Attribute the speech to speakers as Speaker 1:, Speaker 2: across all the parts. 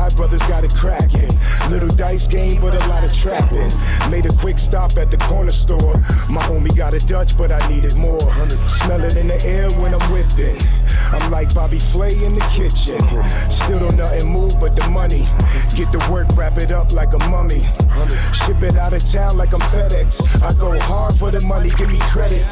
Speaker 1: side, brothers got it cracking. Little dice game, but a lot of trapping. Made a quick stop at the corner store. My homie got a Dutch, but I needed more. Smell it in the air when I'm whipping. I'm like Bobby Flay in the kitchen. Still don't nothing move but the money. Get the work, wrap it up like a mummy. Ship it out of town like I'm FedEx. I go hard for the money, give me credit.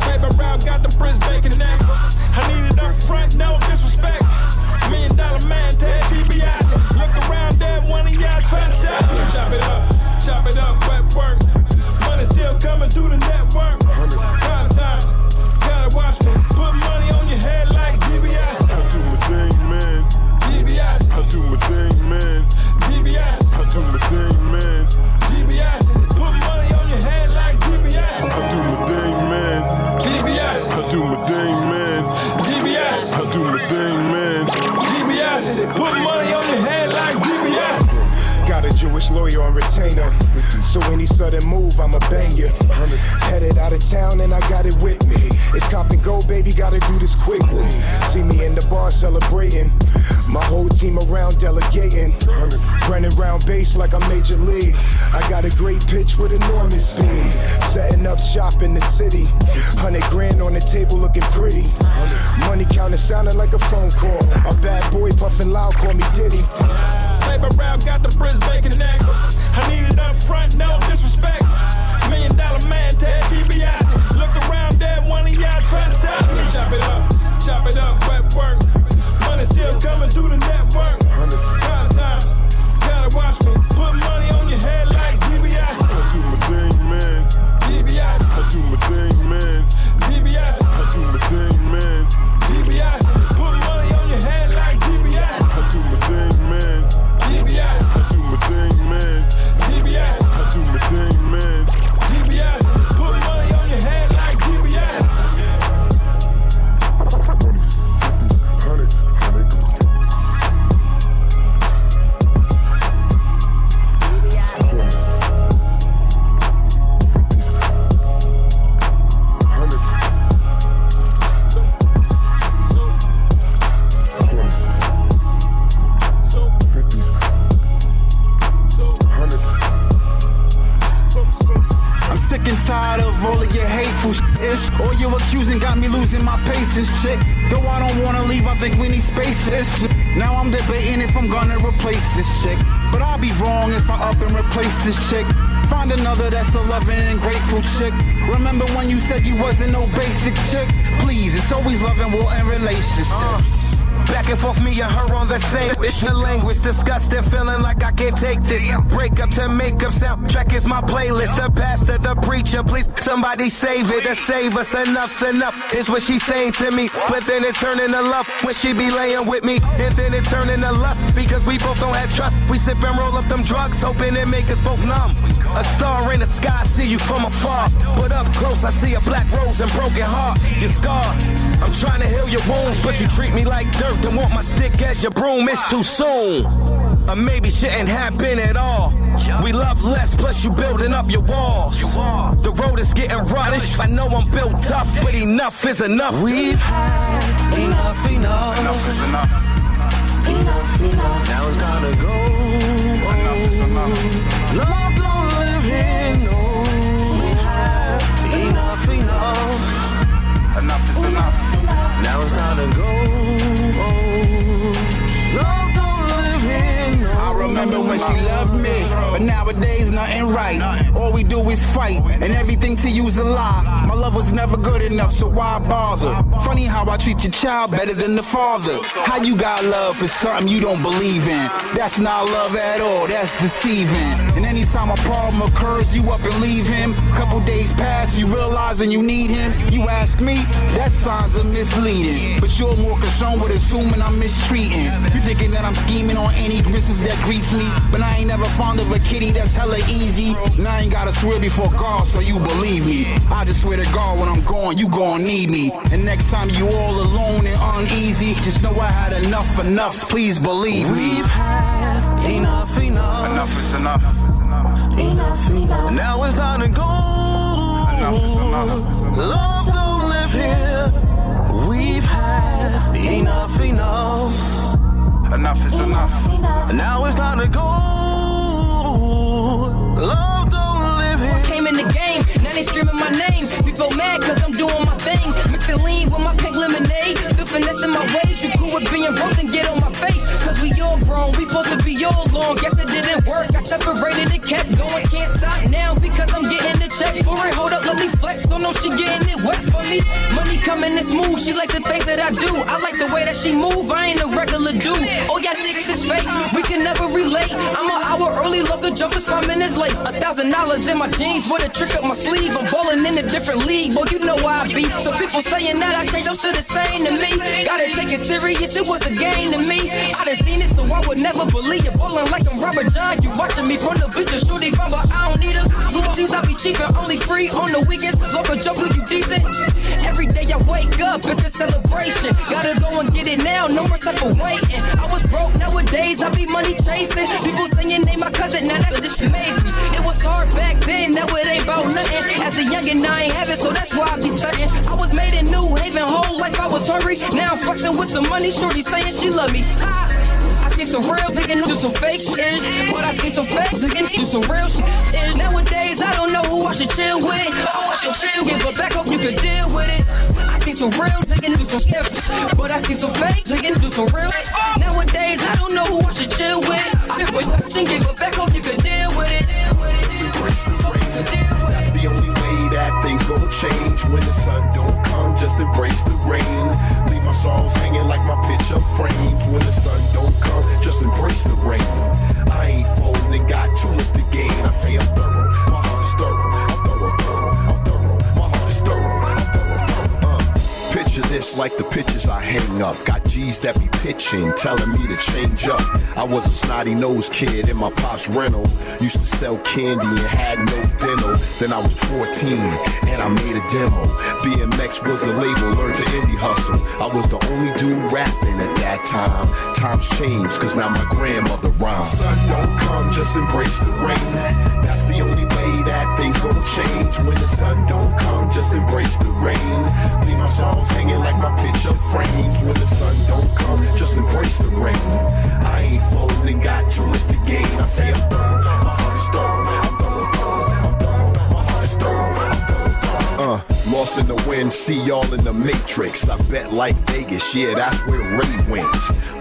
Speaker 2: Paper route got the bricks baking neck. I need it up front, no disrespect. $1 million man, Ted DiBiase. Look around there, one of y'all try to shop. Chop it up, wet work. Money still coming through the network. Prime time, gotta watch me. Put money on your head like DiBiase.
Speaker 3: I do my thing, man.
Speaker 2: DiBiase.
Speaker 3: I do my thing, man.
Speaker 2: DiBiase.
Speaker 3: I do my thing, man.
Speaker 2: DiBiase. Put money on your head like DiBiase.
Speaker 3: I do my thing, man.
Speaker 2: DiBiase.
Speaker 3: I do my thing, man.
Speaker 2: DiBiase.
Speaker 3: I do my thing, man.
Speaker 2: DiBiase. Put money on your head like DiBiase.
Speaker 1: Got a Jewish lawyer on retainer, so any sudden move, I'ma bang you. Headed out of town and I got it with me. It's cop and go, baby, gotta do this quickly. See me in the bar celebrating, my whole team around delegating. Running round base like I'm Major League. I got a great pitch with enormous speed. Setting up shop in the city. 100 grand on the table looking pretty. Money counting sounding like a phone call. A bad boy puffing loud, call me Diddy.
Speaker 2: Paper route got the bricks baking neck. I need it up front, no disrespect. $1 million man, Ted DiBiase. Look around there, one of y'all try to stop me. Chop it up, wet work. Money still coming through the network. Prime time, gotta watch me. Put money on your head like DiBiase.
Speaker 3: I do my thing, man.
Speaker 2: DiBiase.
Speaker 3: I do my thing, man.
Speaker 2: DiBiase.
Speaker 3: I do my thing, man.
Speaker 2: DiBiase. Put money on your head like DiBiase.
Speaker 3: I do my thing, man.
Speaker 2: DiBiase.
Speaker 3: I do my thing, man.
Speaker 2: DiBiase.
Speaker 3: I do my thing, man.
Speaker 2: DiBiase. Put money on your head like DiBiase.
Speaker 4: Tired of all of your hateful shit. All you accusing got me losing my patience, chick. Though I don't wanna leave, I think we need space for this shit. Now I'm debating if I'm gonna replace this chick. But I'll be wrong if I up and replace this chick. Find another that's a loving and grateful chick. Remember when you said you wasn't no basic chick? Please, it's always love and war and relationships.
Speaker 5: Back and forth, me and her on the same ish. The language disgusting, feeling like I can't take this. Breakup to makeup soundtrack is my playlist. The pastor, the preacher, please somebody save it. To save us, enough's enough is what she's saying to me. But then it turn into love when she be laying with me. And then it turn into lust because we both don't have trust. We sip and roll up them drugs, hoping it make us both numb. A star in the sky, see you from afar. But up close, I see a black rose and broken heart. You're scarred. I'm trying to heal your wounds, but you treat me like dirt. Don't want my stick as your broom, it's too soon. Or maybe shouldn't happen at all. We love less, plus you building up your walls. The road is getting rubbish. I know I'm built tough, but enough is enough.
Speaker 6: We've had enough.
Speaker 3: Enough is enough.
Speaker 6: Now it's time to go.
Speaker 3: Enough is enough.
Speaker 6: Love don't live here, no. We had enough.
Speaker 3: Enough is enough.
Speaker 6: Now it's time to go. Love don't live here, no.
Speaker 4: I remember when she loved me, but nowadays nothing right. All we do is fight, and everything to you's a lie. My love was never good enough, so why bother? Funny how I treat your child better than the father. How you got love for something you don't believe in? That's not love at all, that's deceiving. And anytime a problem occurs, you up and leave him. Couple days pass, you realizing you need him. You ask me, that signs are misleading. But you're more concerned with assuming I'm mistreating. You thinking that I'm scheming on any missus that greets me. But I ain't never fond of a kitty that's hella easy. And I ain't gotta swear before God so you believe me. I just swear to God when I'm gone, you gon' need me. And next time you all alone and uneasy, just know I had enough enoughs, please believe me.
Speaker 6: We've had enough.
Speaker 3: Enough is enough.
Speaker 6: Now it's time to go.
Speaker 3: Enough is enough.
Speaker 6: Love don't live here. We've had enough.
Speaker 3: Enough is enough.
Speaker 6: Now it's time to go. Love don't live here.
Speaker 7: Came in the game, now they screaming my name. People mad cause I'm doing my thing. Mixing lean with my pink lemonade. Still finessing my ways. You cool with being broke and get on my face. Cause we all grown, we supposed to be all long. Guess it didn't work, I separated it, kept going. Can't stop now because I'm getting the check for it. Hold up, let me flex, so no she getting it wet for me. Money coming in smooth, she like the things that I do. I like the way that she move, I ain't a regular dude. Oh y'all niggas is fake, we can never relate. I'm an hour early, local jokers 5 minutes late. $1,000 in my jeans with a trick up my sleeve. I'm ballin' in a different league, boy you know why I be. So people saying that I change, I'm still the same to me. Gotta take it serious, it was a game to me. I done seen it, so I would never believe it. Ballin' like I'm Robert John, you watching me from the bleachers. Shorty fine, but I don't need her. Shoes I be cheap and only free on the weekends. Local joker, you decent. Every day I wake up, it's a celebration. Gotta go and get it now, no more time for waiting. I was broke, nowadays I be money chasing. People saying they my cousin, now that this shit amazed me. It was hard back then, now it ain't about nothing. As a youngin' I ain't have it, so that's why I be stuntin'. I was made in New Haven, whole life I was hungry. Now I'm flexing with some money, shorty saying she love me. I see some real diggin', do some fake shit. But I see some fake diggin', do some real shit. Nowadays I don't know who I should chill with. Oh, I should chill, give her back, hope you could deal with it. I see some real diggin', do some shit. But I see some fake diggin', do some real. Nowadays I don't know who I should chill with. I give her back, hope you could deal with it.
Speaker 1: That's the only way that things gon' change. When the sun don't come, just embrace the rain. Leave my songs hanging like my picture frames. When the sun don't come, just embrace the rain. I ain't folding, got too much to gain. I say I'm thorough, my heart is thorough. I'm thorough, I'm thorough, my heart is thorough. I'm thorough. Picture this like the pictures I hang up. Got G's that be pitching, telling me to change up. I was a snotty-nosed kid in my pop's rental. Used to sell candy and had no dental. Then I was 14 and I made a demo. BMX was the label, learned to indie hustle. I was the only dude rapping at that time. Times changed, cause now my grandmother rhymes. Sun don't come, just embrace the rain. That's the only way that things gon' change. When the sun don't come, just embrace the rain. Leave my songs hanging like my picture frames. When the sun don't come, just embrace the rain. I ain't folding, got too much to gain. I say I'm thorough, my heart is thorough. I'm thorough, I'm thorough, my heart is thorough. I'm thorough. Lost in the wind, see y'all in the matrix. I bet like Vegas, yeah, that's where Ray went.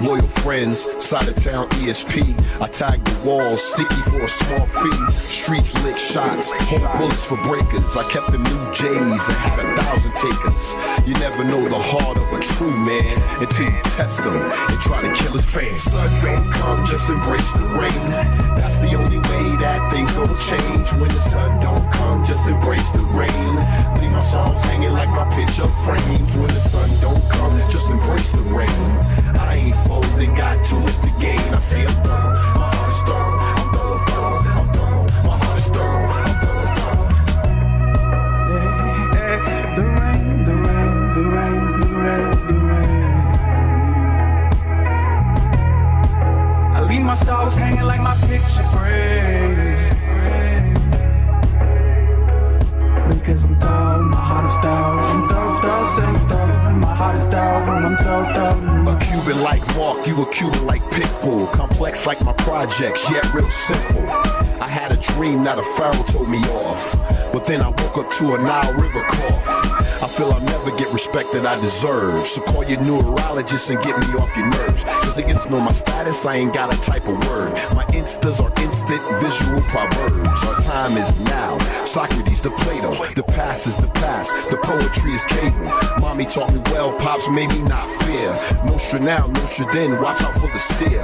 Speaker 1: Loyal friends, side of town ESP. I tagged the walls, sticky for a small fee. Streets lick shots, hold bullets for breakers. I kept the new J's and had 1,000 takers. You never know the heart of a true man until you test him and try to kill his fans. Sun don't come, just embrace the rain. That's the only way that things gon' change. When the sun don't come, just embrace the rain. Leave my songs hanging like my picture frames. When the sun don't come, just embrace the rain. I ain't folding, got too much to gain. I say I'm thorough, my heart is thorough. I'm thorough, thorough, I'm thorough, my heart is thorough. I'm thorough, thorough.
Speaker 6: Yeah, the rain, the rain, the rain, the rain, the rain. I leave my songs hanging like my picture frames. Because I'm thorough, my heart is thorough. I'm thorough, thorough, say I'm thorough. My heart is thorough, I'm thorough, thorough.
Speaker 1: A Cuban like Mark, you a Cuban like Pitbull. Complex like my projects, yet real simple. I had a dream, not a pharaoh told me off. But then I woke up to a Nile River cough. I feel I'll never get respect that I deserve. So call your neurologist and get me off your nerves. Cause niggas know my status, I ain't got a type of word. My instas are instant visual proverbs. Our time is now. Socrates to Plato. The past is the past. The poetry is cable. Mommy taught me well, pops made me not fear. Nostra now, Nostra then, watch out for the seer.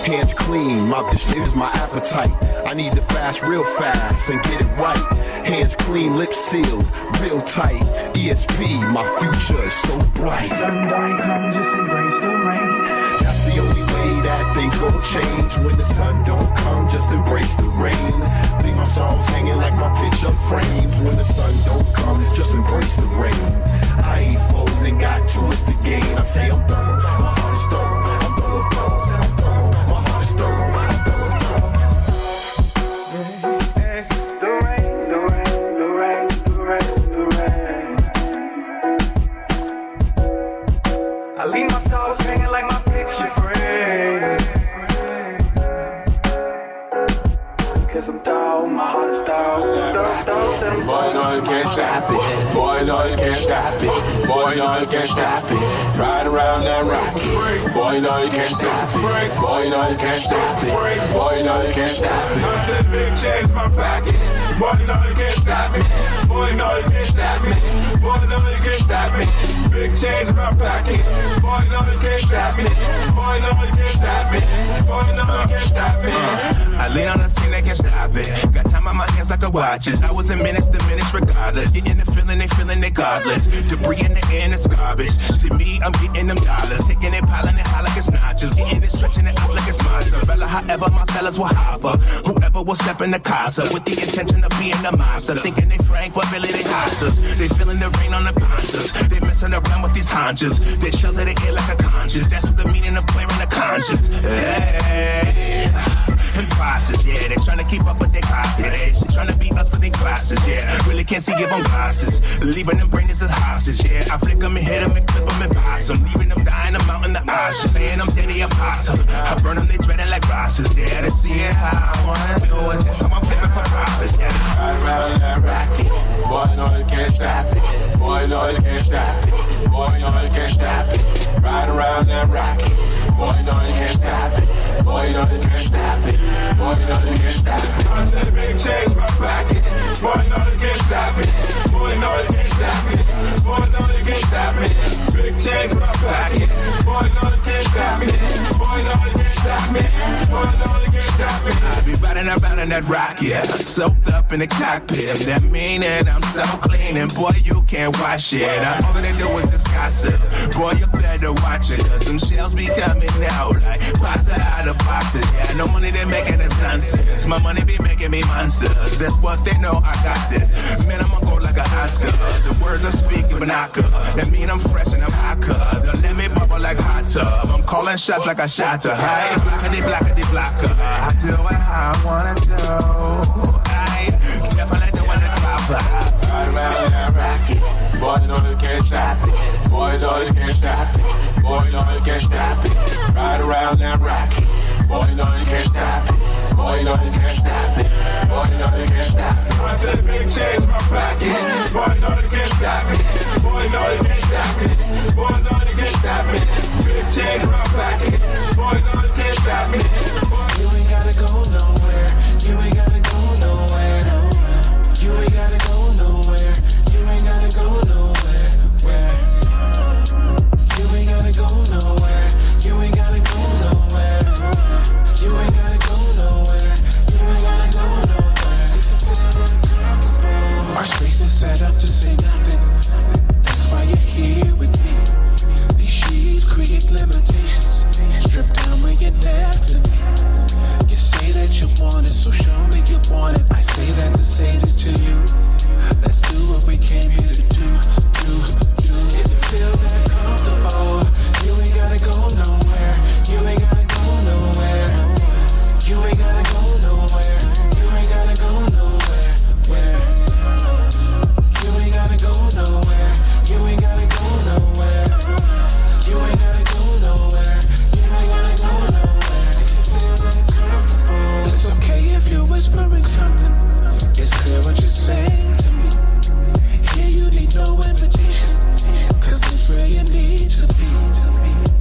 Speaker 1: Hands clean, my bitch is my appetite. I need to fast real fast and get it right. Hands clean, lips sealed, real tight. ESP, my future is so bright.
Speaker 6: Sun don't come, just embrace the rain.
Speaker 1: That's the only way that things gon' change. When the sun don't come, just embrace the rain. Leave my songs hanging like my picture frames. When the sun don't come, just embrace the rain. I ain't folding, got too much to gain. I say I'm thorough, my heart is thorough. I'm thorough, thorough, I'm thorough, my heart is thorough. I'm thorough, thorough.
Speaker 6: The rain, the rain, the rain, the rain, the rain. I leave my stars hanging like my picture frame.
Speaker 8: you can't stop it. Boy, no, you can't stop it. Boy, no, you can't stop it. Ride around that rocket. Boy, no, you can't stop it. Boy, no, you can't stop it. Boy, no, you can't stop it.
Speaker 2: I said big change my pocket. Boy, no, you can't stop me. Boy, no, you can't stop me. Boy, no, you can't stop me. Big change in my pocket. Boy, no, you can't stop me. Boy, no, you can't stop me. Boy, no, you can't stop me.
Speaker 5: I lean on the scene, they can't stop it. Got time on my hands like a watches. I was in minutes to minutes regardless. Getting the feeling, they feeling they godless. Debris in the air and it's garbage. See me, I'm getting them dollars. Taking it, piling it high like it's notches. Getting it, stretching it out like it's mozzarella. However, my fellas will hover. Whoever will step in the casa with the intention of being a monster. Thinking they frank, but really they hostas. They feeling the rain on the conscious. They messing around with these haunches. They chill to the air like a conscious. That's what the meaning of clearing the conscious. Hey. And process, yeah, they trying to keep up with their copy. They trying to beat us with their classes, yeah. Really can't see, give them glasses. Leaving them brains as hostage, yeah. I flick them and hit them and clip them and box them. Leaving them dying, I'm out in the ashes. Saying I'm dead, they apostle. I burn them, they dreading like rosses, yeah. They see it how I wanna do it. That's how I'm flipping for profits, yeah.
Speaker 8: Ride around that rocket. Boy, no, you can't stop it. Boy, no, you can't stop it. Boy, no, you can't stop it. Ride around that rocket. Boy, no, you can't stop it. Boy, no, you can't stop it. Boy, no, you can't stop it.
Speaker 2: I said big change my pocket. Boy, no, you can't stop it. Boy, no, you can't stop it. Boy, no, you can't stop it. Big change my pocket. Boy, no, you can't stop it. Boy, no, you can't stop me. Boy, no, you can't stop me.
Speaker 5: I be riding around in that rock, yeah. Soaked up in the cockpit. That meaning I'm so clean, and boy, you can't wash it. All they do is just gossip. Boy, you better watch it, cause them shells be coming out like pasta out of boxes. Yeah, no money they making is nonsense. My money be making me monsters. That's what they know, I got this. Man, I'ma go like an Oscar. The words I speak in Banaka. That mean I'm fresh and I'm hotter. Don't let me bubble like hot tub. I'm calling shots like I shot her. Hey, blackity blocker. I do it how I wanna do. I definitely do it proper.
Speaker 8: Ride around that rocket. Boy, no, you can't stop it. Boy, no, you can't stop it. Boy, no, you can't stop it. Ride around that rocket. Boy, no, you can't stop it. Boy, no, you can't stop it. Boy, no, you can't stop it.
Speaker 2: I said big change my pocket. Boy, no, you can't stop me. Boy, no, you can't stop me. Boy, no, you can't stop me. Big change my pocket. Boy, no, you can't stop me.
Speaker 6: You ain't gotta go nowhere. You ain't gotta go nowhere. You ain't gotta go nowhere. You ain't gotta go nowhere. Where? You ain't gotta go nowhere. You ain't gotta go nowhere. You ain't gotta go nowhere. You ain't gotta go nowhere. Our space is set up to say nothing. That's why you're here with me. These sheets create limitations. Strip down when you're next to me. You say that you want it, so show me you want it. I say that to say this to you. Let's do what we came here to do. If you feel that comfortable, you ain't gotta go nowhere. You ain't gotta go nowhere. You ain't gotta go nowhere. You ain't gotta go nowhere. Where? You ain't gotta go nowhere. You ain't gotta go nowhere. You ain't gotta go nowhere. You ain't gotta go nowhere. If you feel that comfortable, it's okay if you're whispering something. It's clear what you're saying to me. Here you need no invitation, cause it's where you need to be.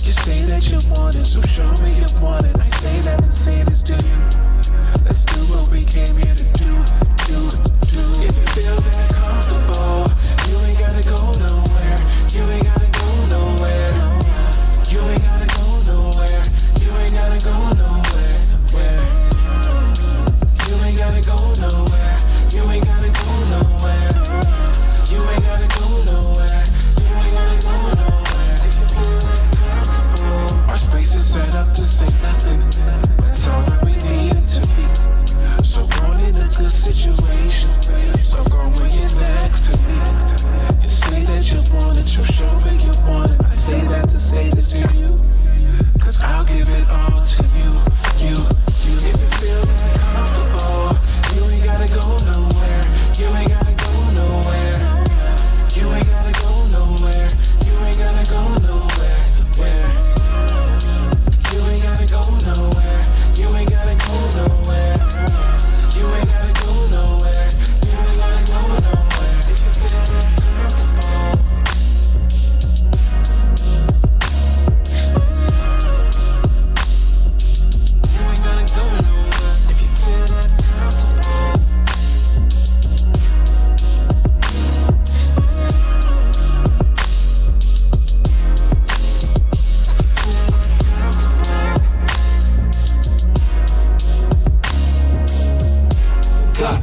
Speaker 6: You say that you want it, so show me you want it. I say that to say this to you. Let's do what we came here to do. If you feel that comfortable, you ain't gotta go nowhere. You ain't gotta go nowhere. You ain't gotta go nowhere. You ain't gotta go nowhere. Where? You ain't gotta go nowhere. You ain't gotta go nowhere. You ain't gotta go nowhere. You ain't gotta go nowhere. If you feel that comfortable, our space is set up to say nothing. That's all that we need it to be. So go in a good situation. So go when you're next to me. You say that you want it, so show me you want it. I say that to say this to you, cause I'll give it all to you. If you feel that comfortable, you ain't gotta go nowhere. You ain't gotta go nowhere. You ain't gotta go nowhere. You ain't gotta go nowhere. Where? You ain't gotta go nowhere.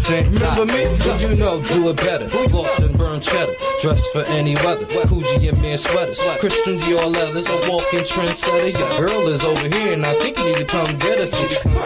Speaker 9: 15. Remember me? You know, do it better. Floss and burn cheddar. Dress for any weather. Coogee and man sweaters. Christian Dior leathers. A walking trendsetter. Your girl is over here and I think you need to come get us.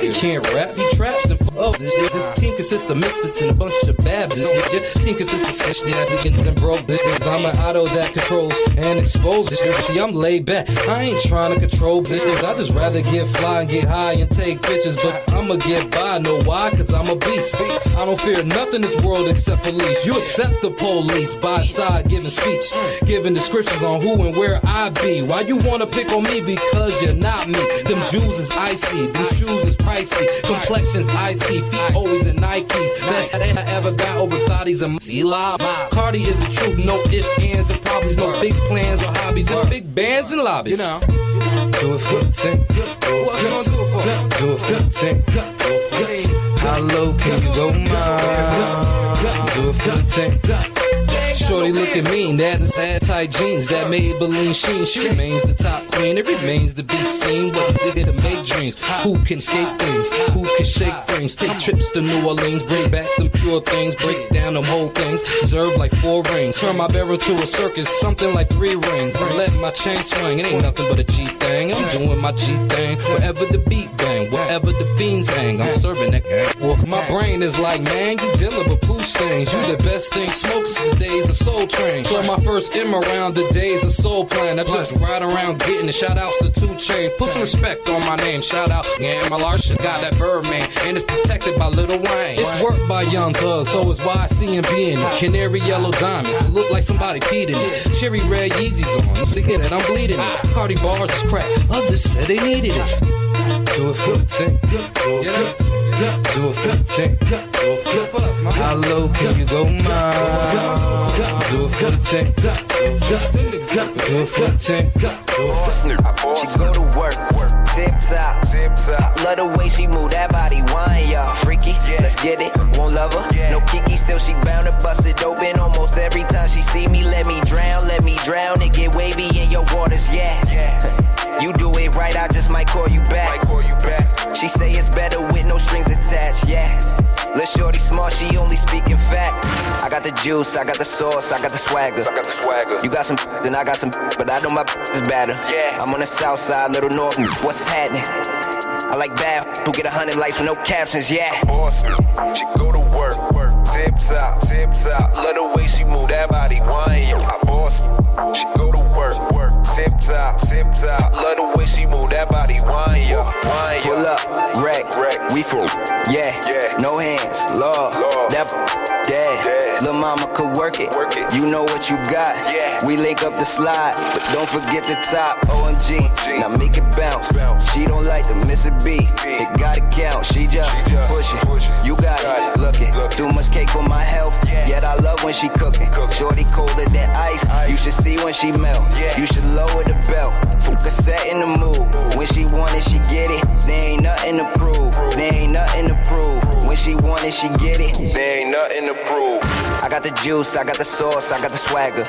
Speaker 9: He can't rap, he traps and this team consists of misfits and a bunch of bad bitches. This team consists of snitch niggas and broke bitches. I'm an auto that controls and exposes. See, I'm laid back. I ain't trying to control bitches. I just rather get fly and get high and take pictures. But I'ma get by, know why? Cause I'm a beast. I don't fear nothing in this world except police. You accept the police by side giving speech, giving descriptions on who and where I be. Why you wanna pick on me? Because you're not me. Them Jews is icy, them shoes is pricey, complexion's icy, feet always in Nikes. Best that I ever got over thotties and C-Lob. Cardi is the truth, no ifs, ands, and probably no big plans or hobbies, just big bands and lobbies. You know. Do it for the team. What you gonna do it for? Do it for the team. How low can you go, man? Do it for the team. Shorty looking mean, that is sad tight jeans, that Maybelline sheen. She remains the top queen, it remains to be seen. But they did to make dreams. Who can escape things? Who can shake things? Take trips to New Orleans, bring back them pure things, break down them whole things. Deserve like 4 rings. Turn my barrel to a circus, something like 3 rings. And let my chain swing, it ain't nothing but a G thing. I'm doing my G thing, wherever the beat bang, wherever the fiends hang. I'm serving that walk. My brain is like, man, you dealing with poo stains. You the best thing smokes the days of Soul Train. So my first M around the days of Soul Plan. I just ride around getting the shout outs to 2 Chainz. Put some respect on my name. Shout out, yeah, my Larson got that Birdman, and it's protected by Lil Wayne. It's worked by Young Thug, so it's YCMB in it. Canary yellow diamonds, it look like somebody peed in it. Cherry red Yeezys on, I'm sick of that, I'm bleeding it. Cardi bars is crack, others said they needed it. Do it for the team. Do it for the team. How low can you go, man? Do it for the team. Do it for the team.
Speaker 10: She go to work, tip top. Love the way she move that body, wine, y'all. Freaky, let's get it. Won't love her, no kiki, still she bound to bust it open. Almost every time she see me, let me drown. It get wavy in your waters, yeah. You do it right, I just might call you back. She say it's better with no strings attached, yeah. Lil' shorty smart, she only speaking fact. I got the juice, I got the sauce, I got the swagger. You got some, then I got some, but I know my is better. Yeah. I'm on the south side, little north, what's happening? I like bad, who get 100 likes with no captions, yeah.
Speaker 5: Awesome. She go to work, tip top. Love the way she move that body, wine, yo. I boss. She go to work, tip top. Love the way she move that body, wine, yo.
Speaker 10: Pull up, wreck, we full, yeah. No hands, Lord. That dead. Lil' mama could work it. You know what you got. Yeah. We link up the slide, but don't forget the top. OMG, now make it bounce. She don't like to miss a beat. It gotta count. She just push it. You got it. Look it. Too much cake for my health. Yet I love when she cooking. Shorty colder than ice. You should see when she melt. You should lower the belt. Focus set in the mood. When she want it, she get it. There ain't nothing to prove. When she want it, she get it.
Speaker 5: There ain't nothing to prove.
Speaker 10: I got the juice, I got the sauce, I got the swagger.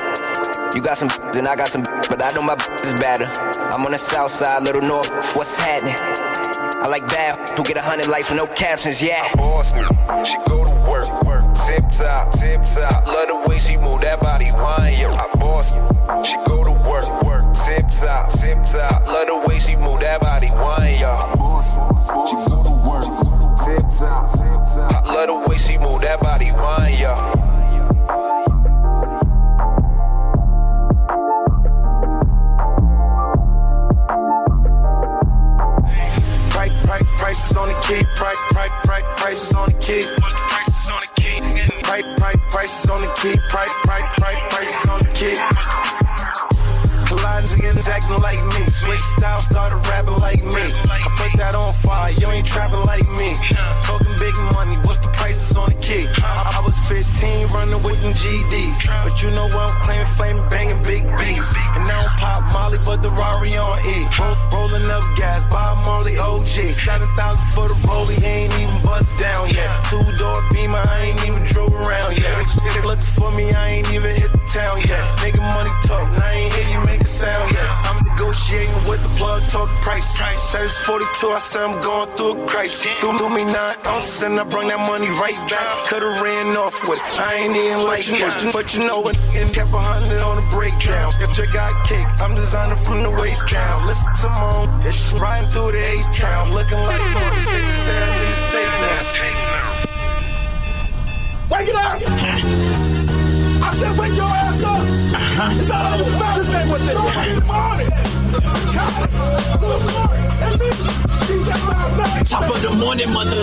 Speaker 10: You got some, then I got some, but I know my is better. I'm on the south side, little north, what's happening? I like bad, who get 100 likes with no captions, yeah.
Speaker 5: Boston, she go to work, tip top. Love the way she move that body, wine, yo. I Boston, she go to work, tip top. Love the way she move that body, wine, yo. I Boston, she go to work, tip top. Love the way she move that body, wine, yo.
Speaker 11: Prices on the key, prices on the key. What's the prices on the key? Prices on the key, prices on the key. Colliding again, acting like me. Switch style, started rapping like me. I put that on fire, you ain't trapping like me. Talking big money, what's the prices on the key? I was 15, running with them GDs. But you know what, I'm claiming flame, banging big beats. And now I'm pop Molly, but the Rari on E. Rolling up gas, Bob Marley OG. 7,000 for the rollie, ain't even bust down yet. 2-door Beamer, I ain't even drove around yet. Looking for me, I ain't even hit the town yet. Making money talk, now I ain't hear you make a sound yet. I'm negotiating with with the plug, talk price. Said it's 42, I said I'm going through a crisis. Threw me 9 ounces and I bring that money right back. Could've ran off with it, I ain't even like that. But you know what, and kept 100 on the breakdown. If you got kicked, I'm designer from the waist down. Listen to my own, it's riding through the A-town. Looking like money, safe to say I need safe now.
Speaker 2: Wake it up! I said wake your ass up! It's not all about to say what they do in the morning!
Speaker 12: Top of the morning, mother,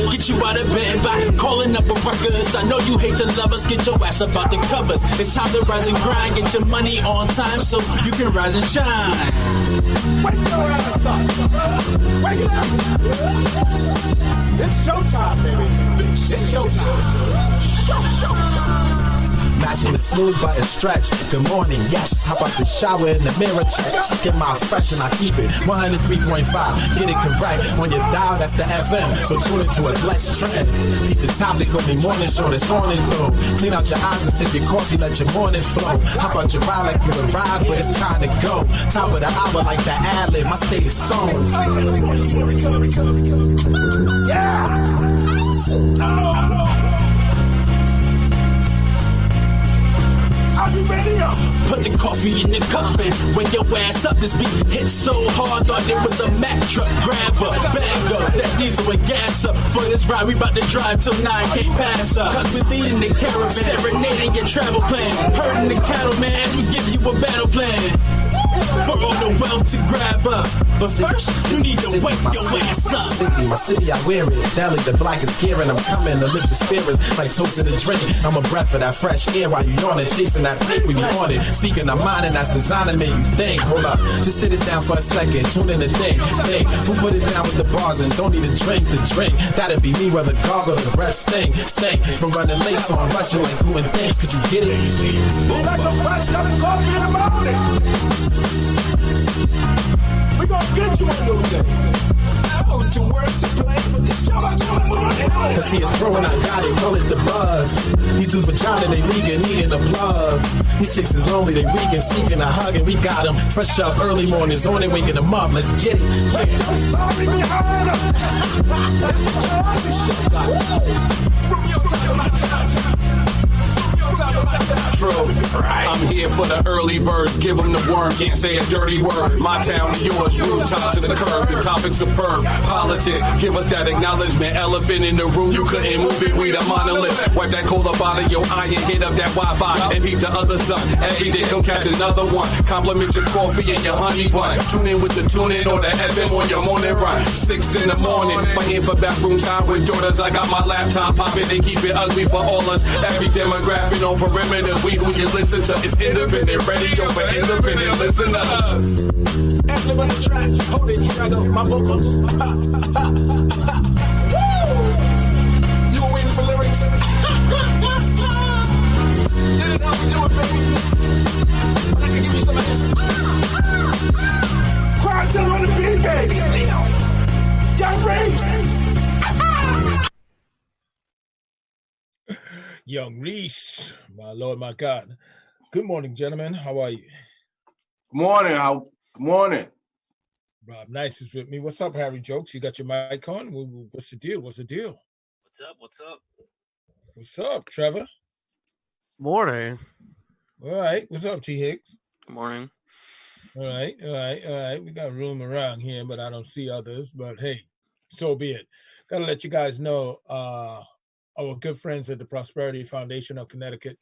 Speaker 12: get you out of bed by calling up a ruckus. I know you hate to love us, get your ass up out the covers. It's time to rise and grind, get your money on time so you can rise and shine.
Speaker 2: Wake your ass up! Wake it up! It's showtime, baby! It's showtime! Show!
Speaker 13: Matching it smooth by a stretch. Good morning, yes. How about the shower in the mirror check? Chicken my fresh and I keep it 103.5. Get it correct on your dial, that's the FM. So tune into us, let's trend. Beat the topic on the morning show that's on and through. Clean out your eyes and sip your coffee, let your morning flow. How about your ride like you arrived, but it's time to go. Top of the hour like the ad-lib, my state is song.
Speaker 2: Yeah! Oh.
Speaker 12: Put the coffee in the cup and when your ass up, this beat hit so hard, thought it was a Mack truck. Grab a bag up, that diesel and gas up. For this ride, we bout to drive till 9 can't pass us. Cause we leading the caravan, serenading your travel plan. Herding the cattle, man, as we give you a battle plan. For all the wealth to grab up. But first, you need to wake your ass up.
Speaker 13: My city, I wear it. Deli, the blackest gear, and I'm coming to lift the spirits like toast in a drink. I'm a breath of that fresh air while you yawning, chasing that paper, we on it. Speaking of mine, and that's designing make you think. Hold up, just sit it down for a second. Tune in the thing. Who put it down with the bars and don't need a drink to drink? That'd be me, whether gargle or the breath stink. From running late, so I'm rushing like doing things. Could you get it?
Speaker 2: Like a fresh cup of coffee in the morning. We gonna get you a new day. I want to work to play.
Speaker 13: Cause see it's growing, I got it, call it the buzz. These dudes vagina, they vegan, needing a plug. These chicks is lonely, they vegan, seeking a hug, and we got them fresh up early mornings on it, waking them up, let's get it.
Speaker 2: I'm sorry behind them. From your time.
Speaker 8: True. I'm here for the early birds. Give them the worm. Can't say a dirty word. My town to yours. Rooftop to the curb. The topic's superb. Politics. Give us that acknowledgement. Elephant in the room. You couldn't move it. We the monolith. Wipe that cola out of your eye and hit up that Wi-Fi. And peep the other side. Every day come catch another one. Compliment your coffee and your honey bun. Tune in with the tune in or the FM on your morning run. 6 in the morning. Fighting for bathroom time with daughters. I got my laptop popping. They keep it ugly for all us. Every demographic on perimeter. We who you listen to is independent radio for independent listeners.
Speaker 2: Active on the track, hold it, here I go, my vocals. You were waiting for lyrics. Did it how we do it, baby. But I can give you some of this. Quantum on the beat, baby. Young Reese.
Speaker 14: Young Reese, my Lord, my God. Good morning, gentlemen. How are you?
Speaker 15: Morning. Good morning.
Speaker 14: Rob Nice is with me. What's up, Harry Jokes? You got your mic on? What's the deal? What's up, Trevor?
Speaker 16: Morning.
Speaker 14: All right. What's up, T. Hicks?
Speaker 16: Good morning.
Speaker 14: All right. We got room around here, but I don't see others. But hey, so be it. Got to let you guys know, our good friends at the Prosperity Foundation of Connecticut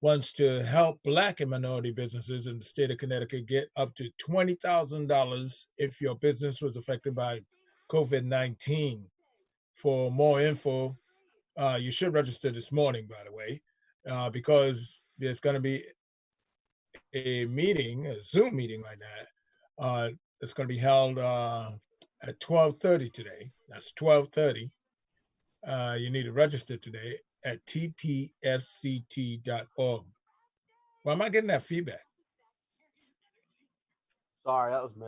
Speaker 14: wants to help Black and minority businesses in the state of Connecticut get up to $20,000 if your business was affected by COVID-19. For more info, you should register this morning, by the way, because there's going to be a Zoom meeting right now. It's going to be held at 12:30 today. That's 12:30. You need to register today at tpfct.org. Why am I getting that feedback?
Speaker 16: Sorry, that was me.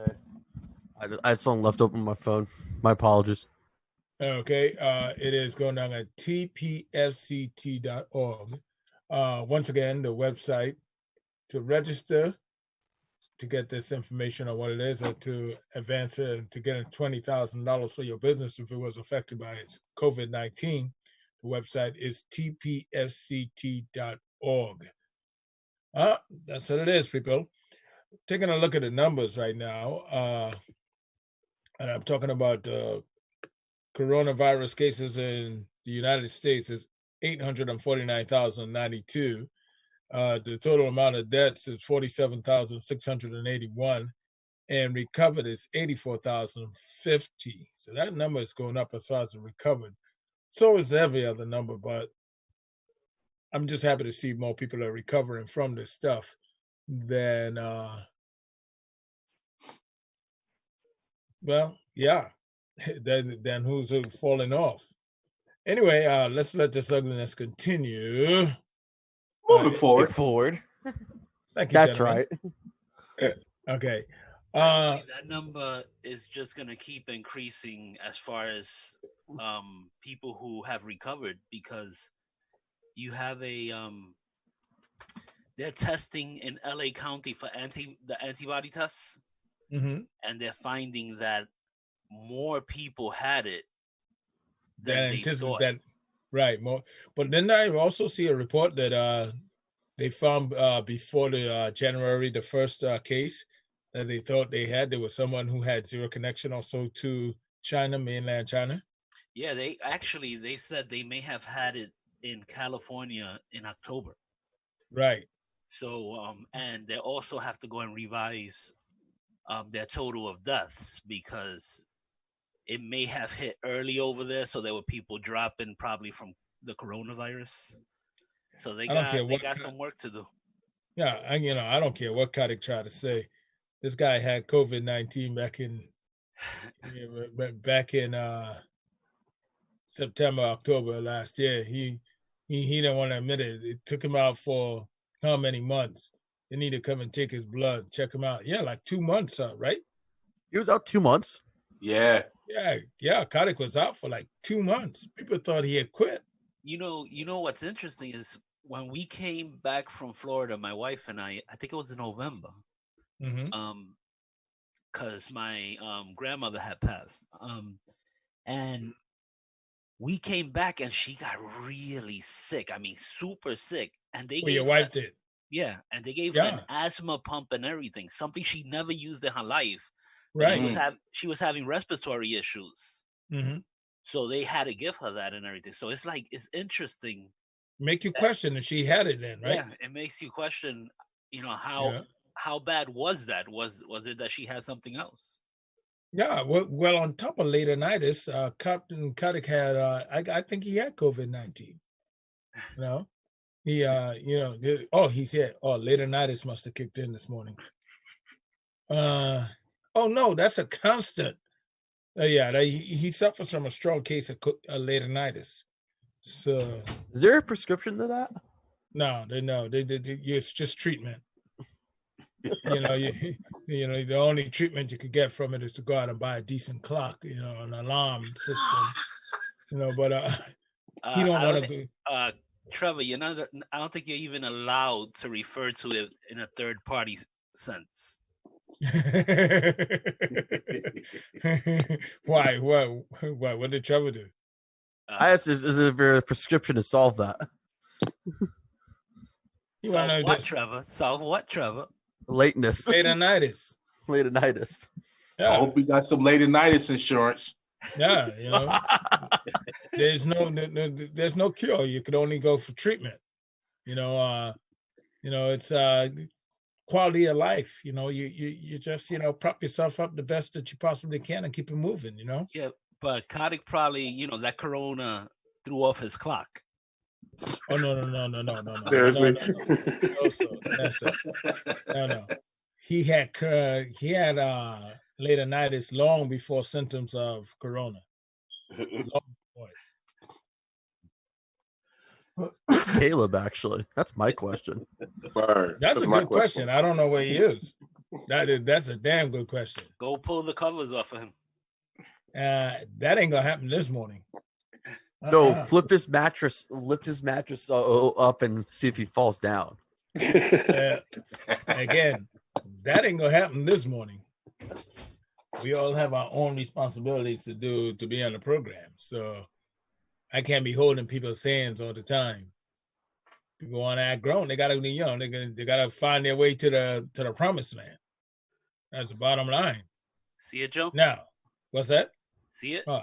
Speaker 16: I had something left open on my phone. My apologies.
Speaker 14: Okay, it is going down at tpfct.org. Once again, the website to register to get this information on what it is, or to advance it to get $20,000 for your business if it was affected by COVID-19, the website is tpfct.org. That's what it is, people. Taking a look at the numbers right now, and I'm talking about coronavirus cases in the United States is 849,092. The total amount of deaths is 47,681, and recovered is 84,050. So that number is going up as far as the recovered. So is every other number, but I'm just happy to see more people are recovering from this stuff than, than who's falling off. Anyway, let's let this ugliness continue.
Speaker 15: Moving forward.
Speaker 14: Thank you.
Speaker 16: That's
Speaker 14: gentlemen.
Speaker 16: right.
Speaker 14: Okay.
Speaker 17: That number is just going to keep increasing as far as people who have recovered, because you have they're testing in LA County for the antibody tests,
Speaker 14: Mm-hmm.
Speaker 17: and they're finding that more people had it than they thought.
Speaker 14: Right, more. But then I also see a report that they found before the January the 1st case that they thought they had. There was someone who had zero connection also to China, mainland China.
Speaker 17: Yeah, they said they may have had it in California in October.
Speaker 14: Right.
Speaker 17: So, and they also have to go and revise their total of deaths, because it may have hit early over there, so there were people dropping probably from the coronavirus. So they got some work to do.
Speaker 14: Yeah, I don't care what Kadik tried to say. This guy had COVID-19 back in September, October last year. He didn't want to admit it. It took him out for how many months? They need to come and take his blood, check him out. Yeah, like 2 months, right?
Speaker 16: He was out 2 months.
Speaker 15: Yeah.
Speaker 14: Yeah. Kadik was out for like 2 months. People thought he had quit.
Speaker 17: You know what's interesting is when we came back from Florida, my wife and I think it was in November, because my grandmother had passed, and we came back and she got really sick. I mean, super sick. And they
Speaker 14: your wife did.
Speaker 17: Yeah, and they gave her an asthma pump and everything, something she never used in her life.
Speaker 14: Right.
Speaker 17: She was having respiratory issues.
Speaker 14: Mm-hmm.
Speaker 17: So they had to give her that and everything. So it's interesting.
Speaker 14: Make you question if she had it then, right?
Speaker 17: Yeah, it makes you question, how bad was that? Was it that she had something else?
Speaker 14: Yeah, well, on top of latinitis, Captain Kadik had, I think he had COVID-19. He, he's here. Oh, latinitis must have kicked in this morning. Oh no, that's a constant. He suffers from a strong case of latinitis. So,
Speaker 16: is there a prescription to that?
Speaker 14: No, it's just treatment. The only treatment you could get from it is to go out and buy a decent clock, an alarm system, but he don't want to go.
Speaker 17: Trevor, I don't think you're even allowed to refer to it in a third party sense.
Speaker 14: Why? What did Trevor do?
Speaker 16: I asked, is there a prescription to solve that?
Speaker 17: Solve what, Trevor?
Speaker 16: Lateness.
Speaker 14: Latinitis.
Speaker 15: Yeah. I hope you got some latinitis insurance.
Speaker 14: Yeah, there's no cure. You could only go for treatment. It's quality of life. You just prop yourself up the best that you possibly can and keep it moving.
Speaker 17: Yeah, but Kadik probably that corona threw off his clock.
Speaker 14: Oh no.
Speaker 18: Seriously?
Speaker 14: No. He had latinitis long before symptoms of corona.
Speaker 16: Who's Caleb, actually? That's my question.
Speaker 14: That's a good question. I don't know where he is. That's a damn good question.
Speaker 17: Go pull the covers off of him.
Speaker 14: That ain't gonna happen this morning.
Speaker 16: No, lift his mattress up and see if he falls down.
Speaker 14: Again, that ain't gonna happen this morning. We all have our own responsibilities to be on the program. So I can't be holding people's hands all the time. People want to act grown. They gotta be young. They gotta find their way to the promised land. That's the bottom line.
Speaker 17: See it, Joe?
Speaker 14: Now, what's that?
Speaker 17: See it?
Speaker 14: Oh,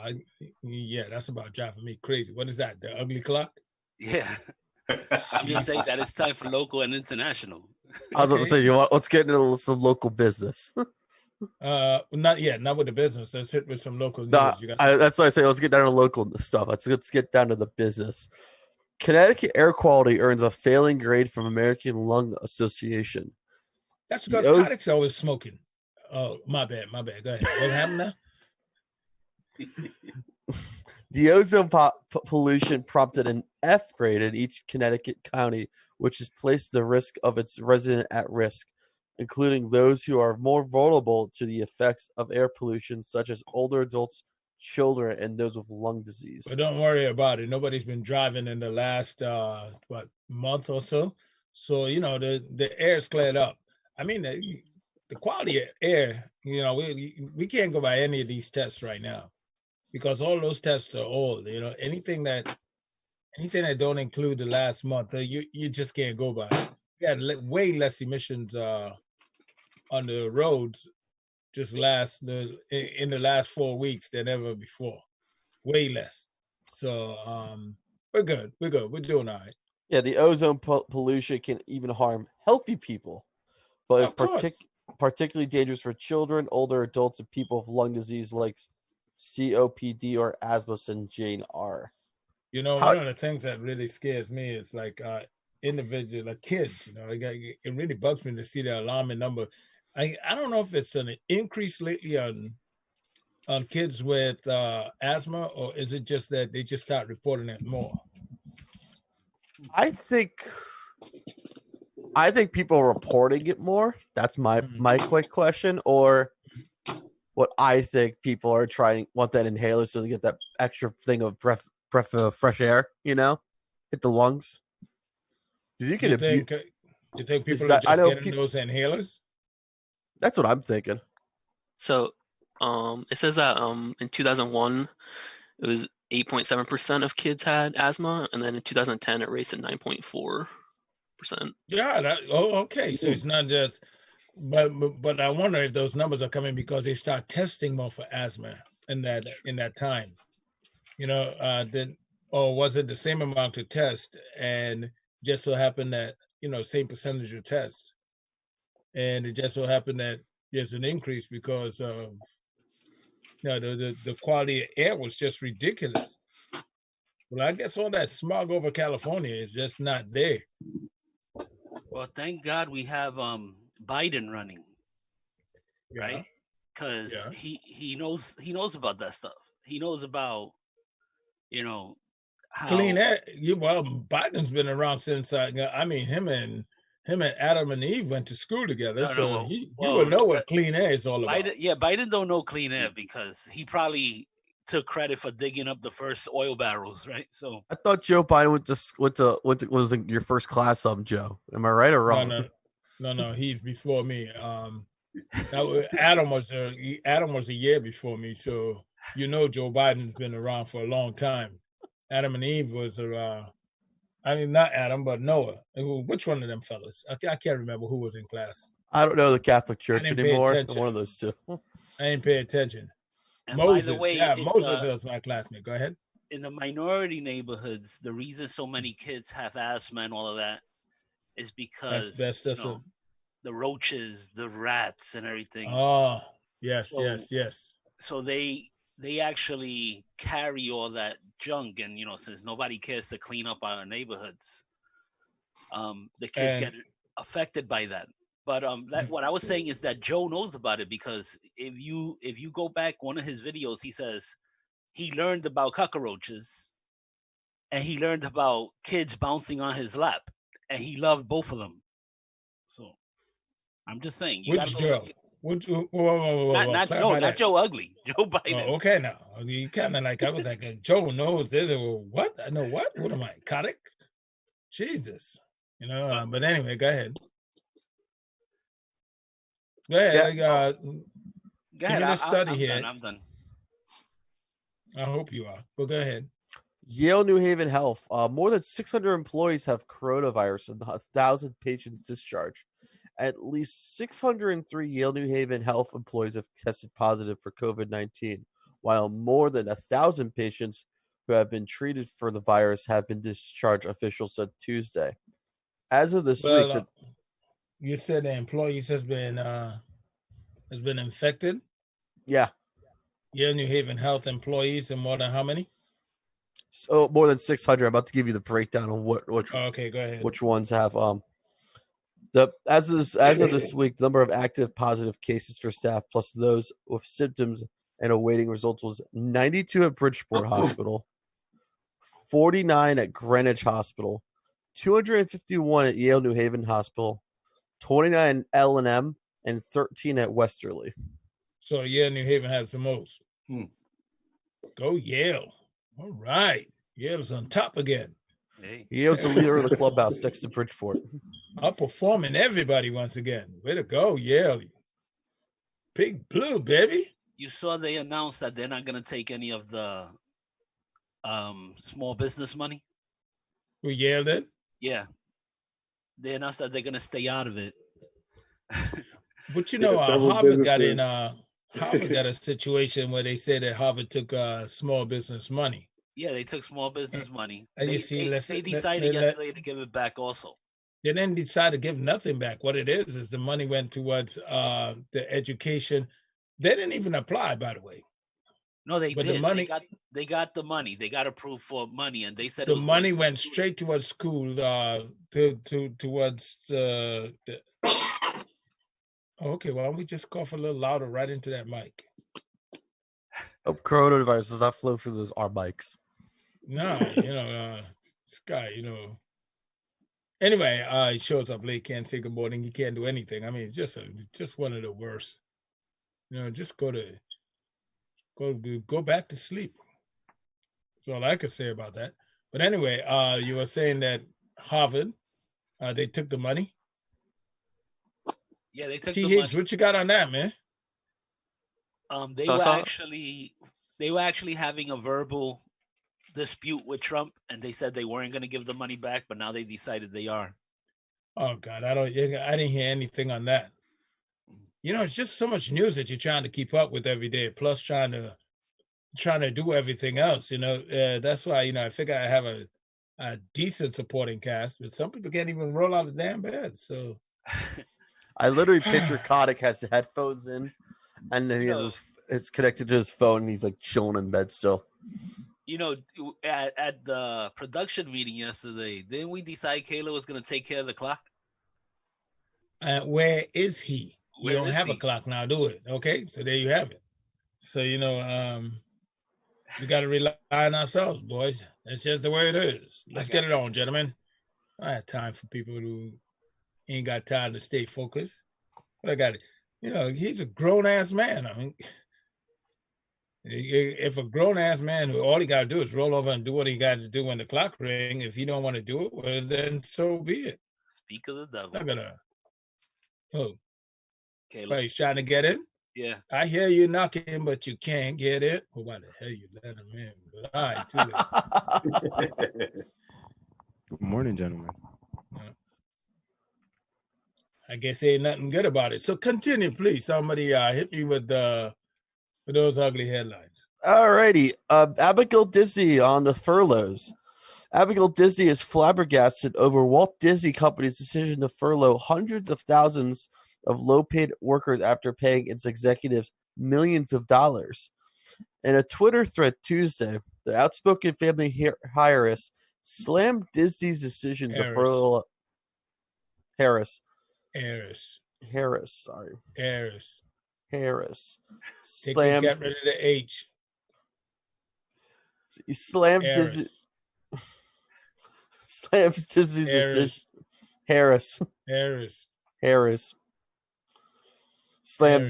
Speaker 14: yeah, that's about driving me crazy. What is that? The ugly clock?
Speaker 17: Yeah. I'm just saying that it's time for local and international.
Speaker 16: I was about to say, let's get into some local business.
Speaker 14: Not with the business. Let's hit with some local news.
Speaker 16: That's why I say let's get down to local stuff. Let's get down to the business. Connecticut air quality earns a failing grade from American Lung Association.
Speaker 14: That's because Coddic's always smoking. Oh, my bad. Go ahead. What happened now?
Speaker 16: The ozone pollution prompted an F grade in each Connecticut county, which has placed the risk of its resident at risk, including those who are more vulnerable to the effects of air pollution, such as older adults, children, and those with lung disease.
Speaker 14: But don't worry about it. Nobody's been driving in the last month or so. So, the air's cleared up. I mean, the quality of air, we can't go by any of these tests right now because all those tests are old. Anything that don't include the last month, you just can't go by. We had way less emissions on the roads in the last 4 weeks than ever before. Way less. So we're good. We're doing all right.
Speaker 16: Yeah, the ozone pollution can even harm healthy people, but it's particularly dangerous for children, older adults, and people with lung disease like COPD or asthma, and Jane R.
Speaker 14: One of the things that really scares me is like individual kids. It really bugs me to see the alarming number. I don't know if it's an increase lately on kids with asthma, or is it just that they just start reporting it more?
Speaker 16: I think people are reporting it more. That's my quick question. Or what I think people are want that inhaler so they get that extra thing of breath of fresh air, hit the lungs. You think
Speaker 14: people are just getting those inhalers?
Speaker 16: That's what I'm thinking.
Speaker 18: So it says that in 2001, it was 8.7% of kids had asthma, and then in 2010 it raised to 9.4%.
Speaker 14: Yeah. Okay. So it's not just, but I wonder if those numbers are coming because they start testing more for asthma in that time. Or was it the same amount to test and just so happened that same percentage of test, and it just so happened that there's an increase because of the quality of air was just ridiculous. Well, I guess all that smog over California is just not there.
Speaker 17: Well, thank God we have Biden running, right? Because he knows about that stuff. He knows about how
Speaker 14: clean air. Biden's been around since him and Adam and Eve went to school together, he would know what clean air is all about.
Speaker 17: Biden don't know clean air because he probably took credit for digging up the first oil barrels, right? So
Speaker 16: I thought Joe Biden was in your first class, Joe. Am I right or wrong?
Speaker 14: No, he's before me. Adam was a year before me, so Joe Biden's been around for a long time. Adam and Eve was not Adam, but Noah. Which one of them fellas? I can't remember who was in class.
Speaker 16: I don't know the Catholic Church anymore. One of those two.
Speaker 14: I didn't pay attention.
Speaker 17: And
Speaker 14: Moses,
Speaker 17: by the way,
Speaker 14: Moses was my classmate. Go ahead.
Speaker 17: In the minority neighborhoods, the reason so many kids have asthma and all of that is because the roaches, the rats, and everything.
Speaker 14: Oh, yes.
Speaker 17: So they actually carry all that junk, and since nobody cares to clean up our neighborhoods, the kids get affected by that. But what I was saying is that Joe knows about it because if you go back one of his videos, he says he learned about cockroaches and he learned about kids bouncing on his lap, and he loved both of them. So I'm just saying.
Speaker 14: Which Joe?
Speaker 17: Not Joe Ugly. Joe Biden.
Speaker 14: Oh, okay, now you kind of I was like, Joe knows this. What? I know what? What am I? Kotick? Jesus. But anyway, go ahead. Go ahead.
Speaker 17: Go
Speaker 14: give
Speaker 17: ahead.
Speaker 14: me the study
Speaker 17: I'm
Speaker 14: here.
Speaker 17: done. I'm done.
Speaker 14: I hope you are. But go ahead.
Speaker 16: Yale New Haven Health. More than 600 employees have coronavirus and 1,000 patients discharged. At least 603 Yale New Haven Health employees have tested positive for COVID-19, while more than 1,000 patients who have been treated for the virus have been discharged, officials said Tuesday. As of this week,
Speaker 14: you said the employees has been infected.
Speaker 16: Yeah.
Speaker 14: Yale New Haven Health employees, and more than how many?
Speaker 16: So more than 600. I'm about to give you the breakdown of which
Speaker 14: okay, go ahead.
Speaker 16: Which ones have as of this week, the number of active positive cases for staff plus those with symptoms and awaiting results was 92 at Bridgeport Hospital, 49 at Greenwich Hospital, 251 at Yale New Haven Hospital, 29 at L&M, and 13 at Westerly.
Speaker 14: So Yale New Haven has the most. Go Yale. All right. Yale's on top again.
Speaker 17: Hey.
Speaker 16: Yale's the leader of the clubhouse next to Bridgeport.
Speaker 14: Outperforming everybody once again. Way to go, Yale. Big blue, baby.
Speaker 17: You saw they announced that they're not going to take any of the small business money.
Speaker 14: Who Yale did?
Speaker 17: Yeah. They announced that they're going to stay out of it.
Speaker 14: But you know, Harvard got in Harvard got a situation where they said that Harvard took small business money.
Speaker 17: Yeah, they took small business money.
Speaker 14: And
Speaker 17: They decided yesterday to give it back also.
Speaker 14: They didn't decide to give nothing back. What it is the money went towards the education. They didn't even apply, by the way.
Speaker 17: No, they
Speaker 14: But
Speaker 17: did.
Speaker 14: the money,
Speaker 17: they got the money. They got approved for money, and they said
Speaker 14: the money went straight towards school, towards the. Okay, why don't we just cough a little louder right into that mic?
Speaker 16: Coronavirus does not flow through our mics.
Speaker 14: No, this guy, Anyway, he shows up late, can't say good morning, he can't do anything. I mean, just one of the worst. Just go back to sleep. That's all I could say about that. But anyway, you were saying that Harvard, they took the money.
Speaker 17: Yeah, they took
Speaker 14: T.
Speaker 17: the
Speaker 14: Higgs,
Speaker 17: money.
Speaker 14: what you got on that, man?
Speaker 17: They were actually having a verbal dispute with Trump, and they said they weren't going to give the money back, but now they decided they are.
Speaker 14: Oh God, I didn't hear anything on that. It's just so much news that you're trying to keep up with every day, plus trying to do everything else. That's why I figure I have a decent supporting cast, but some people can't even roll out of damn bed. So
Speaker 16: I literally picture Kotick has headphones in, and then it's connected to his phone, and he's like chilling in bed still.
Speaker 17: At the production meeting yesterday, didn't we decide Kayla was going to take care of the clock?
Speaker 14: Where is he? You
Speaker 17: Where
Speaker 14: don't
Speaker 17: is
Speaker 14: have
Speaker 17: he?
Speaker 14: a clock now, do it? Okay, so there you have it. So we got to rely on ourselves, boys. That's just the way it is. Let's get it on, gentlemen. I have time for people who ain't got time to stay focused. But I got it. He's a grown ass man. I mean, if a grown ass man who all he got to do is roll over and do what he got to do when the clock ring, if he don't want to do it, well, then so be it.
Speaker 17: Speak of the devil.
Speaker 14: Not gonna. Oh,
Speaker 17: Caleb.
Speaker 14: he's trying to get in.
Speaker 17: Yeah.
Speaker 14: I hear you knocking, but you can't get it. Well, why the hell you let him in? But all right, too late.
Speaker 19: Good morning, gentlemen.
Speaker 14: I guess ain't nothing good about it. So continue, please. Somebody hit me with those ugly headlines.
Speaker 16: All righty. Abigail Disney on the furloughs. Abigail Disney is flabbergasted over Walt Disney Company's decision to furlough hundreds of thousands of low-paid workers after paying its executives millions of dollars. In a Twitter thread Tuesday, the outspoken family heiress slammed Disney's decision to furlough Harris.
Speaker 14: Get rid of the H.
Speaker 16: He slammed Disney. Slams Disney's decision. Harris. Slams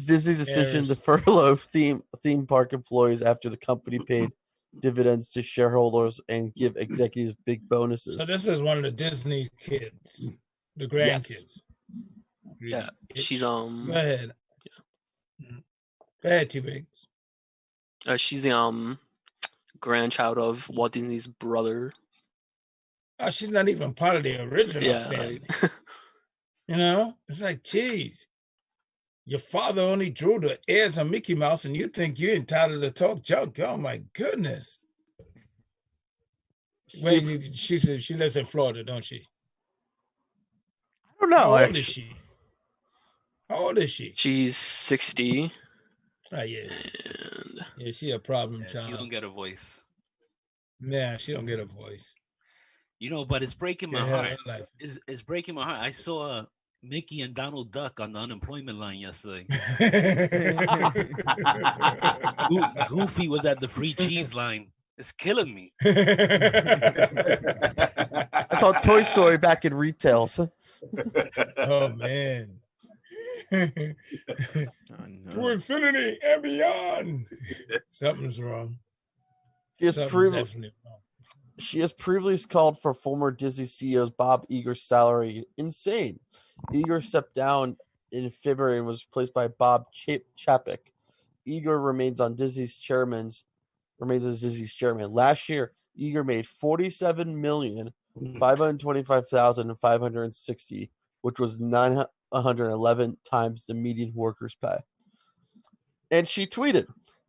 Speaker 16: Disney's decision to furlough theme park employees after the company paid dividends to shareholders and give executives big bonuses.
Speaker 14: So this is one of the Disney kids. The grandkids.
Speaker 18: Yeah, she's
Speaker 14: Go ahead. Go ahead, T-Big.
Speaker 18: She's the grandchild of Walt Disney's brother.
Speaker 14: Oh, she's not even part of the original family. You know, it's like, geez, your father only drew the heirs of Mickey Mouse, and you think you're entitled to talk junk? Oh my goodness! Wait, she says she lives in Florida, don't she?
Speaker 16: I don't know.
Speaker 14: How old is she? How old is she?
Speaker 18: She's 60.
Speaker 14: Oh, yeah. Yeah, she a problem child.
Speaker 17: She don't get a voice.
Speaker 14: Yeah, she don't get a voice.
Speaker 17: You know, but it's breaking my
Speaker 14: Yeah,
Speaker 17: heart.
Speaker 14: like-
Speaker 17: It's breaking my heart. I saw Mickey and Donald Duck on the unemployment line yesterday. Goofy was at the free cheese line. It's killing me.
Speaker 16: I saw Toy Story back in retail. So.
Speaker 14: Oh man. To infinity and beyond. Something's wrong.
Speaker 16: She has,
Speaker 14: Something's definitely wrong.
Speaker 16: she has previously called for former Disney CEO's Bob Iger's salary insane. Iger stepped down in February and was replaced by Bob Chapek. Iger remains as Disney's chairman. Last year, Iger made $47,525,560, which was 911 times the median worker's pay. And she tweeted,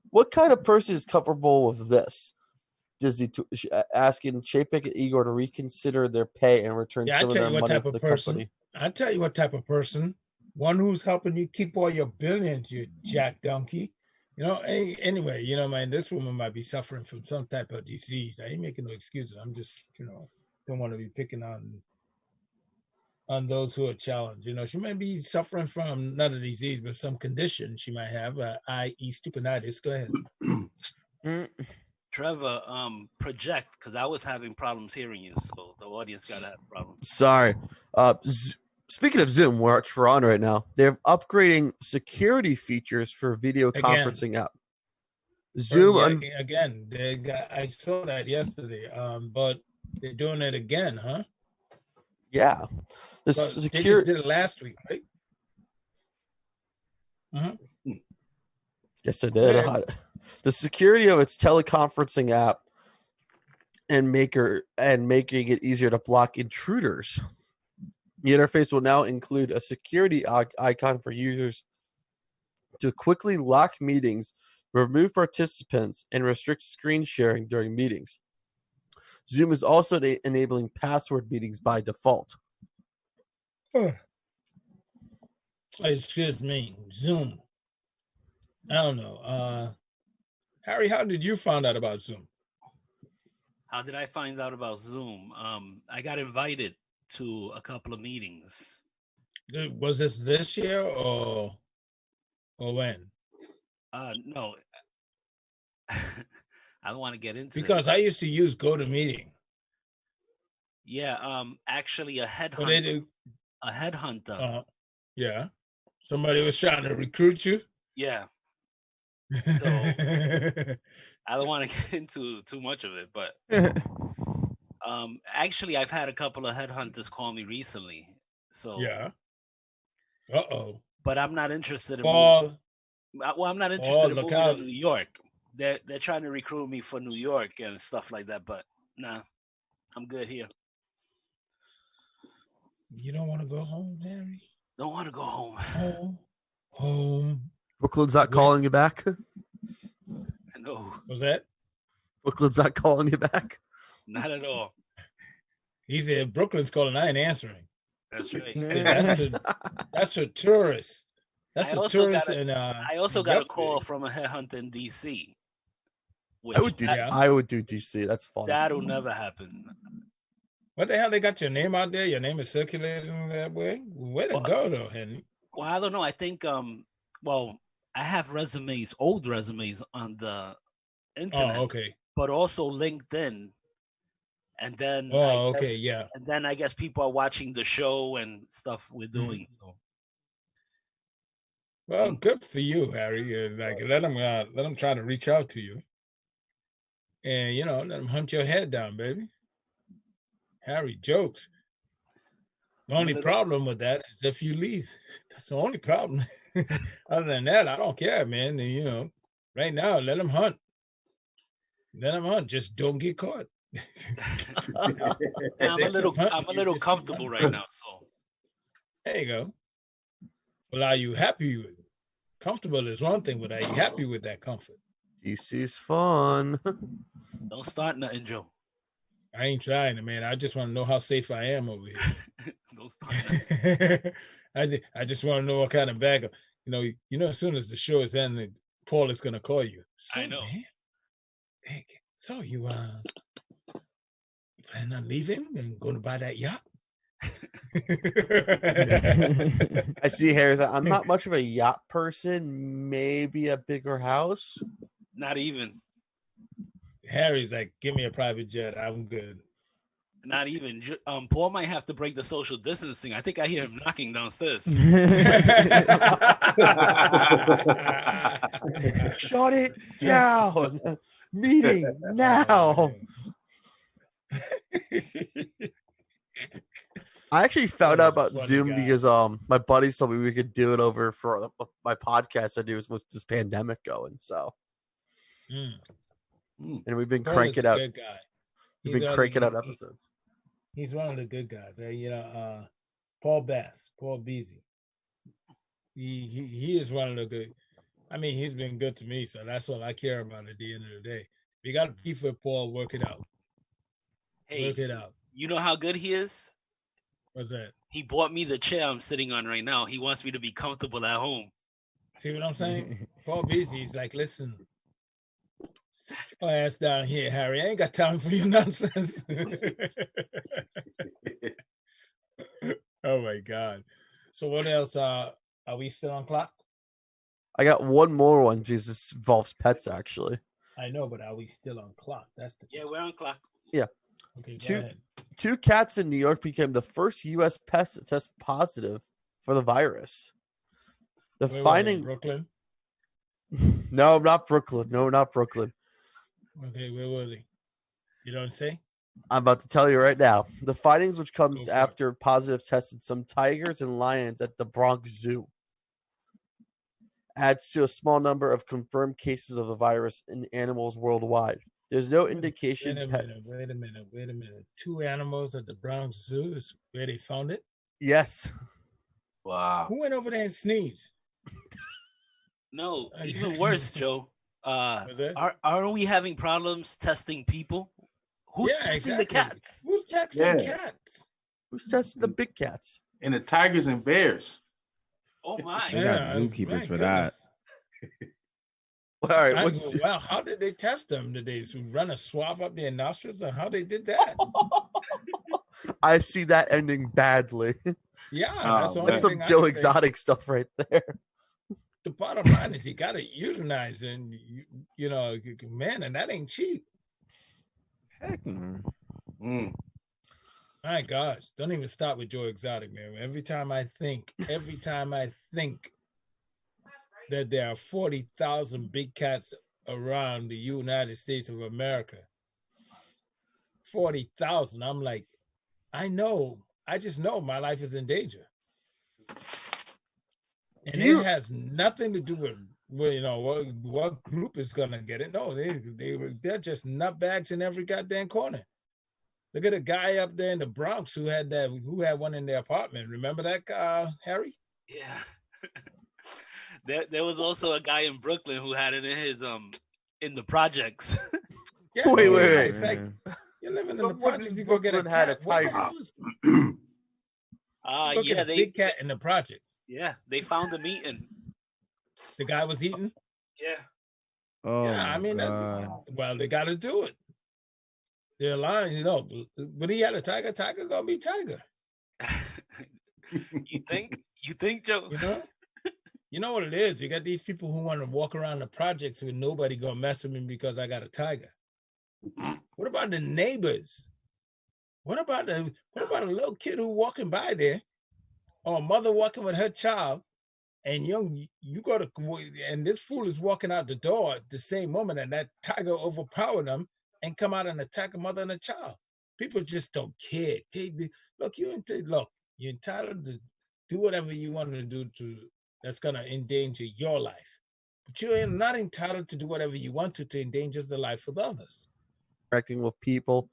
Speaker 16: "What kind of person is comfortable with this?" Disney asking Chapek and Igor to reconsider their pay and return some of their money to the company.
Speaker 14: I'll tell you what type of person. One who's helping you keep all your billions, you jack donkey. You know, anyway, you know, man, this woman might be suffering from some type of disease. I ain't making no excuses. I'm just, you know, don't want to be picking on those who are challenged. You know, she might be suffering from not a disease, but some condition she might have, i.e. stupinitis. Go ahead.
Speaker 17: Trevor, project, because I was having problems hearing you, so the audience gotta have problems.
Speaker 16: Sorry. Speaking of Zoom, which we're on right now, they're upgrading security features for video
Speaker 14: Again.
Speaker 16: conferencing app. Zoom.
Speaker 14: Again, I saw that yesterday, but they're doing it again, huh?
Speaker 16: Yeah. The
Speaker 14: But they just
Speaker 16: security.
Speaker 14: did it last week, right?
Speaker 16: Yes, it did.
Speaker 14: Yeah.
Speaker 16: The security of its teleconferencing app and making it easier to block intruders. The interface will now include a security icon for users to quickly lock meetings, remove participants, and restrict screen sharing during meetings. Zoom is also enabling password meetings by default.
Speaker 14: Excuse me, Zoom. I don't know. Harry, how did you find out about Zoom?
Speaker 17: How did I find out about Zoom? I got invited to a couple of meetings.
Speaker 14: Was this year or when?
Speaker 17: No. I don't want to get into it.
Speaker 14: Because I used to use GoToMeeting.
Speaker 17: Yeah, actually a
Speaker 14: What they
Speaker 17: headhunter.
Speaker 14: do?
Speaker 17: A headhunter.
Speaker 14: Yeah. Somebody was trying to recruit you.
Speaker 17: Yeah. I don't want to get into too much of it, but actually I've had a couple of headhunters call me recently. So
Speaker 14: Yeah. Uh-oh.
Speaker 17: but I'm not interested in
Speaker 14: Paul.
Speaker 17: I'm not interested in
Speaker 14: look
Speaker 17: moving
Speaker 14: out.
Speaker 17: to New York. They're trying to recruit me for New York and stuff like that, but nah, I'm good here.
Speaker 14: You don't want to go home, Harry?
Speaker 17: Don't want to go home.
Speaker 14: Home.
Speaker 16: Brooklyn's not calling you back.
Speaker 17: No,
Speaker 14: Was that?
Speaker 16: Brooklyn's not calling you back.
Speaker 17: not at all.
Speaker 14: He said Brooklyn's calling. I ain't answering.
Speaker 17: That's right.
Speaker 14: That's a tourist. That's
Speaker 17: I
Speaker 14: a
Speaker 17: also
Speaker 14: tourist.
Speaker 17: got
Speaker 14: And
Speaker 17: I also got a
Speaker 14: yep.
Speaker 17: call from a headhunter in DC. Which
Speaker 16: I would do. I would do DC. That's fun.
Speaker 17: that'll never happen.
Speaker 14: What the hell? They got your name out there? Your name is circulating that way? Way to go, though, Henry.
Speaker 17: Well, I don't know. I think well, I have old resumes on the internet.
Speaker 14: Oh, okay.
Speaker 17: But also LinkedIn. And then
Speaker 14: Oh,
Speaker 17: I
Speaker 14: okay,
Speaker 17: guess-
Speaker 14: yeah.
Speaker 17: And then I guess people are watching the show and stuff we're
Speaker 14: Mm-hmm.
Speaker 17: doing. So
Speaker 14: Well, good for you, Harry. Like let them try to reach out to you, and let them hunt your head down, baby. Harry jokes. The only problem with that is if you leave. That's the only problem. Other than that, I don't care, man. And, you know, right now, let them hunt. Let them hunt. Just don't get caught.
Speaker 17: I'm a little comfortable right now, so
Speaker 14: there you go. Well, are you happy with it? Comfortable is one thing, but are you happy with that comfort?
Speaker 16: DC's fun.
Speaker 17: Don't start nothing, Joe.
Speaker 14: I ain't trying it, man. I just want to know how safe I am over here.
Speaker 17: Don't start nothing.
Speaker 14: I just want to know what kind of backup. You know, as soon as the show is ended, Paul is gonna call you. So,
Speaker 17: I know.
Speaker 14: Man, hey, so you plan on leaving and going to buy that yacht?
Speaker 16: I see Harry's like, I'm not much of a yacht person. Maybe a bigger house.
Speaker 17: Not even.
Speaker 14: Harry's like, give me a private jet. I'm good.
Speaker 17: Not even. Paul might have to break the social distancing. I think I hear him knocking downstairs.
Speaker 16: Shut it down. Meeting now. I actually found out about Zoom because my buddies told me we could do it over for my podcast I do with this pandemic going. So, and we've been cranking out. We've been cranking out episodes.
Speaker 14: He's one of the good guys. Paul Bass, Paul Beasy. He is one of the good. I mean, he's been good to me, so that's all I care about at the end of the day. If you got to beef with Paul, work it out.
Speaker 17: Hey,
Speaker 14: work it out.
Speaker 17: You know how good he is?
Speaker 14: What's that?
Speaker 17: He bought me the chair I'm sitting on right now. He wants me to be comfortable at home.
Speaker 14: See what I'm saying? Paul Beasy's like, listen, sit your ass down here, Harry. I ain't got time for your nonsense. Oh my God. So what else? Are we still on clock?
Speaker 16: I got one more one because this involves pets actually.
Speaker 14: I know, but are we still on clock? That's the
Speaker 17: we're on clock.
Speaker 16: Yeah.
Speaker 14: Okay, go ahead.
Speaker 16: Two cats in New York became the first U.S. pets to test positive for the virus. The
Speaker 14: Where
Speaker 16: finding
Speaker 14: Brooklyn?
Speaker 16: No, not Brooklyn. No, not Brooklyn.
Speaker 14: Okay, where were they? You don't say?
Speaker 16: I'm about to tell you right now. The findings, which comes after positive tested some tigers and lions at the Bronx Zoo, adds to a small number of confirmed cases of the virus in animals worldwide. There's no indication.
Speaker 14: Wait a minute. 2 animals at the Bronx Zoo is where they found it?
Speaker 16: Yes.
Speaker 15: Wow.
Speaker 14: Who went over there and sneezed?
Speaker 17: No, even worse, Joe. Are we having problems testing people? Who's testing the cats?
Speaker 14: Who's testing cats?
Speaker 16: Who's testing the big cats?
Speaker 15: And the tigers and bears.
Speaker 17: Oh my!
Speaker 19: We got zookeepers for that.
Speaker 16: All right.
Speaker 14: Well, how did they test them? Did they run a swab up their nostrils, or how they did that?
Speaker 16: I see that ending badly.
Speaker 14: Yeah,
Speaker 16: that's some Joe Exotic stuff right there.
Speaker 14: The bottom line is you got to utilize, and you know, man, and that ain't cheap.
Speaker 19: Heck no.
Speaker 14: My gosh, don't even start with Joe Exotic, man. Every time I think that there are 40,000 big cats around the United States of America, 40,000, I'm like, I just know my life is in danger. And it has nothing to do with you know, what group is gonna get it. No, they're just nutbags in every goddamn corner. Look at a guy up there in the Bronx who had one in their apartment. Remember that guy, Harry?
Speaker 17: Yeah. There was also a guy in Brooklyn who had it in his in the projects.
Speaker 14: Yeah,
Speaker 16: wait.
Speaker 14: It's like you're living in the projects. You go get a cat.
Speaker 16: Had a tiger.
Speaker 14: Yeah, big cat in the projects.
Speaker 17: Yeah, they found him eating.
Speaker 14: The guy was eating.
Speaker 17: Yeah.
Speaker 19: Oh,
Speaker 14: yeah. I mean, well, they got to do it. They're lying, you know. But he had a tiger. Tiger gonna be tiger.
Speaker 17: You think, Joe?
Speaker 14: You know what it is. You got these people who want to walk around the projects with nobody gonna mess with me because I got a tiger. What about the neighbors? What about a little kid who walking by there, or a mother walking with her child, and you go to, and this fool is walking out the door at the same moment, and that tiger overpowered them and come out and attack a mother and a child. People just don't care. Look, You're entitled to do whatever you want to do that's gonna endanger your life. But you're not entitled to do whatever you want to endanger the life of others.
Speaker 16: Interacting with people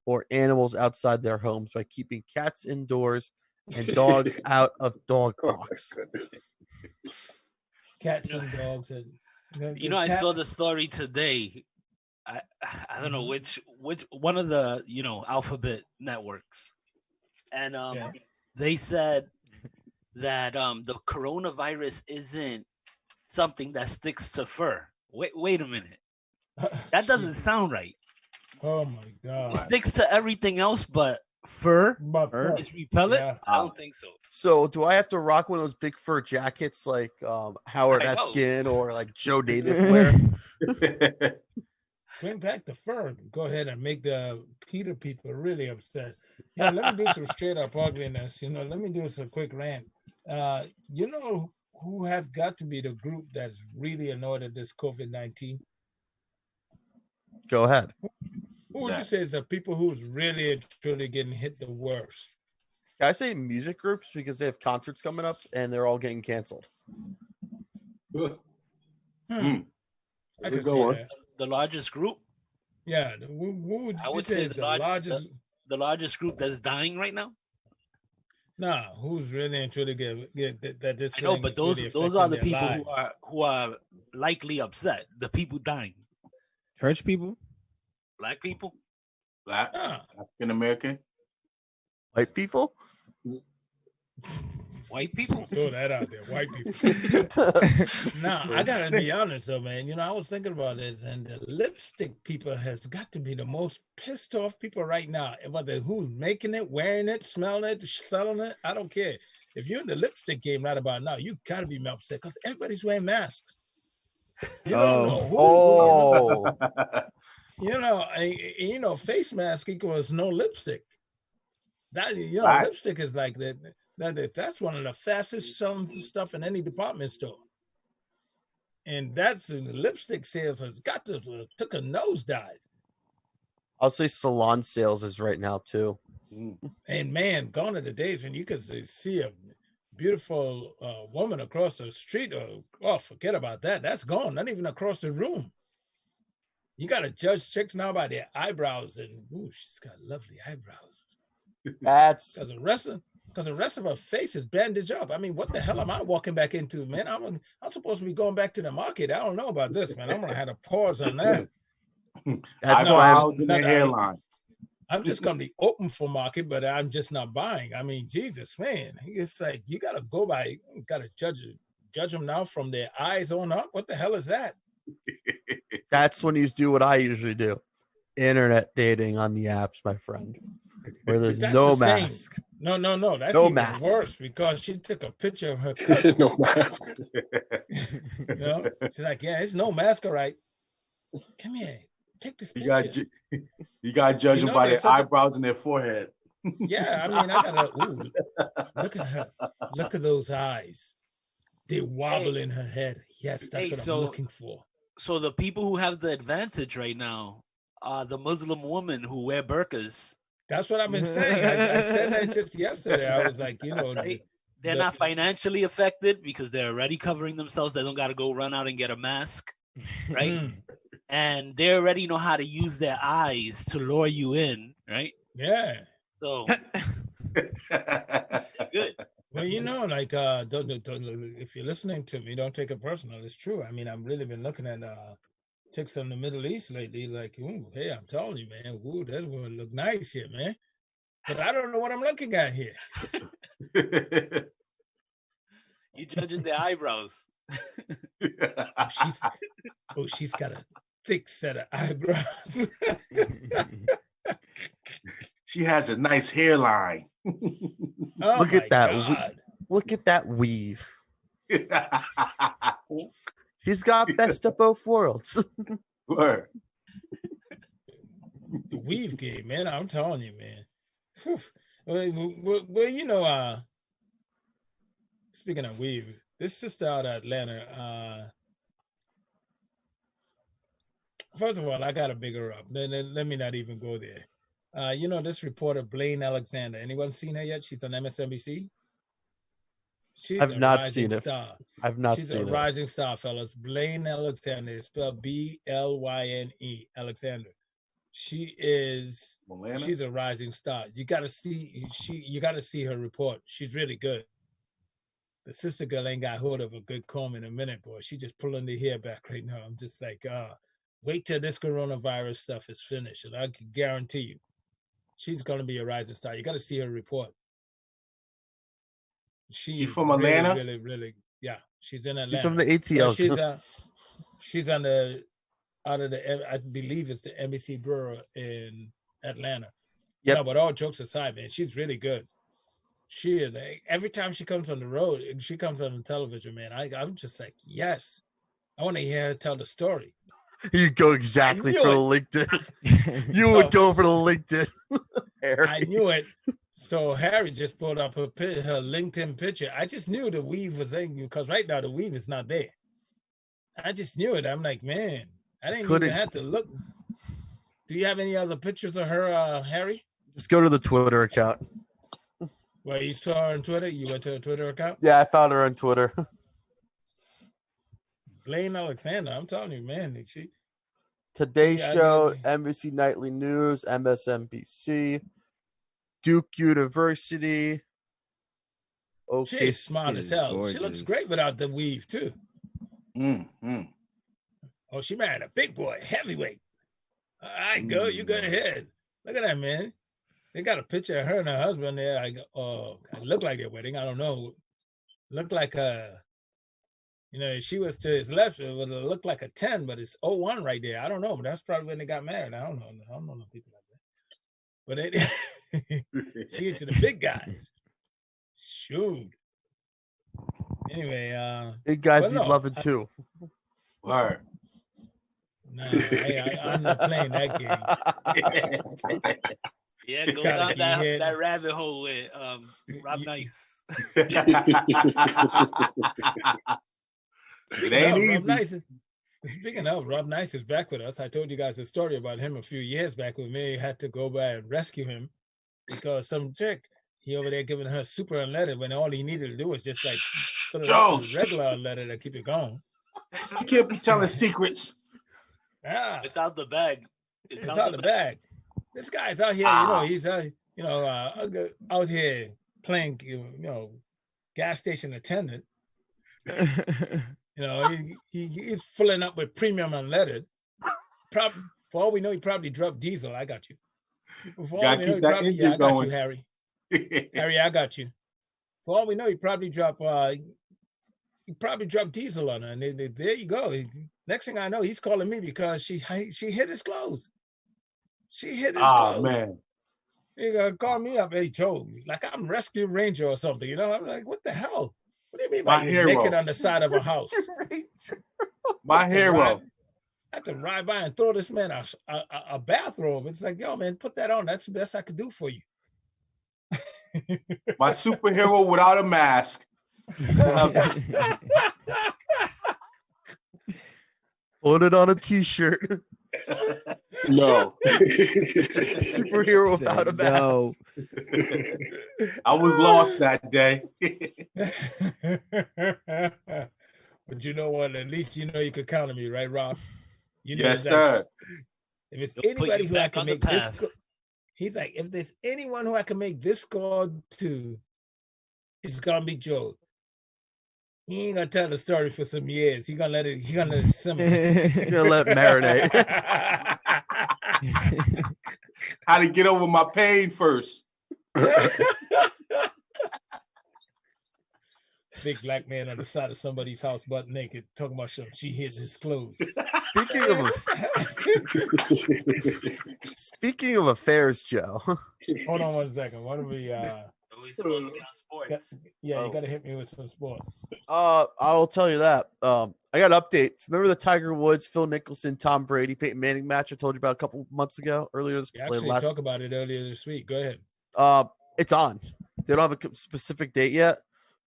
Speaker 16: or animals outside their homes by keeping cats indoors and dogs out of dog walks.
Speaker 14: Cats and dogs.
Speaker 17: You know, I saw the story today. I don't know which one of the alphabet networks, and they said that the coronavirus isn't something that sticks to fur. Wait a minute, that doesn't sound right.
Speaker 14: Oh my God!
Speaker 17: It sticks to everything else, but fur.
Speaker 14: Fur.
Speaker 17: Is repellent?
Speaker 14: Yeah.
Speaker 17: I don't think so.
Speaker 16: So do I have to rock one of those big fur jackets like Howard
Speaker 17: I know.
Speaker 16: Eskin or like Joe Namath wear?
Speaker 14: Bring back the fur. Go ahead and make the Peter people really upset. Let me do some straight up ugliness. Let me do some quick rant. You know who have got to be the group that's really annoyed at this COVID-19?
Speaker 16: Go ahead.
Speaker 14: Who would you say is the people who's really and truly getting hit the worst?
Speaker 16: Can I say music groups because they have concerts coming up and they're all getting canceled?
Speaker 14: I can see that.
Speaker 17: The largest group?
Speaker 14: Yeah, who would
Speaker 17: I would
Speaker 14: you
Speaker 17: say
Speaker 14: is
Speaker 17: the largest group that's dying right now.
Speaker 14: Nah, who's really and truly get that this?
Speaker 17: I know,
Speaker 14: thing
Speaker 17: but
Speaker 14: is
Speaker 17: those
Speaker 14: really
Speaker 17: are the
Speaker 14: affecting their
Speaker 17: people
Speaker 14: lives.
Speaker 17: who are likely upset. The people dying.
Speaker 19: Church people?
Speaker 17: Black people?
Speaker 15: Black, African American,
Speaker 16: white people.
Speaker 17: White people?
Speaker 14: Throw that out there, white people. Nah, I gotta be honest though, man. I was thinking about this, and the lipstick people has got to be the most pissed off people right now. Whether who's making it, wearing it, smelling it, selling it, I don't care. If you're in the lipstick game right about now, you gotta be upset because everybody's wearing masks. You don't know who. Face mask equals no lipstick. That
Speaker 15: Right.
Speaker 14: lipstick is like that. That's one of the fastest selling stuff in any department store. And that's lipstick sales has got to took a nosedive.
Speaker 16: I'll say salon sales is right now too.
Speaker 14: And man, gone are the days when you could see a beautiful woman across the street. Oh, forget about that. That's gone. Not even across the room. You got to judge chicks now by their eyebrows, and ooh, she's got lovely eyebrows.
Speaker 16: That's
Speaker 14: because the rest of her face is bandaged up. I mean, what the hell am I walking back into, man? I'm supposed to be going back to the market. I don't know about this, man. I'm gonna have to pause on that.
Speaker 16: That's
Speaker 15: eyebrows in their hairline.
Speaker 14: I'm just gonna be open for market, but I'm just not buying. I mean, Jesus, man, it's like you gotta go by, you gotta judge them now from their eyes on up. What the hell is that?
Speaker 16: That's when you do what I usually do. Internet dating on the apps, my friend, where there's
Speaker 14: That's
Speaker 16: no
Speaker 14: the same.
Speaker 16: mask.
Speaker 14: No. That's
Speaker 16: No
Speaker 14: even
Speaker 16: mask.
Speaker 14: worse because she took a picture of her cousin.
Speaker 20: No mask.
Speaker 14: She's like, yeah, it's no mask, all right. Come here, take this
Speaker 15: You
Speaker 14: picture.
Speaker 15: got to judge them by
Speaker 14: there's
Speaker 15: their
Speaker 14: such a-
Speaker 15: eyebrows and their forehead.
Speaker 14: Yeah, I mean, I gotta look at her. Look at those eyes. They wobble in her head. Yes, that's what I'm looking for.
Speaker 17: So the people who have the advantage right now are the Muslim women who wear burqas.
Speaker 14: That's what I've been saying. I said that just yesterday. I was like,
Speaker 17: They're not financially affected because they're already covering themselves. They don't got to go run out and get a mask, right? And they already know how to use their eyes to lure you in, right?
Speaker 14: Yeah.
Speaker 17: So good.
Speaker 14: Well, don't, if you're listening to me, don't take it personal. It's true. I mean, I've really been looking at chicks from the Middle East lately. Like, ooh, hey, I'm telling you, man, ooh, that would look nice here, man. But I don't know what I'm looking at here.
Speaker 17: You judging their eyebrows.
Speaker 14: She's got a thick set of eyebrows.
Speaker 15: She has a nice hairline.
Speaker 14: Oh
Speaker 16: Look at
Speaker 14: my
Speaker 16: that.
Speaker 14: God.
Speaker 16: Look at that weave. She's got best of both worlds.
Speaker 15: Word.
Speaker 14: The weave game, man. I'm telling you, man. Whew. Well, speaking of weave, this sister out of Atlanta, first of all, I gotta big her up. Let me not even go there. You know this reporter Blaine Alexander. Anyone seen her yet? She's on MSNBC. She's
Speaker 16: I've
Speaker 14: a
Speaker 16: not
Speaker 14: rising
Speaker 16: seen it.
Speaker 14: star.
Speaker 16: I've not
Speaker 14: She's
Speaker 16: seen
Speaker 14: a
Speaker 16: it.
Speaker 14: rising star, fellas. Blaine Alexander is spelled Blyne Alexander. She's a rising star. You gotta see her report. She's really good. The sister girl ain't got hold of a good comb in a minute, boy. She just pulling the hair back right now. I'm just like, wait till this coronavirus stuff is finished, and I can guarantee you, she's gonna be a rising star. You got to see her report. She's
Speaker 15: from Atlanta?
Speaker 14: Really, yeah. She's in Atlanta.
Speaker 16: She's from the ATL.
Speaker 14: She's on I believe it's the NBC bureau in Atlanta.
Speaker 16: Yep.
Speaker 14: No, but all jokes aside, man, she's really good. She is. Every time she comes on the road, she comes on the television, man. I'm just like, yes, I want to hear her tell the story.
Speaker 16: You go exactly for the LinkedIn. You would go for the LinkedIn. Harry.
Speaker 14: I knew it. So Harry just pulled up her LinkedIn picture. I just knew the weave was in you because right now the weave is not there. I just knew it. I'm like, man, I didn't even have to look. Do you have any other pictures of her, Harry?
Speaker 16: Just go to the Twitter account.
Speaker 14: Well, you saw her on Twitter? You went to her Twitter account?
Speaker 16: Yeah, I found her on Twitter.
Speaker 14: Blaine Alexander, I'm telling you, man.
Speaker 16: Today Show, NBC Nightly News, MSNBC, Duke University. Okay,
Speaker 14: she's smart as hell. Gorgeous. She looks great without the weave, too. Oh, she married a big boy, heavyweight. All right, girl, you go ahead. Look at that, man. They got a picture of her and her husband there. It looked like a wedding. I don't know. Looked like she was to his left, it would have looked like a 10, but it's 01 right there. I don't know, but that's probably when they got married. I don't know no people like that. But she into the big guys. Shoot. Anyway,
Speaker 16: big guys need loving too.
Speaker 15: Word.
Speaker 14: No, I'm not playing that game.
Speaker 17: Yeah, go down that rabbit hole with Rob Nice.
Speaker 15: It ain't easy.
Speaker 14: Speaking of, Rob Nice is back with us. I told you guys a story about him a few years back when Mary had to go by and rescue him because some chick, he over there giving her super unleaded when all he needed to do was just like put it on regular unleaded to keep it going.
Speaker 15: You can't be telling secrets.
Speaker 14: Yeah.
Speaker 17: It's out the bag.
Speaker 14: It's out the bag. This guy's out here, he's out here playing, gas station attendant. He's filling up with premium unleaded. For all we know, he probably dropped diesel. I got you. For all we know, I got you, Harry. Harry, I got you. For all we know, he probably dropped diesel on her, and there you go. Next thing I know, he's calling me because she hit his clothes. She hit his clothes.
Speaker 15: Man.
Speaker 14: He gonna call me up, hey Joe, like I'm Rescue Ranger or something. I'm like, what the hell? What do you mean by you're naked on the side of a house?
Speaker 15: My hero.
Speaker 14: I had to ride by and throw this man a bathrobe. It's like, yo, man, put that on. That's the best I could do for you.
Speaker 15: My superhero without a mask.
Speaker 16: Put it on a t-shirt.
Speaker 15: No.
Speaker 16: Superhero without a mask.
Speaker 15: I was lost that day.
Speaker 14: But you know what? At least you could count on me, right, Rob?
Speaker 15: Yes, sir.
Speaker 14: If it's anybody who I can make this, he's like, if there's anyone who I can make this call to, it's gonna be Joe. He ain't gonna tell the story for some years. He gonna let it simmer.
Speaker 16: He's gonna let it marinate.
Speaker 15: How to get over my pain first.
Speaker 14: Big black man on the side of somebody's house, butt naked, talking about something. She hid his clothes.
Speaker 16: Speaking of affairs, Joe.
Speaker 14: Hold on 1 second. What are we?
Speaker 17: Sports.
Speaker 14: You got to hit me with some sports.
Speaker 16: I'll tell you that. I got an update. Remember the Tiger Woods, Phil Mickelson, Tom Brady, Peyton Manning match I told you about a couple months ago? Earlier this
Speaker 14: talk about it earlier this week. Go ahead.
Speaker 16: It's on. They don't have a specific date yet,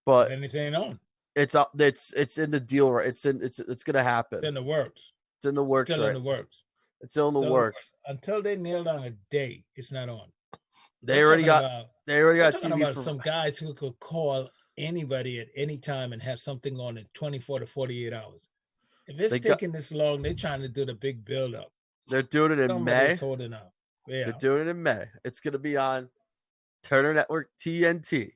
Speaker 16: but
Speaker 14: then it's ain't on.
Speaker 16: It's up. It's in the deal. Right. It's gonna happen.
Speaker 14: It's in the works.
Speaker 16: It's in the works.
Speaker 14: Still
Speaker 16: right.
Speaker 14: in the works.
Speaker 16: It's still in the
Speaker 14: Still
Speaker 16: works.
Speaker 14: Until they nail down a day, it's not on.
Speaker 16: They already got
Speaker 14: talking
Speaker 16: TV.
Speaker 14: about some guys who could call anybody at any time and have something on in 24 to 48 hours. If it's taking this long, they're trying to do the big build up.
Speaker 16: They're doing it in
Speaker 14: Somebody's
Speaker 16: May.
Speaker 14: holding up. Yeah.
Speaker 16: They're doing it in May. It's going to be on Turner Network TNT.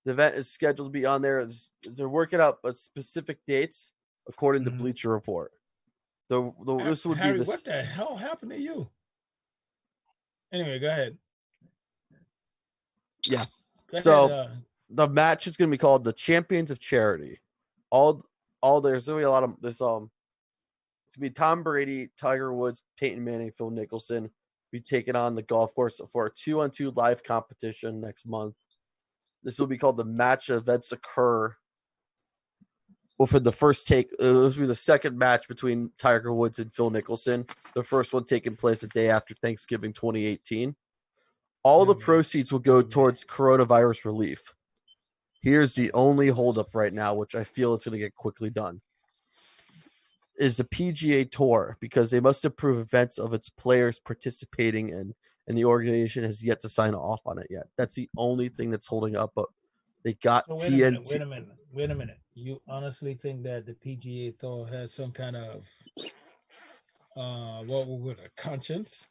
Speaker 16: The event is scheduled to be on there. They're working out specific dates according to Bleacher Report. This would
Speaker 14: Harry,
Speaker 16: be the.
Speaker 14: what the hell happened to you? Anyway, go ahead.
Speaker 16: Yeah.
Speaker 14: Go
Speaker 16: So
Speaker 14: ahead,
Speaker 16: the match is going to be called the Champions of Charity. All there's going to be a lot of this. It's going to be Tom Brady, Tiger Woods, Peyton Manning, Phil Nicholson be taking on the golf course for a 2-on-2 live competition next month. This will be called the Match Events Occur. Well, for the first take, this will be the second match between Tiger Woods and Phil Nicholson. The first one taking place the day after Thanksgiving 2018. All the proceeds will go towards coronavirus relief. Here's the only holdup right now, which I feel is going to get quickly done, is the PGA Tour, because they must approve events of its players participating in, and the organization has yet to sign off on it yet. That's the only thing that's holding up. But they got
Speaker 14: so
Speaker 16: TNT.
Speaker 14: Wait a minute. You honestly think that the PGA Tour has some kind of what would a conscience?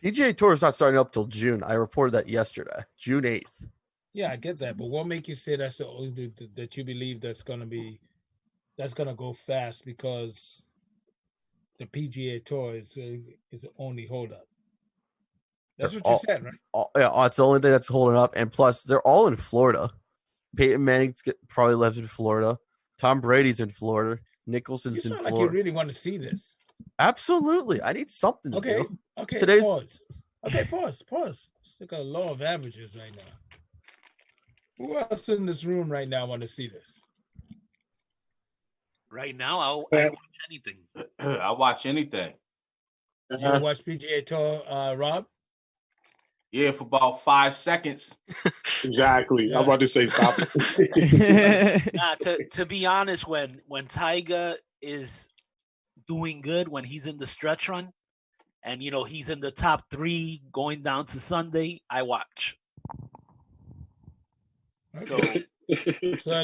Speaker 16: PGA Tour is not starting up till June. I reported that yesterday, June 8th.
Speaker 14: Yeah, I get that, but what makes you say that's the only that you believe that's gonna go fast because the PGA Tour is the only holdup? That's what you said, right?
Speaker 16: Yeah, it's the only thing that's holding up, and plus they're all in Florida. Peyton Manning probably lives in Florida. Tom Brady's in Florida. Nicholson's in Florida.
Speaker 14: Like you really want to see this.
Speaker 16: Absolutely, I need something. To do.
Speaker 14: Okay.
Speaker 16: Today's
Speaker 14: pause. Okay, pause. Let's look at law of averages right now. Who else in this room right now want to see this?
Speaker 17: Right now, I'll watch anything.
Speaker 15: I watch anything.
Speaker 14: You watch PGA Tour, Rob?
Speaker 15: Yeah, for about 5 seconds.
Speaker 20: Exactly. I'm about to say stop it.
Speaker 17: Nah, to be honest, when Tiger is doing good, when he's in the stretch run, and he's in the top 3 going down to Sunday, I watch. So
Speaker 14: in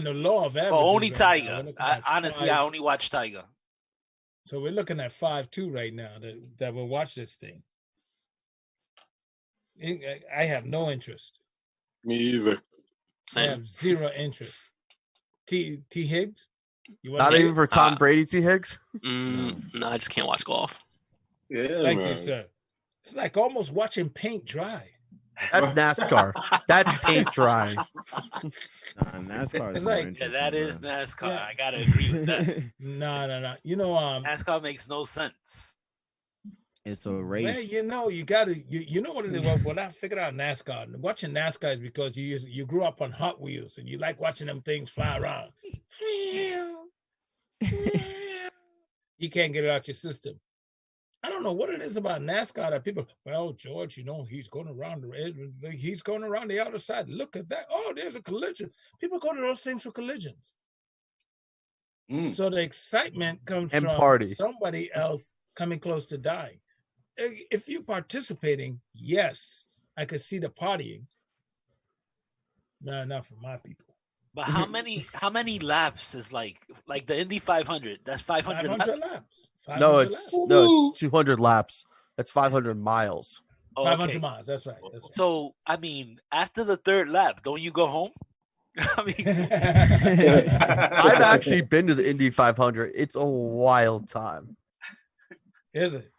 Speaker 14: the law of averages,
Speaker 17: only
Speaker 14: right
Speaker 17: Tiger.
Speaker 14: now,
Speaker 17: Honestly, I only watch Tiger.
Speaker 14: So we're looking at 5-2 right now that will watch this thing. I have no interest.
Speaker 20: Me either.
Speaker 14: I have zero interest. T Higgs?
Speaker 16: Not even for Tom Brady, T Higgs?
Speaker 18: No, I just can't watch golf.
Speaker 20: Yeah,
Speaker 14: Thank
Speaker 20: man.
Speaker 14: you, sir. It's like almost watching paint dry.
Speaker 16: That's NASCAR. That's paint drying.
Speaker 19: NASCAR is
Speaker 17: that is NASCAR. I gotta agree with that.
Speaker 14: No.
Speaker 17: NASCAR makes no sense.
Speaker 19: It's a race.
Speaker 14: Man, you gotta you know what it is. What I figured out NASCAR. Watching NASCAR is because you grew up on Hot Wheels and you like watching them things fly around. You can't get it out your system. I don't know what it is about NASCAR that people, well, George, he's going around the edge. He's going around the outer side. Look at that. Oh, there's a collision. People go to those things for collisions. So the excitement comes
Speaker 16: And
Speaker 14: from
Speaker 16: party.
Speaker 14: somebody else coming close to dying. If you're participating, yes, I could see the partying. No, not for my people.
Speaker 17: But how many laps is like the Indy 500? That's 500 laps.
Speaker 16: No, it's 200 laps. That's 500 miles.
Speaker 14: 500 miles. That's right.
Speaker 17: So, I mean, after the 3rd lap, don't you go home? I mean,
Speaker 16: I've actually been to the Indy 500. It's a wild time.
Speaker 14: Is it?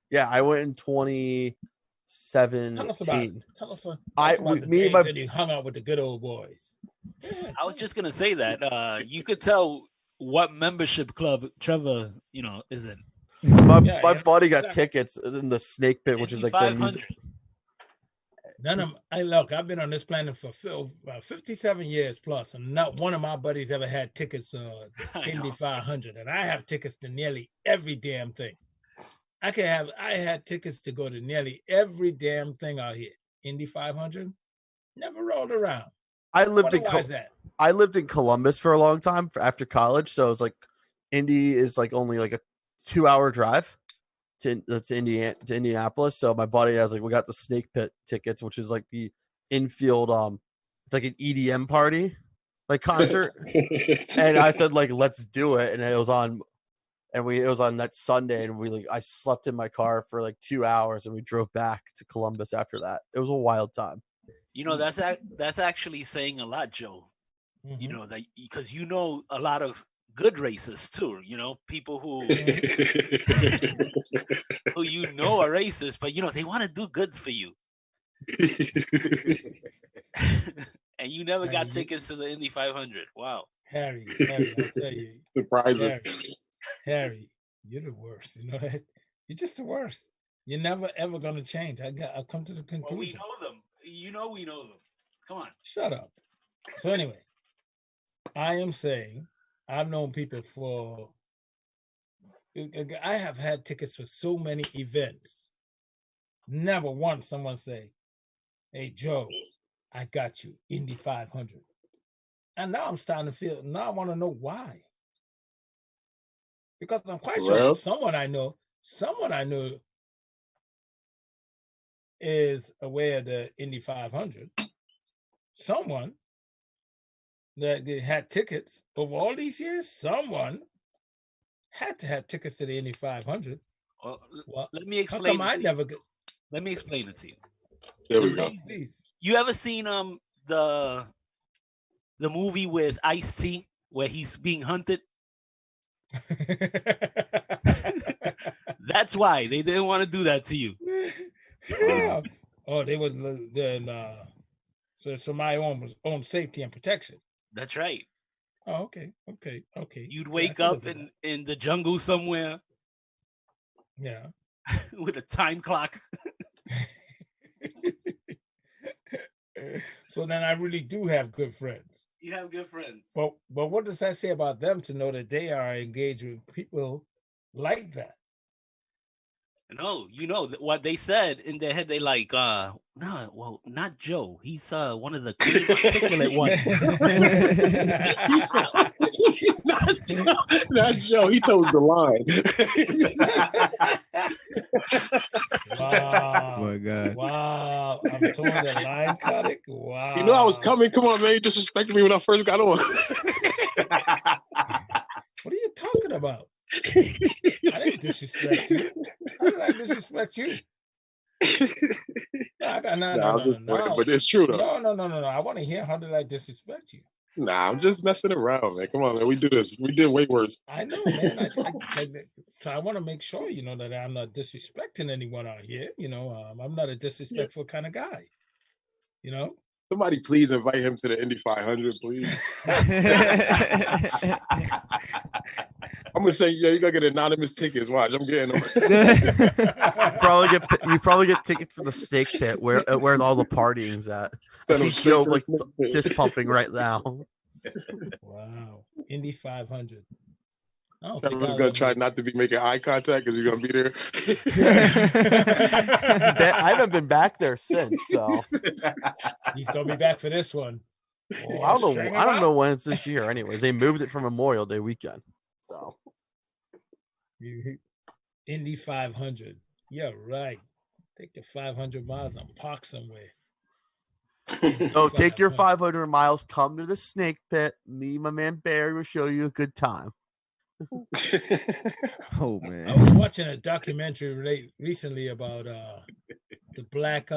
Speaker 16: Yeah, I went in 2017.
Speaker 14: Tell us about the
Speaker 16: me and
Speaker 14: days
Speaker 16: my
Speaker 14: that you hung out with the good old boys.
Speaker 17: I was just gonna say that you could tell what membership club Trevor, is in.
Speaker 16: My buddy got tickets in the Snake Pit, which is like the music.
Speaker 14: I've been on this planet for 57 years plus, and not one of my buddies ever had tickets to Indy 500, and I have tickets to nearly every damn thing. I had tickets to go to nearly every damn thing out here. Indy 500, never rolled around.
Speaker 16: I lived in Columbus for a long time after college, so it was like Indy is like only like a 2-hour drive. to Indianapolis. So my buddy has like, we got the Snake Pit tickets, which is like the infield. It's like an EDM party, like concert. And I said like, let's do it. And it was on that Sunday, and I slept in my car for like 2 hours, and we drove back to Columbus after that. It was a wild time.
Speaker 17: You know, that's actually saying a lot, Joe.
Speaker 14: Mm-hmm.
Speaker 17: You know, that because you know a lot of good racists too. You know, people who who you know are racist, but you know they want to do good for you. And you never got tickets to the Indy 500. Wow,
Speaker 14: Harry, I tell you,
Speaker 20: surprising.
Speaker 14: Harry, you're the worst. You know that you're just the worst. You're never ever gonna change. I've come to the conclusion.
Speaker 17: Well, we know them. You know we know them. Come on.
Speaker 14: Shut up. So anyway, I am saying I've known people for. I have had tickets for so many events. Never once someone say, "Hey Joe, I got you Indy 500." And now I'm starting to feel. Now I want to know why. Because I'm quite sure someone I know is aware of the Indy 500. Someone that had tickets over all these years, someone had to have tickets to the Indy 500.
Speaker 17: Well, let me explain.
Speaker 14: How come I never get?
Speaker 17: Let me explain it to you.
Speaker 20: There we go.
Speaker 14: Please.
Speaker 17: You ever seen the movie with Ice-T where he's being hunted? That's why they didn't want to do that to you. Oh, they would then. So it's for my own safety and protection. That's right.
Speaker 14: Oh, okay.
Speaker 17: You'd wake up in the jungle somewhere.
Speaker 14: Yeah.
Speaker 17: With a time clock.
Speaker 14: So then I really do have good friends.
Speaker 17: You have good friends.
Speaker 14: But what does that say about them to know that they are engaged with people like that?
Speaker 17: No, you know what they said in their head. They like, no, well, not Joe. He's one of the clean, articulate ones.
Speaker 20: Not Joe. He told the line.
Speaker 14: Wow.
Speaker 19: Oh my God.
Speaker 14: Wow. I'm told the line cut it. Wow.
Speaker 20: You know I was coming. Come on, man. You disrespected me when I first got on.
Speaker 14: What are you talking about? I didn't disrespect you. How did I disrespect you? No.
Speaker 20: But it's true though.
Speaker 14: No. I want to hear, how did I disrespect you?
Speaker 20: Nah, I'm just messing around, man. Come on, man. We do this. We did way worse.
Speaker 14: I know, man. So I want to make sure, you know, that I'm not disrespecting anyone out here. You know, I'm not a disrespectful kind of guy. You know.
Speaker 20: Somebody please invite him to the Indy 500, please. I'm gonna say, yeah, you gotta get anonymous tickets. Watch, I'm getting them.
Speaker 16: you probably get tickets for the Snake Pit where all the partying's at. I see Joe like just pumping right now.
Speaker 14: Wow, Indy 500.
Speaker 20: Everyone's gonna try not to be making eye contact because he's gonna be there.
Speaker 16: I haven't been back there since, so
Speaker 14: he's gonna be back for this one.
Speaker 16: Oh, I don't know when it's this year. Anyways, they moved it from Memorial Day weekend. So
Speaker 14: Indy 500. Yeah, right. Take the 500 miles and park somewhere.
Speaker 16: So take your 500 miles. Come to the Snake Pit. Me, and my man Barry will show you a good time.
Speaker 19: Oh man,
Speaker 14: I was watching a documentary recently about the black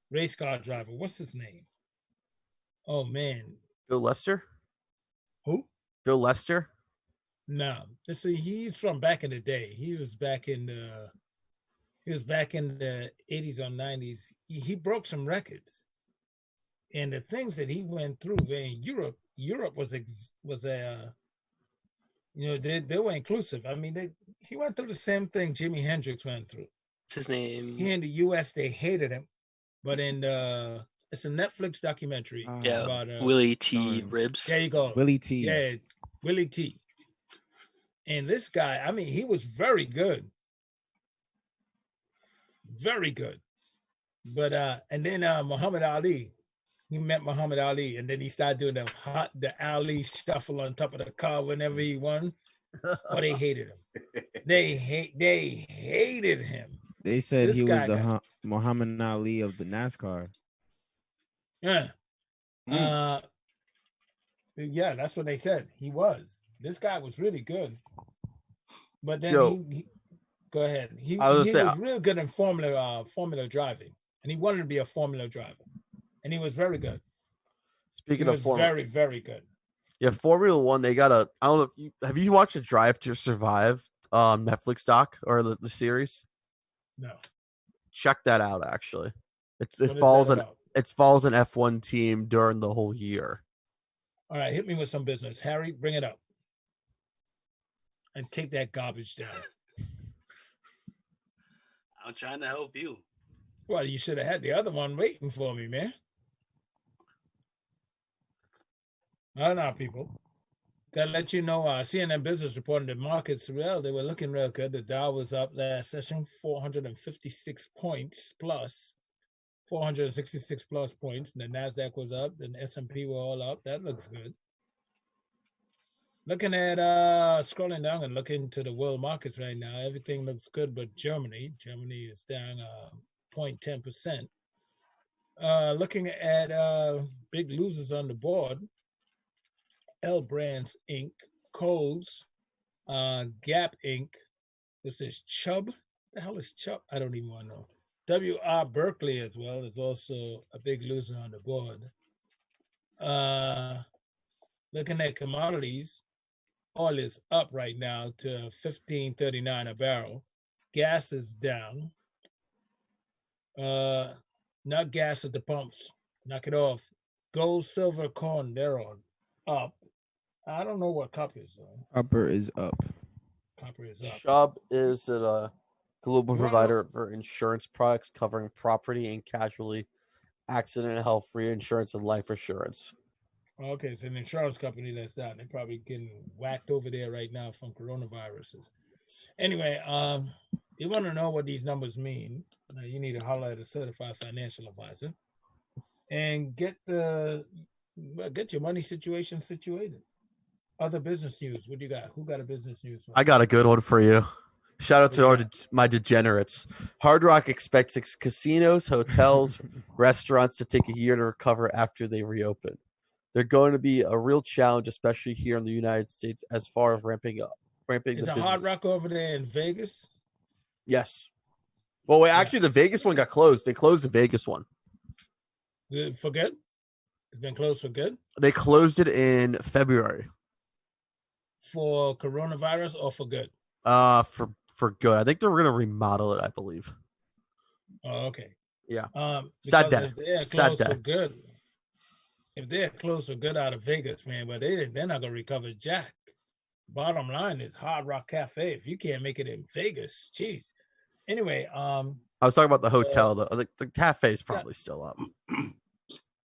Speaker 14: race car driver. What's his name? Oh man,
Speaker 16: Bill Lester.
Speaker 14: Who?
Speaker 16: Bill Lester.
Speaker 14: No, he's from back in the day. He was back in the 80s or 90s. He broke some records, and the things that he went through in Europe was a you know, they were inclusive. I mean, he went through the same thing Jimi Hendrix went through.
Speaker 18: What's his name?
Speaker 14: Here in the U.S., they hated him, but it's a Netflix documentary. About
Speaker 18: Willie T. Ribs.
Speaker 14: There you go.
Speaker 19: Willie T.
Speaker 14: Yeah, Willie T. And this guy, I mean, he was very good. Very good. But and then Muhammad Ali. He met Muhammad Ali, and then he started doing the Ali shuffle on top of the car whenever he won. Oh, they hated him. They hated him.
Speaker 19: They said
Speaker 14: This
Speaker 19: he was
Speaker 14: guy
Speaker 19: the
Speaker 14: got-
Speaker 19: Muhammad Ali of the NASCAR.
Speaker 14: Yeah. Yeah, that's what they said. He was. This guy was really good. But then
Speaker 16: Joe.
Speaker 14: he go ahead. He
Speaker 16: I was
Speaker 14: was
Speaker 16: gonna say-
Speaker 14: real good in formula driving, and he wanted to be a formula driver, and he was very good.
Speaker 16: Speaking
Speaker 14: He
Speaker 16: of
Speaker 14: was
Speaker 16: Formula,
Speaker 14: very, very good.
Speaker 16: yeah, Formula One, they got a. I don't know if have you watched a Drive to Survive Netflix doc or the series?
Speaker 14: No.
Speaker 16: Check that out. Actually,
Speaker 14: What
Speaker 16: it
Speaker 14: is
Speaker 16: follows
Speaker 14: that
Speaker 16: an
Speaker 14: about?
Speaker 16: follows an F1 team during the whole year.
Speaker 14: All right, hit me with some business, Harry. Bring it up, and take that garbage down.
Speaker 17: I'm trying to help you.
Speaker 14: Well, you should have had the other one waiting for me, man. No, people. Gotta let you know, CNN Business reported the markets, well, they were looking real good. The Dow was up last session, 456 points plus, 466 plus points. And the NASDAQ was up, and the S&P were all up. That looks good. Looking at, scrolling down and looking to the world markets right now, everything looks good but Germany. Germany is down 0.10%. Looking at big losers on the board, L Brands Inc., Kohl's, Gap Inc., this is Chubb. The hell is Chubb? I don't even want to know. W.R. Berkeley as well is also a big loser on the board. Looking at commodities, oil is up right now to $15.39 a barrel. Gas is down. Not gas at the pumps. Knock it off. Gold, silver, corn, they're on up. I don't know what copper is though.
Speaker 19: Copper is up.
Speaker 14: Copper is up.
Speaker 16: Chubb is a global provider for insurance products covering property and casualty, accident and health reinsurance, and life insurance.
Speaker 14: Okay, it's an insurance company that's down. They're probably getting whacked over there right now from coronaviruses. Anyway, you want to know what these numbers mean? You need to holler at a certified financial advisor and get your money situation situated. Other business news. What do you got? Who got a business news?
Speaker 16: I got a good one for you. Shout out to my degenerates. Hard Rock expects casinos, hotels, restaurants to take a year to recover after they reopen. They're going to be a real challenge, especially here in the United States, as far as ramping
Speaker 14: Is
Speaker 16: the
Speaker 14: a
Speaker 16: business.
Speaker 14: Hard Rock over there in Vegas?
Speaker 16: Yes. Well, wait, actually, the Vegas one got closed. They closed the Vegas one.
Speaker 14: For good? It's been closed for good?
Speaker 16: They closed it in February.
Speaker 14: For coronavirus or for good?
Speaker 16: For good. I think they're going to remodel it, I believe.
Speaker 14: Oh, okay.
Speaker 16: Yeah.
Speaker 14: Because
Speaker 16: Sad day.
Speaker 14: if they're
Speaker 16: Sad
Speaker 14: closed for
Speaker 16: day.
Speaker 14: good, if they're close or good out of Vegas, man, but they're not gonna recover jack. Bottom line is Hard Rock Cafe. If you can't make it in Vegas, geez. Anyway,
Speaker 16: I was talking about the hotel. The cafe is probably still up.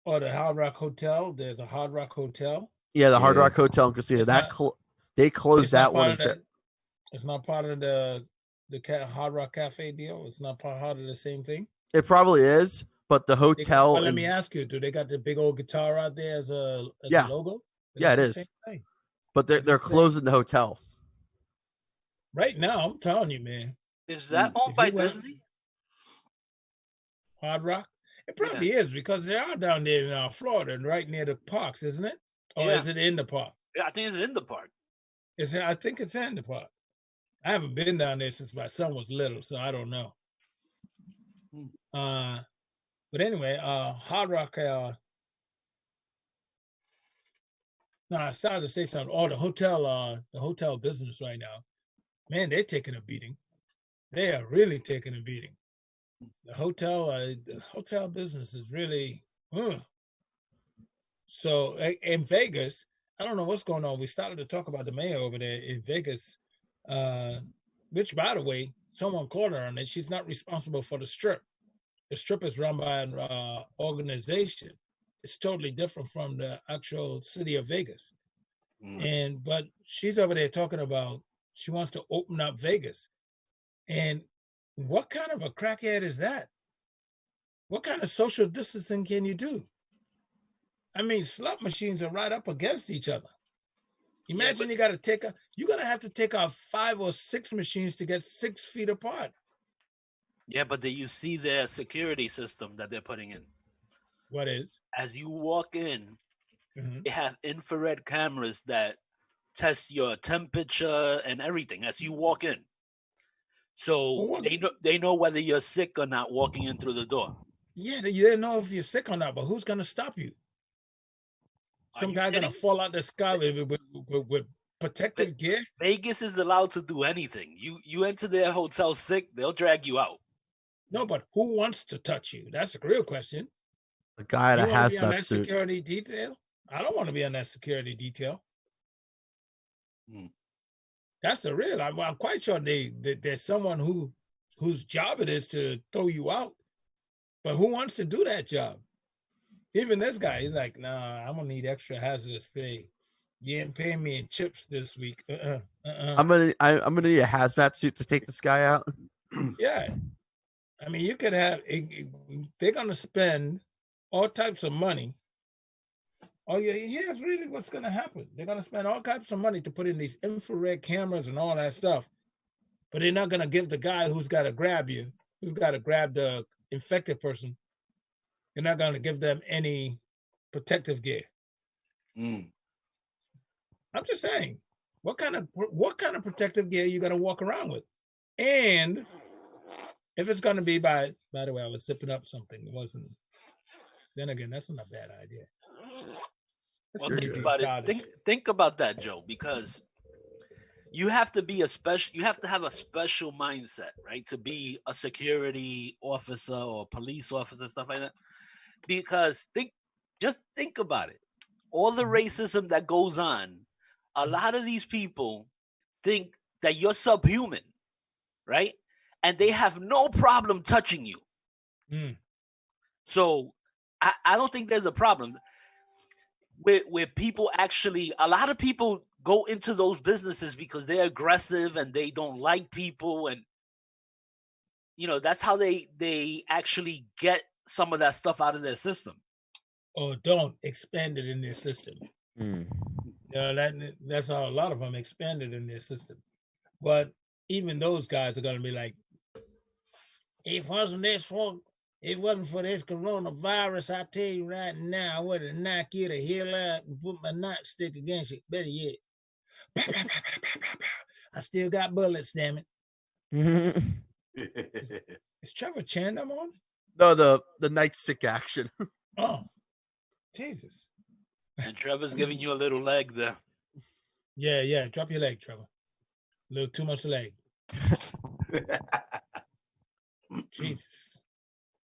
Speaker 14: or the Hard Rock Hotel. There's a Hard Rock Hotel.
Speaker 16: Yeah, the Hard Rock Hotel and Casino. They closed that one.
Speaker 14: It's not part of the Hard Rock Cafe deal. It's not part of the same thing.
Speaker 16: It probably is, but the hotel.
Speaker 14: Well, let me ask you: do they got the big old guitar out there as a logo?
Speaker 16: Yeah, it
Speaker 14: It's the
Speaker 16: is.
Speaker 14: same thing.
Speaker 16: But they're closing the hotel.
Speaker 14: Right now, I'm telling you, man.
Speaker 17: Is that owned by Disney?
Speaker 14: Hard Rock? It probably is because they are down there in Florida and right near the parks, isn't it? Or
Speaker 17: Yeah.
Speaker 14: is it in the park?
Speaker 17: Yeah, I think it's in the park.
Speaker 14: I think it's in the park. I haven't been down there since my son was little, so I don't know. But anyway, Hard Rock. No, I started to say something. Oh, the hotel business right now, man, they're taking a beating. They are really taking a beating. The hotel business is really. So in Vegas, I don't know what's going on. We started to talk about the mayor over there in Vegas, which, by the way, someone called her on it. She's not responsible for the Strip. The Strip is run by an organization. It's totally different from the actual city of Vegas. But she's over there talking about she wants to open up Vegas. And what kind of a crackhead is that? What kind of social distancing can you do? I mean, slot machines are right up against each other. Imagine you got to take you're gonna have to take out 5 or 6 machines to get 6 feet apart.
Speaker 17: Yeah, but do you see their security system that they're putting in?
Speaker 14: What is?
Speaker 17: As you walk in,
Speaker 14: Mhm.
Speaker 17: they have infrared cameras that test your temperature and everything as you walk in. So they know whether you're sick or not walking in through the door.
Speaker 14: Yeah, you didn't know if you're sick or not, but who's gonna stop you? Some guy gonna fall out the sky with protective gear?
Speaker 17: Vegas is allowed to do anything. You enter their hotel sick, they'll drag you out.
Speaker 14: No, but who wants to touch you? That's the real question.
Speaker 16: A guy in a
Speaker 14: You wanna be on
Speaker 16: hazmat
Speaker 14: that
Speaker 16: suit.
Speaker 14: security detail? I don't want to be on that security detail. That's the real. I'm quite sure there's someone whose job it is to throw you out. But who wants to do that job? Even this guy, he's like, nah, I'm gonna need extra hazardous pay. You didn't pay me in chips this week.
Speaker 16: I'm gonna need a hazmat suit to take this guy out.
Speaker 14: Yeah. I mean, you could have they're gonna spend all types of money. Oh, yeah, here's really what's gonna happen. They're gonna spend all types of money to put in these infrared cameras and all that stuff. But they're not gonna give the guy who's gotta grab you, who's gotta grab the infected person. They're not gonna give them any protective gear. I'm just saying, what kind of protective gear you gonna walk around with? And if it's gonna be by the way, I was zipping up something. It wasn't. Then again, that's not a bad idea.
Speaker 17: Well, think about that, Joe, because you have to be you have to have a special mindset, right? To be a security officer or police officer, stuff like that. Because just think about it. All the racism that goes on, a lot of these people think that you're subhuman, right? And they have no problem touching you. So I don't think there's a problem where people actually, a lot of people go into those businesses because they're aggressive and they don't like people. And, that's how they actually get some of that stuff out of their system.
Speaker 14: Or don't expand it in their system. That's how a lot of them expanded in their system. But even those guys are going to be like, if it wasn't for this coronavirus, I tell you right now, I would have knocked you the hell out and put my nightstick against you. Better yet, I still got bullets, damn it. Is Trevor Chan I'm on?
Speaker 16: No, the nightstick action.
Speaker 14: Oh, Jesus.
Speaker 17: And Trevor's giving you a little leg there.
Speaker 14: Yeah. Drop your leg, Trevor. A little too much leg. Jesus.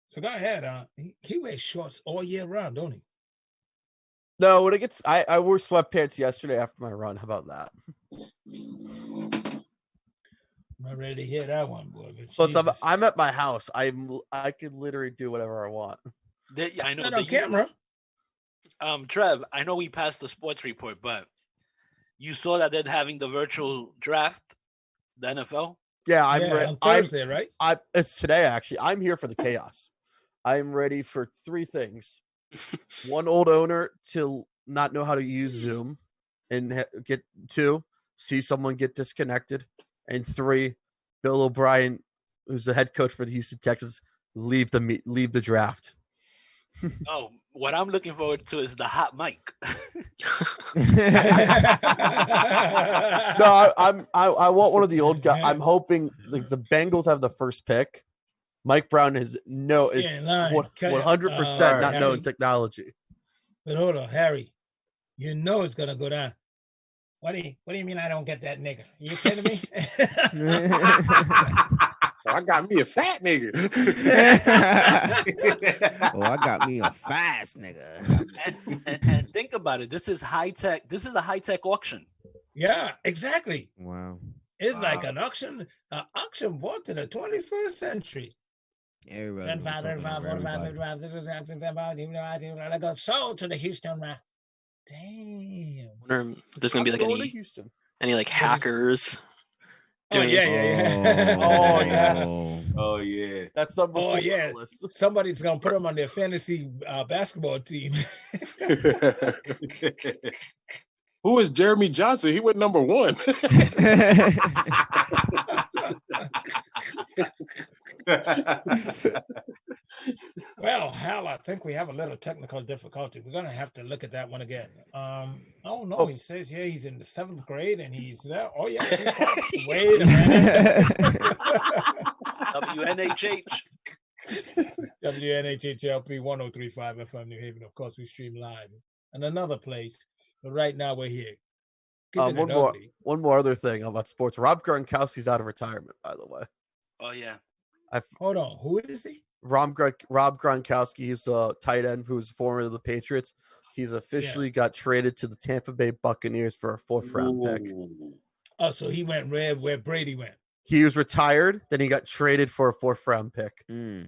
Speaker 14: So go ahead. He wears shorts all year round, don't he?
Speaker 16: No, when it gets, I wore sweatpants yesterday after my run. How about that?
Speaker 14: I'm not ready to hear that one, boy.
Speaker 16: Plus, I'm at my house. I could literally do whatever I want.
Speaker 17: I know.
Speaker 14: Not on camera.
Speaker 17: Trev, I know we passed the sports report, but you saw that they're having the virtual draft, the NFL.
Speaker 16: Yeah,
Speaker 14: on Thursday, right?
Speaker 16: It's today, actually. I'm here for the chaos. I'm ready for 3 things. One, old owner to not know how to use Zoom, and get 2, see someone get disconnected, and 3, Bill O'Brien, who's the head coach for the Houston Texans, leave the draft.
Speaker 17: Oh, what I'm looking forward to is the hot mic.
Speaker 16: No, I want one of the old guys. I'm hoping the Bengals have the first pick. Mike Brown is 100% not knowing technology.
Speaker 14: But hold on, Harry, it's gonna go down. What do you mean I don't get that nigga? Are you kidding me?
Speaker 20: I got me a fat nigga.
Speaker 19: I got me a fast nigga.
Speaker 17: And think about it. This is high tech. This is a high tech auction.
Speaker 14: Yeah, exactly.
Speaker 19: Wow.
Speaker 14: It's like an auction brought to the 21st century.
Speaker 19: Everybody.
Speaker 14: Sold to the Houston Rock. Damn.
Speaker 18: Wonder if there's gonna be like any like hackers.
Speaker 14: Oh yeah.
Speaker 16: Oh yes.
Speaker 15: Oh yeah.
Speaker 16: That's number 4
Speaker 14: on the list. Somebody's gonna put them on their fantasy basketball team.
Speaker 20: Who is Jeremy Johnson? He went number 1.
Speaker 14: Well, hell, I think we have a little technical difficulty. We're gonna have to look at that one again. Oh no, he says here he's in the 7th grade and he's there. Oh yeah, wait a minute.
Speaker 17: WNHH.
Speaker 14: WNHHLP 1035 FM New Haven. Of course, we stream live and another place, but right now we're here.
Speaker 16: One more other thing about sports. Rob Gronkowski's out of retirement, by the way.
Speaker 17: Oh yeah.
Speaker 14: Hold on, who is he?
Speaker 16: Rob Gronkowski. He's the tight end who was former of the Patriots. He's officially got traded to the Tampa Bay Buccaneers for a 4th-round pick.
Speaker 14: Oh, so he went where Brady went.
Speaker 16: He was retired, then he got traded for a 4th-round pick.
Speaker 17: I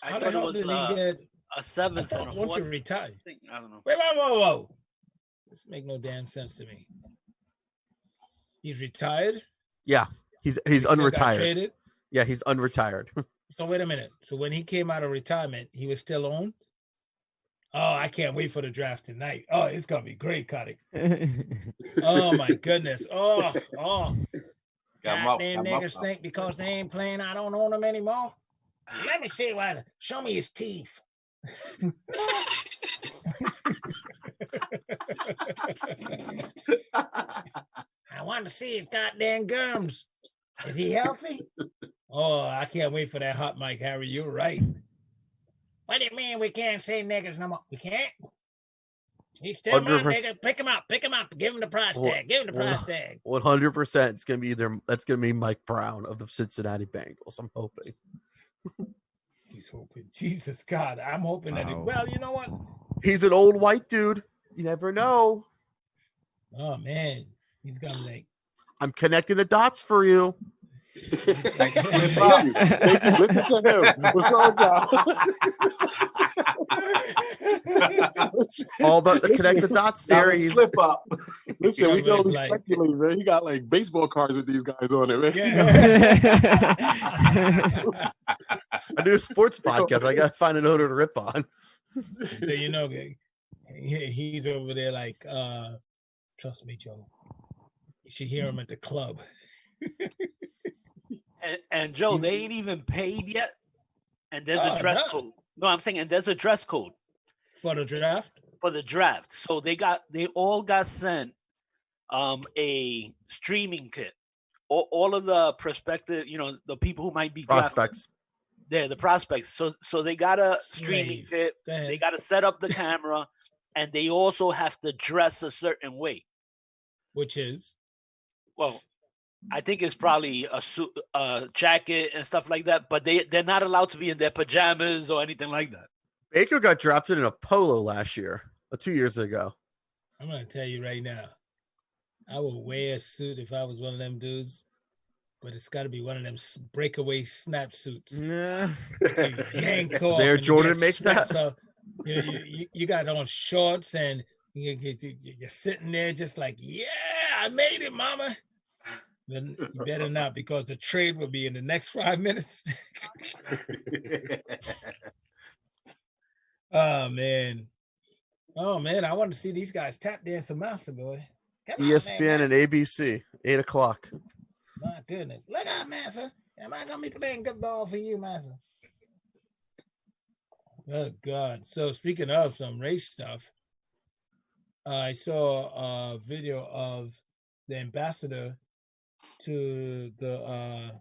Speaker 14: How the
Speaker 17: thought it
Speaker 14: hell
Speaker 17: was
Speaker 14: did he get
Speaker 17: a 7th and a
Speaker 14: once
Speaker 17: 4th.
Speaker 14: you retired?
Speaker 17: I don't know.
Speaker 14: Wait, whoa. This make no damn sense to me. He's retired?
Speaker 16: Yeah, he's
Speaker 14: Still got
Speaker 16: unretired.
Speaker 14: traded?
Speaker 16: Yeah, he's unretired.
Speaker 14: So wait a minute. So when he came out of retirement, he was still on? Oh, I can't wait for the draft tonight. Oh, it's gonna be great, Cuddy. Oh my goodness. Oh. Goddamn niggas think because they ain't playing, I don't own them anymore. Let me see why. Show me his teeth. I want to see his goddamn gums. Is he healthy? Oh, I can't wait for that hot mic, Harry. You're right. What do you mean we can't say niggas no more? We can't? He's still my
Speaker 16: 100%.
Speaker 14: nigga. Pick him up. Give him the price tag. Give him the price tag.
Speaker 16: 100%. It's gonna be that's gonna be Mike Brown of the Cincinnati Bengals. I'm hoping.
Speaker 14: He's hoping. Jesus God, I'm hoping that. Well, you know what?
Speaker 16: He's an old white dude. You never know.
Speaker 14: Oh man, he's gonna make.
Speaker 16: I'm connecting the dots for you.
Speaker 20: Listen to him. What's wrong with y'all?
Speaker 16: All about the connect the dots series.
Speaker 20: Slip up. Listen, we can only
Speaker 14: like-
Speaker 20: speculate, man. He got like baseball cards with these guys on it, man.
Speaker 16: I do a sports podcast. I gotta find an odor to rip on.
Speaker 14: So, you know, he's over there like, trust me, Joe. You should hear him at the club.
Speaker 17: And Joe, they ain't even paid yet, and there's a dress code. No, I'm saying, and there's a dress code
Speaker 14: for the draft.
Speaker 17: For the draft, so they all got sent a streaming kit. All of the prospective, the people who might be
Speaker 16: prospects.
Speaker 17: They're the prospects. So they got a streaming kit. They got to set up the camera, and they also have to dress a certain way.
Speaker 14: Which is,
Speaker 17: well, I think it's probably a suit, a jacket and stuff like that, but they're not allowed to be in their pajamas or anything like that.
Speaker 16: Baker got drafted in a polo last year, 2 years ago.
Speaker 14: I'm gonna tell you right now, I would wear a suit if I was one of them dudes, but it's got to be one of them breakaway snap suits.
Speaker 19: Nah.
Speaker 14: Yank
Speaker 16: Does Air Jordan make that?
Speaker 14: So you got on shorts and you're sitting there just like, yeah, I made it, mama. Then you better not, because the trade will be in the next 5 minutes. Oh man, I want to see these guys tap dance a master, boy. Come on,
Speaker 16: ESPN
Speaker 14: man,
Speaker 16: and ABC, 8:00.
Speaker 14: My goodness, look out, master. Am I gonna be playing good ball for you, master? Oh God. So speaking of some race stuff, I saw a video of the ambassador to the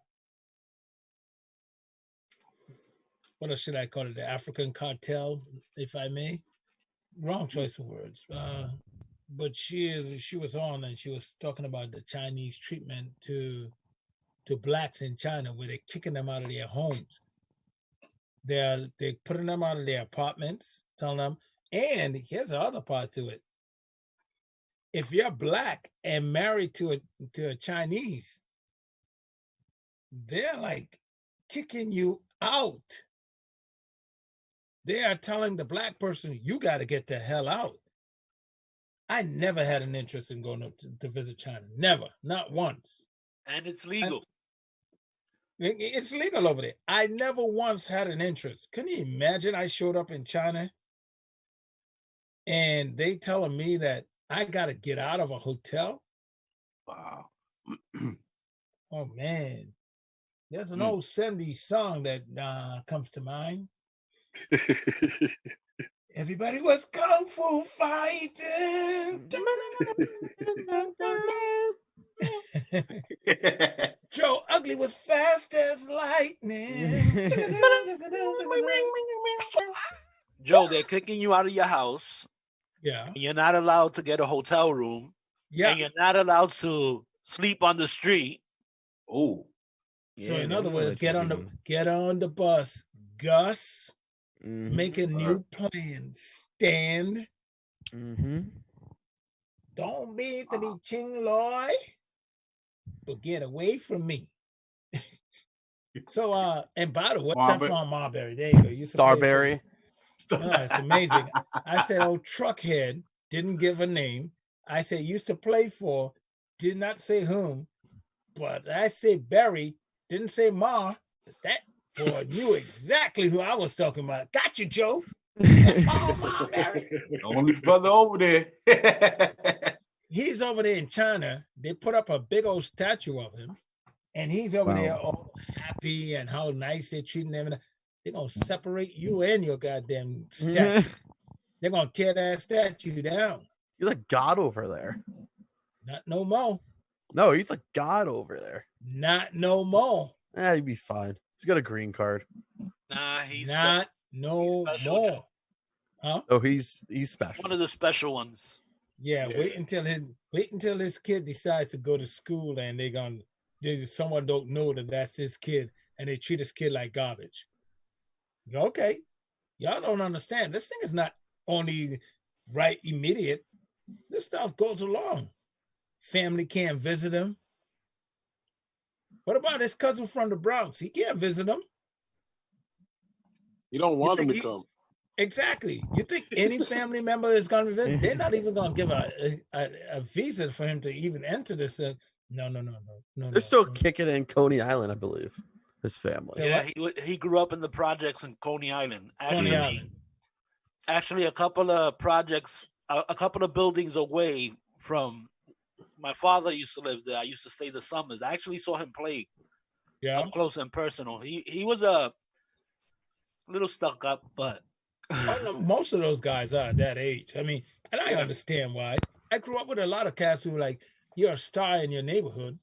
Speaker 14: what should I call it? The African cartel, if I may. Wrong choice of words. But she was on and she was talking about the Chinese treatment to blacks in China, where they're kicking them out of their homes. They're putting them out of their apartments, telling them, and here's the other part to it. If you're black and married to a Chinese, they're like kicking you out. They are telling the black person, you got to get the hell out. I never had an interest in going to visit China. Never, not once.
Speaker 17: And it's legal.
Speaker 14: It's legal over there. I never once had an interest. Can you imagine I showed up in China and they telling me that I got to get out of a hotel.
Speaker 15: Wow.
Speaker 14: Oh man, there's an
Speaker 15: Mm.
Speaker 14: old 70s song that comes to mind. Everybody was kung fu fighting. Joe Ugly was fast as lightning.
Speaker 17: Joe, they're kicking you out of your house.
Speaker 14: Yeah.
Speaker 17: And you're not allowed to get a hotel room.
Speaker 14: Yeah.
Speaker 17: And you're not allowed to sleep on the street.
Speaker 15: Oh.
Speaker 14: So in other words, get on the bus, Gus. Make a new plan. Stand. Don't be to be Ching Loy, but get away from me. So and by the way, I'm from Marbury. There you go. You
Speaker 16: Starberry.
Speaker 14: It's amazing. I said, oh, Truckhead, didn't give a name. I said, used to play for, did not say whom, but I said Barry, didn't say Ma. That boy knew exactly who I was talking about. Got you, Joe. Oh, Ma, Barry.
Speaker 15: Only brother over there.
Speaker 14: He's over there in China. They put up a big old statue of him, and he's over there all happy and how nice they're treating him. They're gonna separate you and your goddamn statue. They're gonna tear that statue down.
Speaker 16: You're like God over there.
Speaker 14: Not no more.
Speaker 16: No, he's like God over there.
Speaker 14: Not no more.
Speaker 16: He'd be fine. He's got a green card.
Speaker 17: Nah, he's
Speaker 14: not no more. Huh?
Speaker 16: Oh, he's special.
Speaker 17: One of the special ones.
Speaker 14: Yeah, wait until his kid decides to go to school and someone don't know that that's his kid and they treat his kid like garbage. Okay, y'all don't understand. This thing is not only right immediate. This stuff goes along. Family can't visit him. What about his cousin from the Bronx? He can't visit him.
Speaker 20: You don't want him to come.
Speaker 14: Exactly. You think any family member is going to visit? They're not even going to give a visa for him to even enter this. No.
Speaker 16: They're still kicking it in Coney Island, I believe. His family.
Speaker 17: Yeah, he grew up in the projects in Coney Island. Actually, a couple of projects, a couple of buildings away from my father used to live there. I used to stay the summers. I actually saw him play up close and personal. He was a little stuck up, but
Speaker 14: most of those guys are that age. I mean, and I understand why. I grew up with a lot of cats who were like, you're a star in your neighborhood.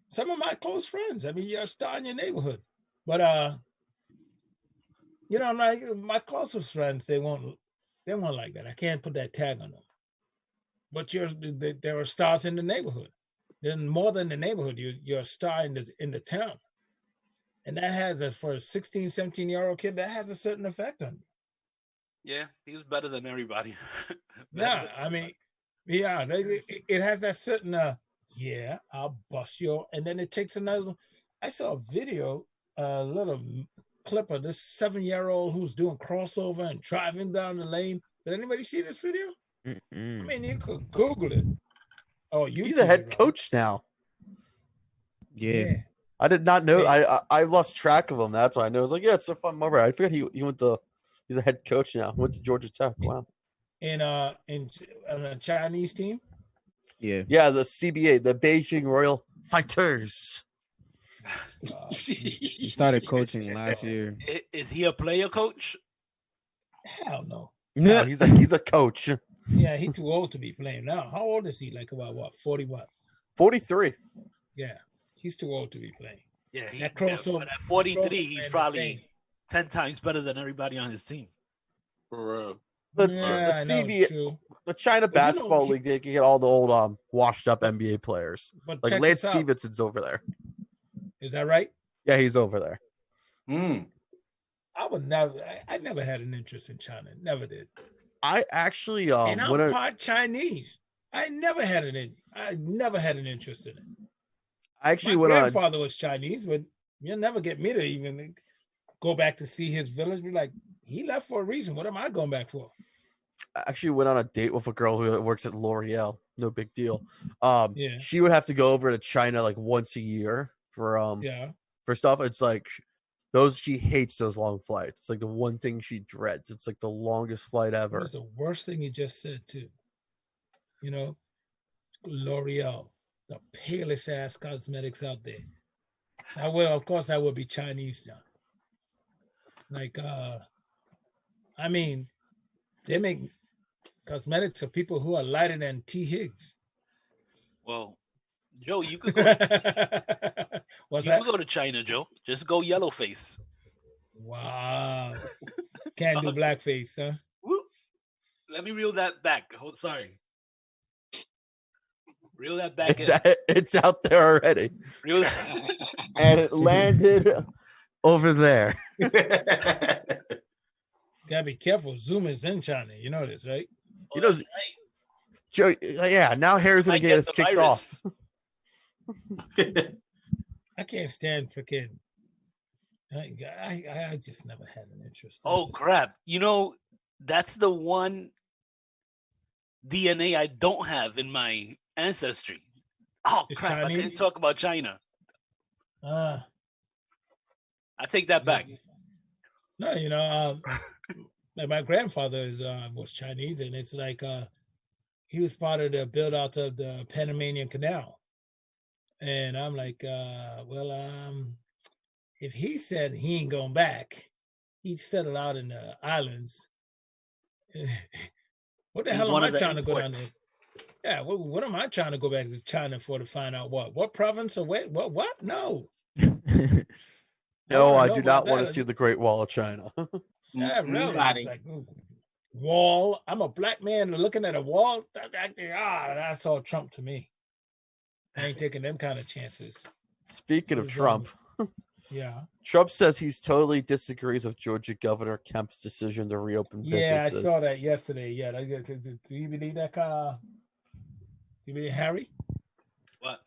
Speaker 14: Some of my close friends, I mean, you're a star in your neighborhood. But like my closest friends, they won't like that. I can't put that tag on them. But there are stars in the neighborhood. Then more than the neighborhood, you're a star in the town. And that has for a 16, 17-year-old kid, that has a certain effect on you.
Speaker 17: Yeah, he's better than everybody.
Speaker 14: Yeah, I mean, yeah, it has that certain, I'll bust you. And then it takes another. I saw a video, a little clip of this 7-year-old who's doing crossover and driving down the lane. Did anybody see this video? I mean, you could Google it. Oh,
Speaker 16: he's a head coach now.
Speaker 19: Yeah.
Speaker 16: I did not know. I lost track of him. That's why I know. I was like, yeah, it's so fun. Remember, I forgot he went to. He's a head coach now. Went to Georgia Tech. Wow.
Speaker 14: In a Chinese team.
Speaker 19: Yeah.
Speaker 16: Yeah, the CBA, the Beijing Royal Fighters.
Speaker 19: He started coaching last year.
Speaker 17: Is he a player coach?
Speaker 14: Hell no.
Speaker 16: No, he's a coach.
Speaker 14: Yeah, he's too old to be playing now. How old is he? Like about what? 40 what?
Speaker 16: 43.
Speaker 14: Yeah, he's too old to be playing.
Speaker 17: Yeah,
Speaker 14: that crossover.
Speaker 17: But at 43, he's probably 10 times better than everybody on his team.
Speaker 20: For real.
Speaker 16: The CBA, the China Basketball League, they can get all the old washed up NBA players.
Speaker 14: But
Speaker 16: like Lance Stevenson's over there.
Speaker 14: Is that right?
Speaker 16: Yeah, he's over there.
Speaker 14: I would never. I never had an interest in China. Never did.
Speaker 16: I actually
Speaker 14: and I'm part Chinese. I never had an interest in it.
Speaker 16: I actually
Speaker 14: My grandfather was Chinese, but you'll never get me to even go back to see his village. Be like, he left for a reason. What am I going back for?
Speaker 16: I actually went on a date with a girl who works at L'Oreal. No big deal.
Speaker 14: Yeah.
Speaker 16: She would have to go over to China like once a year for stuff. It's like She hates those long flights. It's like the one thing she dreads. It's like the longest flight ever.
Speaker 14: That's the worst thing you just said too. You know, L'Oreal, the palest ass cosmetics out there. Of course, that would be Chinese, John. Like, I mean, they make cosmetics for people who are lighter than T. Higgs.
Speaker 17: Well, Joe, you could go.
Speaker 14: What's
Speaker 17: you
Speaker 14: that?
Speaker 17: could go to China, Joe. Just go yellow face.
Speaker 14: Wow. Can't do blackface, huh?
Speaker 17: Let me reel that back. Sorry. Reel that back.
Speaker 16: It's out there already.
Speaker 17: Reel that.
Speaker 16: And it landed over there.
Speaker 14: Gotta be careful. Zoom is in China. You know this, right?
Speaker 16: You know, Joe. Yeah. Now Harry's gonna get us kicked off.
Speaker 14: I can't stand freaking. I just never had an interest.
Speaker 17: Oh crap! You know, that's the one DNA I don't have in my ancestry. Oh
Speaker 14: It's
Speaker 17: crap!
Speaker 14: Chinese?
Speaker 17: I didn't talk about China. I take that back.
Speaker 14: No, you know, like my grandfather was Chinese, and it's like he was part of the build out of the Panamanian Canal. And I'm like, if he said he ain't going back, he'd settle out in the islands. What the hell am I trying to go down there? Yeah, what am I trying to go back to China for to find out what province or what? No.
Speaker 16: No, I do not want to see the Great Wall of China.
Speaker 14: Yeah, really. It's like, wall. I'm a black man looking at a wall. That's all Trump to me. I ain't taking them kind of chances.
Speaker 16: Speaking of Trump,
Speaker 14: yeah,
Speaker 16: Trump says he's totally disagrees with Georgia Governor Kemp's decision to reopen businesses.
Speaker 14: Yeah, I saw that yesterday. Yeah, do you believe that? Do you believe Harry?
Speaker 17: What?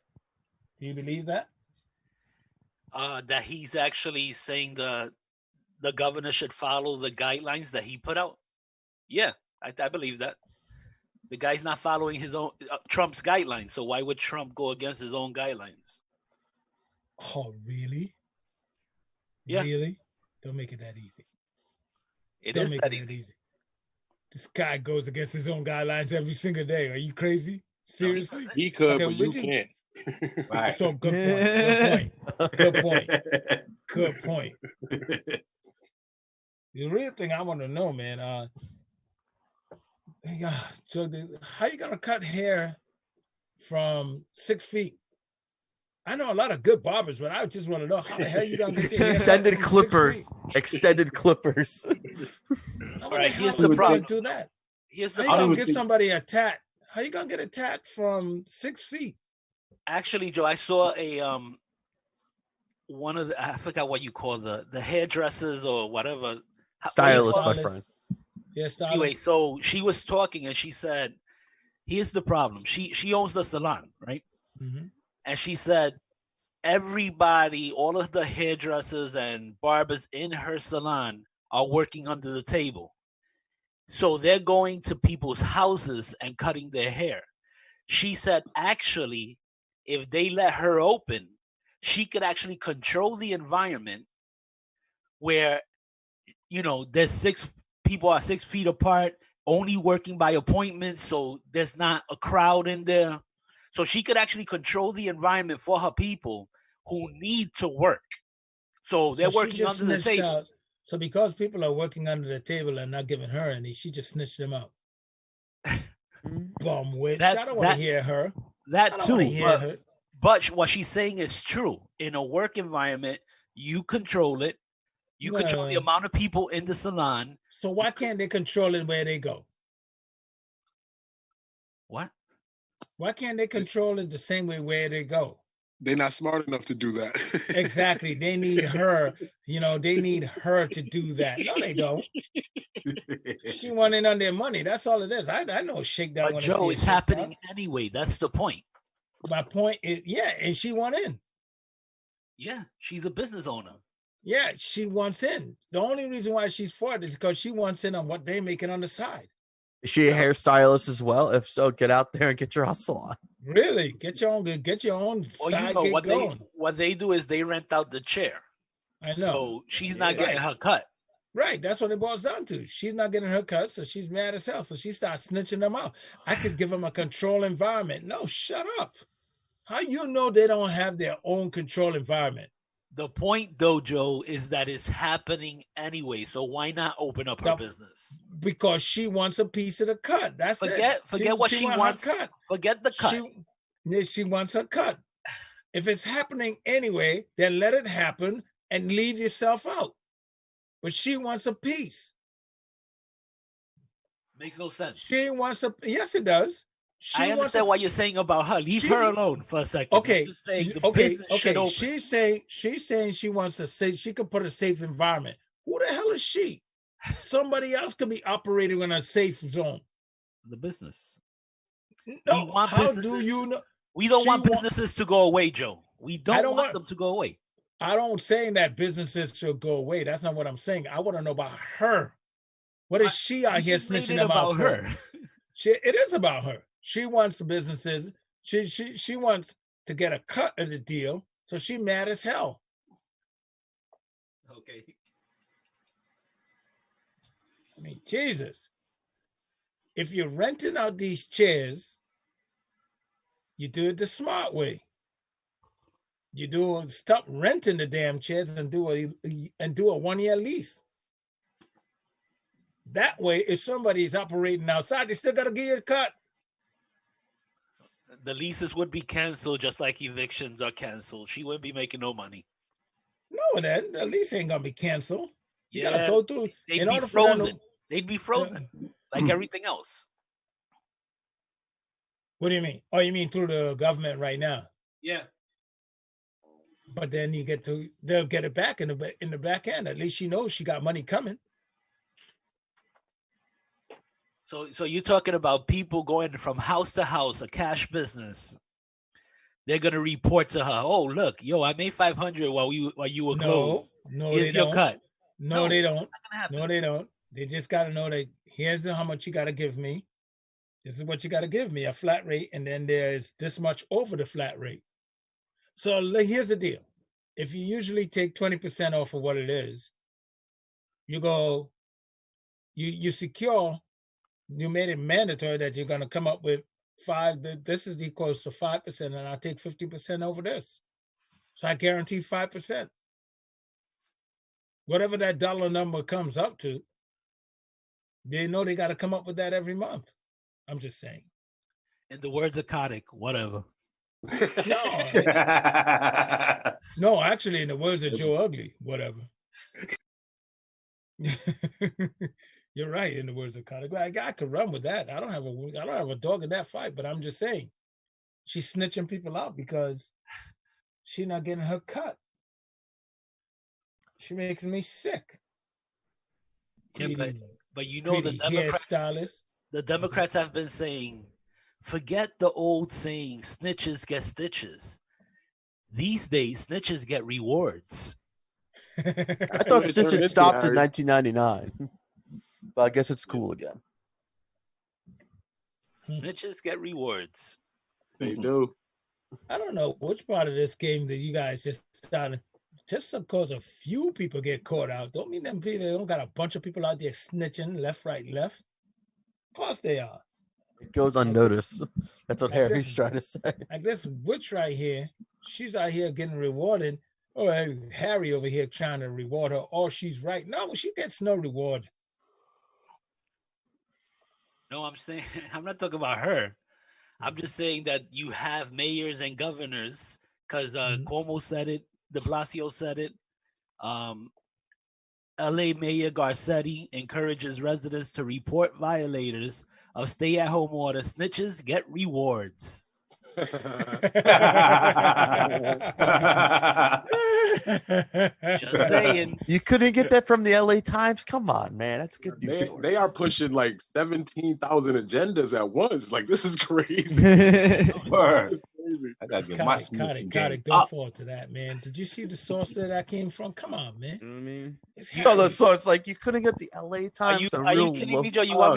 Speaker 14: Do you believe that?
Speaker 17: That he's actually saying the governor should follow the guidelines that he put out. Yeah, I believe that. The guy's not following his own Trump's guidelines, so why would Trump go against his own guidelines?
Speaker 14: Oh, really?
Speaker 17: Yeah.
Speaker 14: Really? Don't make it that easy.
Speaker 17: It is that easy.
Speaker 14: This guy goes against his own guidelines every single day. Are you crazy? Seriously?
Speaker 20: He could,
Speaker 14: Okay,
Speaker 20: but you
Speaker 14: would
Speaker 20: can't. Right.
Speaker 14: So good point. Good point. Good point. The real thing I want to know, man, how you gonna cut hair from 6 feet? I know a lot of good barbers, but I just want to know how the hell you gonna get your hair
Speaker 16: Extended clippers. Extended clippers.
Speaker 17: All right, here's
Speaker 14: the
Speaker 17: the problem.
Speaker 14: Do that.
Speaker 17: Here's the
Speaker 14: How you
Speaker 17: problem.
Speaker 14: gonna get somebody a tat? How you gonna get a tat from 6 feet?
Speaker 17: Actually, Joe, I saw a one of the, I forgot what you call the hairdressers or whatever.
Speaker 16: Stylist, my friend.
Speaker 14: Yeah, stylist.
Speaker 17: Anyway, so she was talking and she said, here's the problem. She owns the salon, right?
Speaker 14: Mhm.
Speaker 17: And she said, everybody, all of the hairdressers and barbers in her salon are working under the table. So they're going to people's houses and cutting their hair. She said, actually, if they let her open, she could actually control the environment where, you know, people are 6 feet apart, only working by appointment. So there's not a crowd in there. So she could actually control the environment for her people who need to work. So they're
Speaker 14: she
Speaker 17: working
Speaker 14: just
Speaker 17: under the
Speaker 14: snitched
Speaker 17: table.
Speaker 14: out. So because people are working under the table and not giving her any, she just snitched them out. Bum witch. I don't want to hear her.
Speaker 17: That
Speaker 14: I don't wanna
Speaker 17: too.
Speaker 14: hear her.
Speaker 17: But what she's saying is true. In a work environment, you control it. You control the
Speaker 14: Well-
Speaker 17: amount of people in the salon.
Speaker 14: So why can't they control it where they go?
Speaker 17: What?
Speaker 14: Why can't they control it the same way where they go?
Speaker 20: They're not smart enough to do that.
Speaker 14: Exactly. They need her, they need her to do that. No, they don't. She went in on their money. That's all it is. I know shake that.
Speaker 17: But Joe, it's happening anyway. That's the point.
Speaker 14: My point is, yeah, and she went in.
Speaker 17: Yeah, she's a business owner.
Speaker 14: Yeah, she wants in. The only reason why she's for it is because she wants in on what they're making on the side.
Speaker 16: Is she a hairstylist as well? If so, get out there and get your hustle on.
Speaker 14: Really? Get your own
Speaker 17: Well,
Speaker 14: side
Speaker 17: you know
Speaker 14: gig
Speaker 17: what
Speaker 14: going.
Speaker 17: they do is they rent out the chair.
Speaker 14: I know.
Speaker 17: So she's not getting her cut.
Speaker 14: Right, that's what it boils down to. She's not getting her cut, so she's mad as hell. So she starts snitching them out. I could give them a control environment. No, shut up. How you know they don't have their own control environment?
Speaker 17: The point, though, Joe, is that it's happening anyway. So why not open up her business?
Speaker 14: Because she wants a piece of the cut. That's it.
Speaker 17: Forget what she wants.
Speaker 14: Cut.
Speaker 17: Forget the cut.
Speaker 14: She wants her cut. If it's happening anyway, then let it happen and leave yourself out. But she wants a piece.
Speaker 17: Makes no sense.
Speaker 14: She wants a. Yes, it does.
Speaker 17: I understand what you're saying about her. Leave her alone for a second.
Speaker 14: Okay.
Speaker 17: Okay.
Speaker 14: She's saying she wants a safe. She could put a safe environment. Who the hell is she? Somebody else could be operating in a safe zone.
Speaker 17: The business.
Speaker 14: No. How do you know?
Speaker 17: We don't want businesses to go away, Joe. We don't want them to go away.
Speaker 14: I don't saying that businesses should go away. That's not what I'm saying. I want to know about her. What is she out here snitching about her? It is about her. She wants the businesses. She wants to get a cut of the deal. So she mad as hell.
Speaker 17: Okay.
Speaker 14: I mean, Jesus. If you're renting out these chairs, you do it the smart way. Stop renting the damn chairs and do a 1-year lease. That way, if somebody's operating outside, they still got to give you a cut.
Speaker 17: The leases would be canceled just like evictions are canceled. She wouldn't be making no money.
Speaker 14: No, the lease ain't gonna be canceled. You gotta go through.
Speaker 17: They'd be frozen. They'd be frozen like everything else.
Speaker 14: What do you mean? Oh, you mean through the government right now?
Speaker 17: Yeah.
Speaker 14: But then they'll get it back in the back end. At least she knows she got money coming.
Speaker 17: So you're talking about people going from house to house, a cash business. They're gonna report to her. Oh, look, yo, I made $500 while you were closed.
Speaker 14: No,
Speaker 17: here's
Speaker 14: they
Speaker 17: your
Speaker 14: don't.
Speaker 17: cut.
Speaker 14: No, they don't. No, they don't. They just gotta know that here's how much you gotta give me. This is what you gotta give me, a flat rate, and then there's this much over the flat rate. So here's the deal. If you usually take 20% off of what it is, you secure. You made it mandatory that you're going to come up with this is equals to 5%, and I'll take 50% over this. So I guarantee 5%. Whatever that dollar number comes up to, they know they got to come up with that every month. I'm just saying.
Speaker 17: In the words of Kotick, whatever.
Speaker 14: No, actually, in the words of Joe Ugly, whatever. You're right. In the words of Kotick, I could run with that. I don't have a dog in that fight. But I'm just saying, she's snitching people out because she's not getting her cut. She makes me sick.
Speaker 17: Yeah, but you know the Democrats have been saying, forget the old saying, snitches get stitches. These days, snitches get rewards.
Speaker 16: I thought snitching stopped in 1999. But I guess it's cool again.
Speaker 17: Snitches get rewards.
Speaker 20: They do.
Speaker 14: I don't know which part of this game that you guys just started. Just because a few people get caught out, don't mean them people. They don't got a bunch of people out there snitching left, right, left. Of course they are.
Speaker 16: It goes unnoticed. That's what Harry's trying to say.
Speaker 14: Like this witch right here, she's out here getting rewarded. Oh, Harry over here trying to reward her. Oh, she's right. No, she gets no reward.
Speaker 17: No, I'm saying I'm not talking about her. I'm just saying that you have mayors and governors because Cuomo said it, de Blasio said it. LA Mayor Garcetti encourages residents to report violators of stay-at-home order. Snitches get rewards. Just saying.
Speaker 16: You couldn't get that from the LA Times? Come on, man. That's good news.
Speaker 20: They are pushing like 17,000 agendas at once. Like, this is crazy.
Speaker 15: It's crazy. I gotta get my snitching game
Speaker 14: Don't
Speaker 15: up.
Speaker 14: fall to that, man. Did you see the source that I came from? Come on, man.
Speaker 19: You know what I mean?
Speaker 16: No, the source, like, you couldn't get the LA Times.
Speaker 17: Are you kidding me, Joe? You want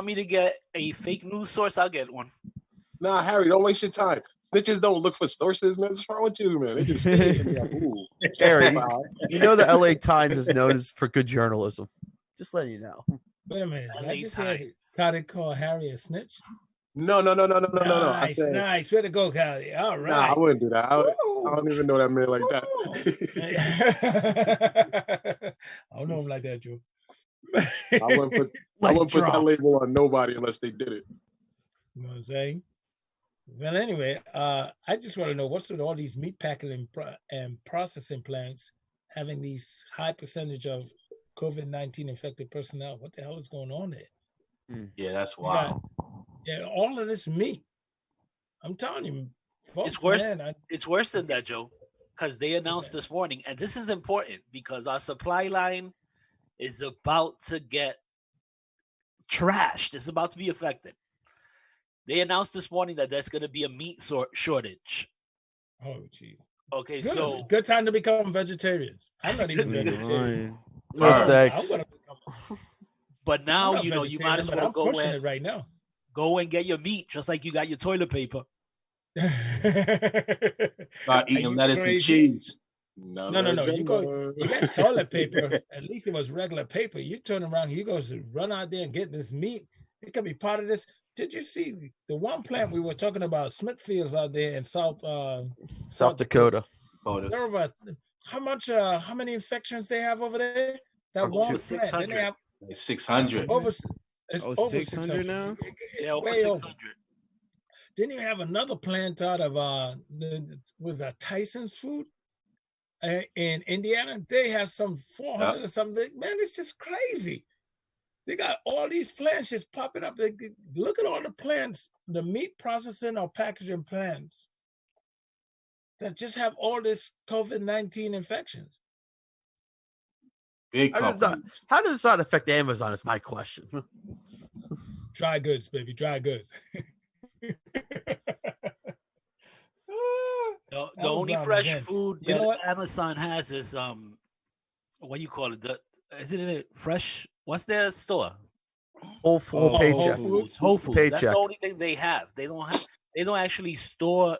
Speaker 17: me to get a fake news source? I'll get one.
Speaker 20: Nah, Harry, don't waste your time. Snitches don't look for sources, man. What's wrong with you, man? They just stay and be like, ooh.
Speaker 16: Harry, you know the LA Times is known as for good journalism. Just letting you know.
Speaker 14: Wait a minute. Did I just hear Khaled call Harry a snitch?
Speaker 20: No. I
Speaker 14: Nice,
Speaker 20: said,
Speaker 14: nice. Way to go, Khaled. All right.
Speaker 20: nah, I wouldn't do that. I don't even know that man like that.
Speaker 14: I don't know him like that, Joe.
Speaker 20: I wouldn't put that label on nobody unless they did it.
Speaker 14: You know what I'm saying? Well, anyway, I just want to know what's with all these meat packing and processing plants having these high percentage of COVID-19 infected personnel. What the hell is going on there?
Speaker 15: Yeah, that's wild.
Speaker 14: Yeah, all of this meat. I'm telling you, folks,
Speaker 17: It's worse.
Speaker 14: man,
Speaker 17: It's worse than that, Joe, because they announced this morning, and this is important because our supply line is about to get trashed. It's about to be affected. They announced this morning that there's going to be a meat shortage.
Speaker 14: Oh, geez.
Speaker 17: Okay,
Speaker 14: Good.
Speaker 17: so
Speaker 14: Good time to become vegetarians. I'm not even vegetarian.
Speaker 16: No thanks.
Speaker 17: But now you know you might as well go
Speaker 14: pushing
Speaker 17: and
Speaker 14: it right now.
Speaker 17: Go and get your meat, just like you got your toilet paper.
Speaker 15: Start eating lettuce and cheese.
Speaker 14: No. You got toilet paper. At least it was regular paper. You turn around, you go to run out there and get this meat. It could be part of this. Did you see the one plant we were talking about, Smithfields out there in South
Speaker 16: Dakota?
Speaker 14: They're over, how many infections they have over there? That one plant. Then they have
Speaker 15: 600.
Speaker 14: It's
Speaker 19: Oh,
Speaker 14: over
Speaker 19: 600 now?
Speaker 17: Yeah, over
Speaker 14: way
Speaker 17: 600.
Speaker 14: over. Didn't you have another plant out of Tyson's Food in Indiana? They have some 400 or something. Man, it's just crazy. They got all these plants just popping up. Look at all the plants, the meat processing or packaging plants that just have all this COVID-19 infections.
Speaker 15: Big
Speaker 16: How does that affect Amazon is my question.
Speaker 14: Dry goods, baby, dry goods.
Speaker 17: The only fresh food
Speaker 14: You know
Speaker 17: that
Speaker 14: what?
Speaker 17: Amazon has is what do you call it? Isn't it fresh? What's their store?
Speaker 16: Whole paycheck.
Speaker 17: Whole Foods. That's
Speaker 16: Paycheck.
Speaker 17: the only thing they have. They don't actually store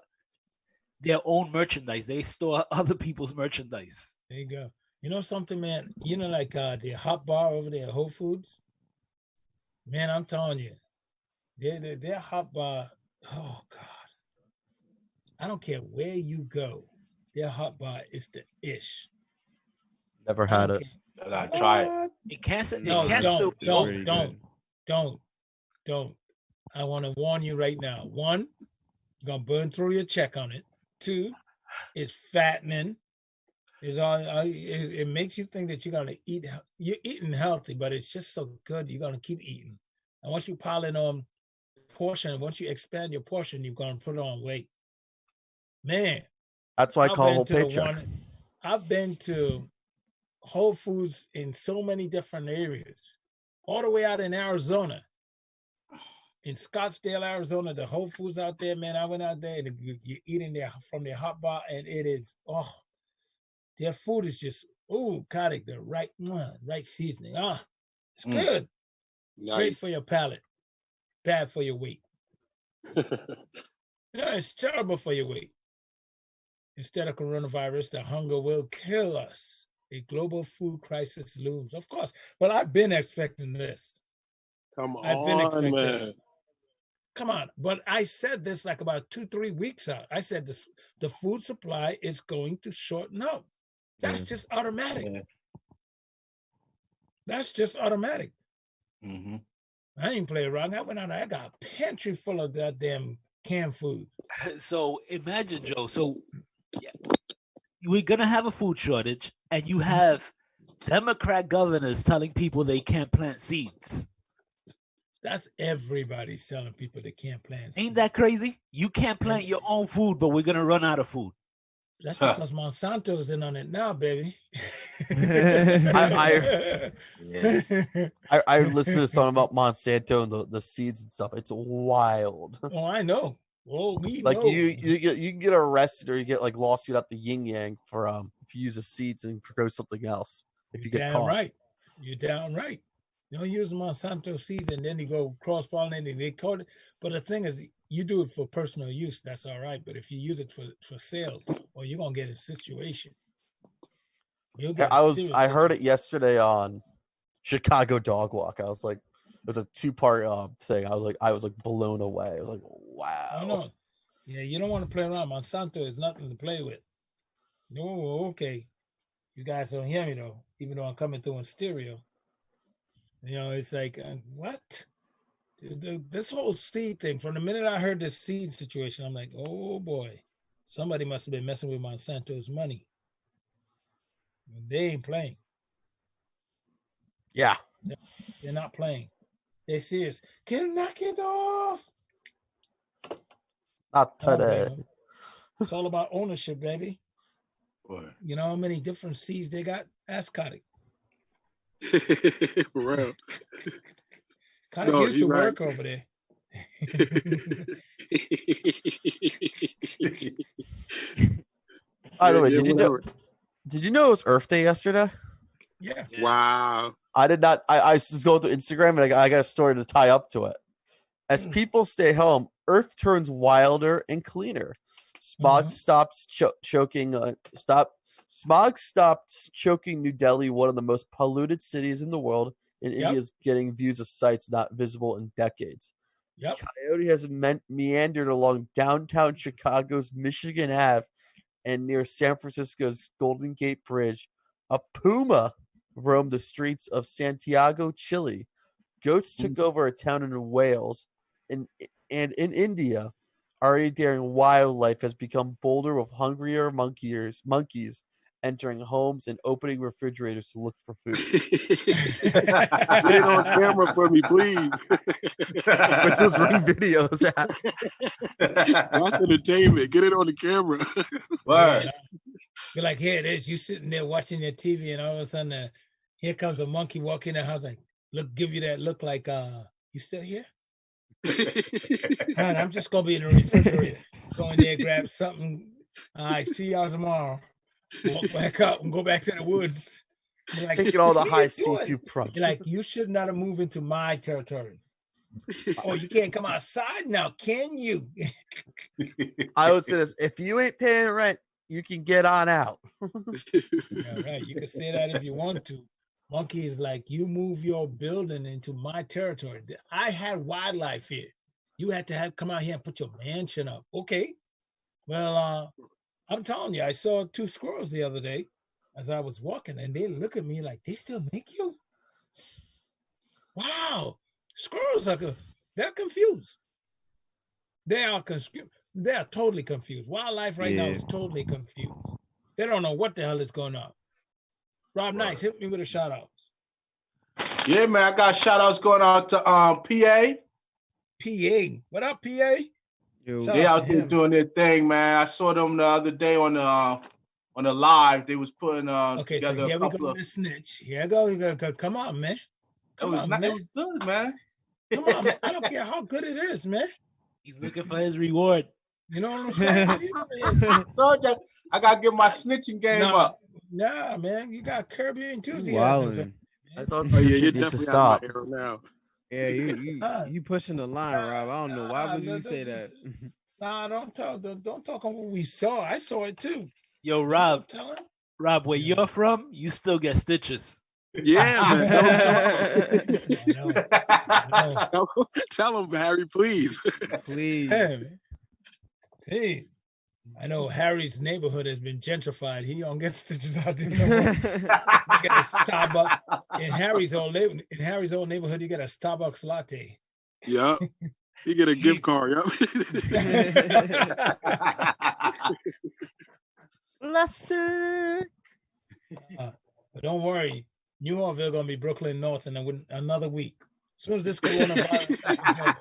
Speaker 17: their own merchandise. They store other people's merchandise.
Speaker 14: There you go. You know something, man? You know, like the hot bar over there at Whole Foods? Man, I'm telling you, their hot bar, oh God. I don't care where you go. Their hot bar is the ish.
Speaker 16: Never had it.
Speaker 15: I gotta try it.
Speaker 17: It can't
Speaker 14: No,
Speaker 17: still be open.
Speaker 14: Don't. I want to warn you right now. One, you're gonna burn through your check on it. Two, it's fattening. It makes you think that you're gonna eat. You're eating healthy, but it's just so good. You're gonna keep eating. And once you pile in on portion, once you expand your portion, you're gonna put on weight. Man,
Speaker 16: That's why I
Speaker 14: I've
Speaker 16: call it
Speaker 14: been
Speaker 16: whole
Speaker 14: to the
Speaker 16: paycheck.
Speaker 14: I've been to Whole Foods in so many different areas, all the way out in Arizona. In Scottsdale, Arizona, the Whole Foods out there, man, I went out there and you're eating from their hot bar, and it is, their food is just, got it, the right seasoning. It's good.
Speaker 20: Nice.
Speaker 14: Great for your palate, bad for your weight. It's terrible for your weight. Instead of coronavirus, the hunger will kill us. A global food crisis looms. Of course. Well, I've been expecting this.
Speaker 20: Come
Speaker 14: I've been
Speaker 20: on,
Speaker 14: expecting
Speaker 20: man.
Speaker 14: this. Come on. But I said this like about 2-3 weeks out. I said the food supply is going to shorten up. That's just automatic.
Speaker 15: Yeah.
Speaker 14: That's just automatic.
Speaker 15: Mm-hmm.
Speaker 14: I didn't play around. I went out. I got a pantry full of that damn canned food.
Speaker 17: So imagine, Joe. So we're gonna have a food shortage, and you have Democrat governors telling people they can't plant seeds.
Speaker 14: That's everybody telling people they can't plant seeds.
Speaker 17: Ain't that crazy? You can't plant your own food, but we're gonna run out of food.
Speaker 14: That's because Monsanto's in on it now, baby.
Speaker 16: I listened to something about Monsanto and the seeds and stuff. It's wild.
Speaker 14: Oh, I know. Oh, we
Speaker 16: Like
Speaker 14: know.
Speaker 16: you can get arrested or you get like lawsuit up the yin yang for if you use the seeds and grow something else if you get
Speaker 14: Damn
Speaker 16: caught.
Speaker 14: right. You're down right. You don't use Monsanto seeds and then you go cross pollinate and they coat it. But the thing is, you do it for personal use, that's all right. But if you use it for sales, well, you're gonna get a situation.
Speaker 16: I heard it yesterday on Chicago Dog Walk. I was like, it was a 2-part thing. I was like blown away. I was like, wow.
Speaker 14: I know. Yeah, you don't want to play around. Monsanto is nothing to play with. No, okay. You guys don't hear me though, even though I'm coming through in stereo. You know, it's like, what? This whole seed thing, from the minute I heard this seed situation, I'm like, oh boy, somebody must have been messing with Monsanto's money. They ain't playing.
Speaker 16: Yeah.
Speaker 14: They're not playing. They're serious. Can you knock it off?
Speaker 16: Not today.
Speaker 14: It's all about ownership, baby.
Speaker 20: Boy.
Speaker 14: You know how many different seeds they got? Ask Kotick.
Speaker 20: For real.
Speaker 14: Kotick used to work over there.
Speaker 16: By the way, did you know it was Earth Day yesterday?
Speaker 14: Yeah.
Speaker 20: Wow.
Speaker 16: I did not. I was going through Instagram and I got a story to tie up to it. As people stay home, Earth turns wilder and cleaner. Smog stops choking. Smog stopped choking New Delhi, one of the most polluted cities in the world, and India's getting views of sites not visible in decades.
Speaker 14: Yep.
Speaker 16: Coyote has meandered along downtown Chicago's Michigan Ave and near San Francisco's Golden Gate Bridge. A puma roamed the streets of Santiago, Chile. Goats took over a town in Wales. And in India, already daring wildlife has become bolder with hungrier monkeys entering homes and opening refrigerators to look for food.
Speaker 20: Get it on camera for me, please.
Speaker 16: Where's those Ring videos at?
Speaker 20: That's entertainment. Get it on the camera.
Speaker 14: Word. You're like, here it is. You sitting there watching your TV, and all of a sudden, here comes a monkey walking in the house, like, look, give you that look like, you still here? Man, I'm just gonna be in the refrigerator. Go in there, grab something. All right, see y'all tomorrow. Walk back up and go back to the woods. Like,
Speaker 16: taking all the high seafood products.
Speaker 14: You're like, you should not have moved into my territory. Oh, you can't come outside now, can you?
Speaker 16: I would say this: if you ain't paying rent, you can get on out.
Speaker 14: Yeah, right. You can say that if you want to. Monkey is like, you move your building into my territory. I had wildlife here. You had to come out here and put your mansion up. Okay. Well, I'm telling you, I saw 2 squirrels the other day as I was walking, and they look at me like, they still make you? Wow. Squirrels they're confused. They are totally confused. Wildlife right now is totally confused. They don't know what the hell is going on. Rob Nice, hit me with a shout out.
Speaker 15: Yeah, man, I got shout outs going out to PA.
Speaker 14: PA. What up, PA?
Speaker 15: They out there doing their thing, man. I saw them the other day on the live. They was putting
Speaker 14: okay,
Speaker 15: together
Speaker 14: so here
Speaker 15: a
Speaker 14: we
Speaker 15: couple
Speaker 14: go
Speaker 15: of...
Speaker 14: with the snitch. Here I go. Come on, man.
Speaker 15: It was good, man.
Speaker 14: Come on, man. I don't care how good it is, man.
Speaker 17: He's looking for his reward.
Speaker 14: You know what I'm saying?
Speaker 15: I told you, I gotta get my snitching game up.
Speaker 14: Nah, man, you got to curb your enthusiasm.
Speaker 16: I thought
Speaker 20: you're
Speaker 16: need to
Speaker 20: definitely
Speaker 16: stop.
Speaker 20: out now.
Speaker 19: Yeah, you pushing the line, Rob. I don't know. Why would you say that?
Speaker 14: Nah, don't talk on what we saw. I saw it too.
Speaker 17: Yo, Rob, where you're from, you still get stitches.
Speaker 20: Yeah, man. Tell him, Harry, please.
Speaker 19: Please.
Speaker 14: Please. I know Harry's neighborhood has been gentrified. He don't get stitches out there no more. You get a Starbucks in Harry's old neighborhood. You get a Starbucks latte.
Speaker 20: Yeah, you get a gift card. Yep.
Speaker 16: Plastic.
Speaker 14: But don't worry, New Orville gonna be Brooklyn North in another week. As soon as this coronavirus stuff is over.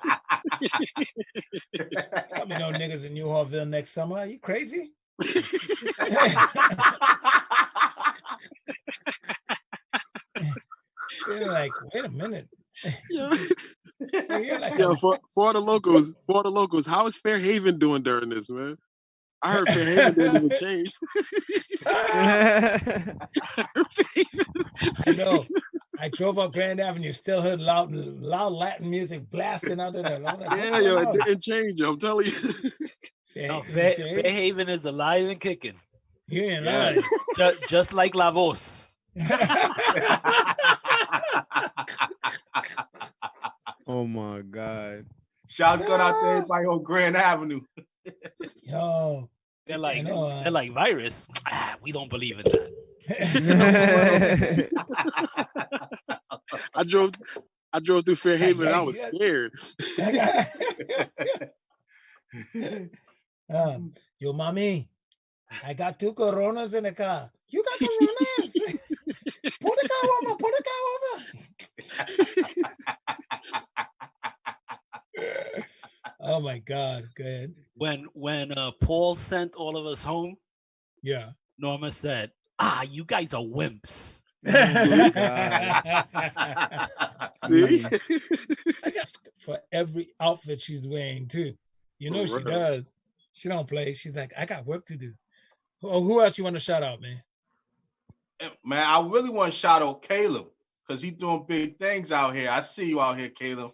Speaker 14: There'll be no niggas in New Orville next summer. Are you crazy? They're like, wait a minute.
Speaker 20: For the locals, how is Fairhaven doing during this, man? I heard Fairhaven didn't even change.
Speaker 14: I I drove up Grand Avenue, still heard loud Latin music blasting out of there. I was like,
Speaker 20: Yeah, yo, it didn't change. I'm telling you.
Speaker 17: No, Fairhaven is alive and kicking.
Speaker 14: You ain't lying.
Speaker 17: Just like La Voz.
Speaker 19: Oh my God.
Speaker 15: Shouts going out to everybody on Grand Avenue.
Speaker 14: Yo.
Speaker 17: They're like virus. We don't believe in that.
Speaker 20: I drove through Fairhaven and I was scared.
Speaker 14: Yo, mommy, I got 2 Coronas in the car. You got Coronas? Pull the car over. Oh my God, good.
Speaker 17: When Paul sent all of us home,
Speaker 14: yeah,
Speaker 17: Norma said, you guys are wimps.
Speaker 14: I guess for every outfit she's wearing too. You know she does. She don't play. She's like, I got work to do. Who else you want to shout out, man?
Speaker 15: Man, I really want to shout out Caleb because he's doing big things out here. I see you out here, Caleb.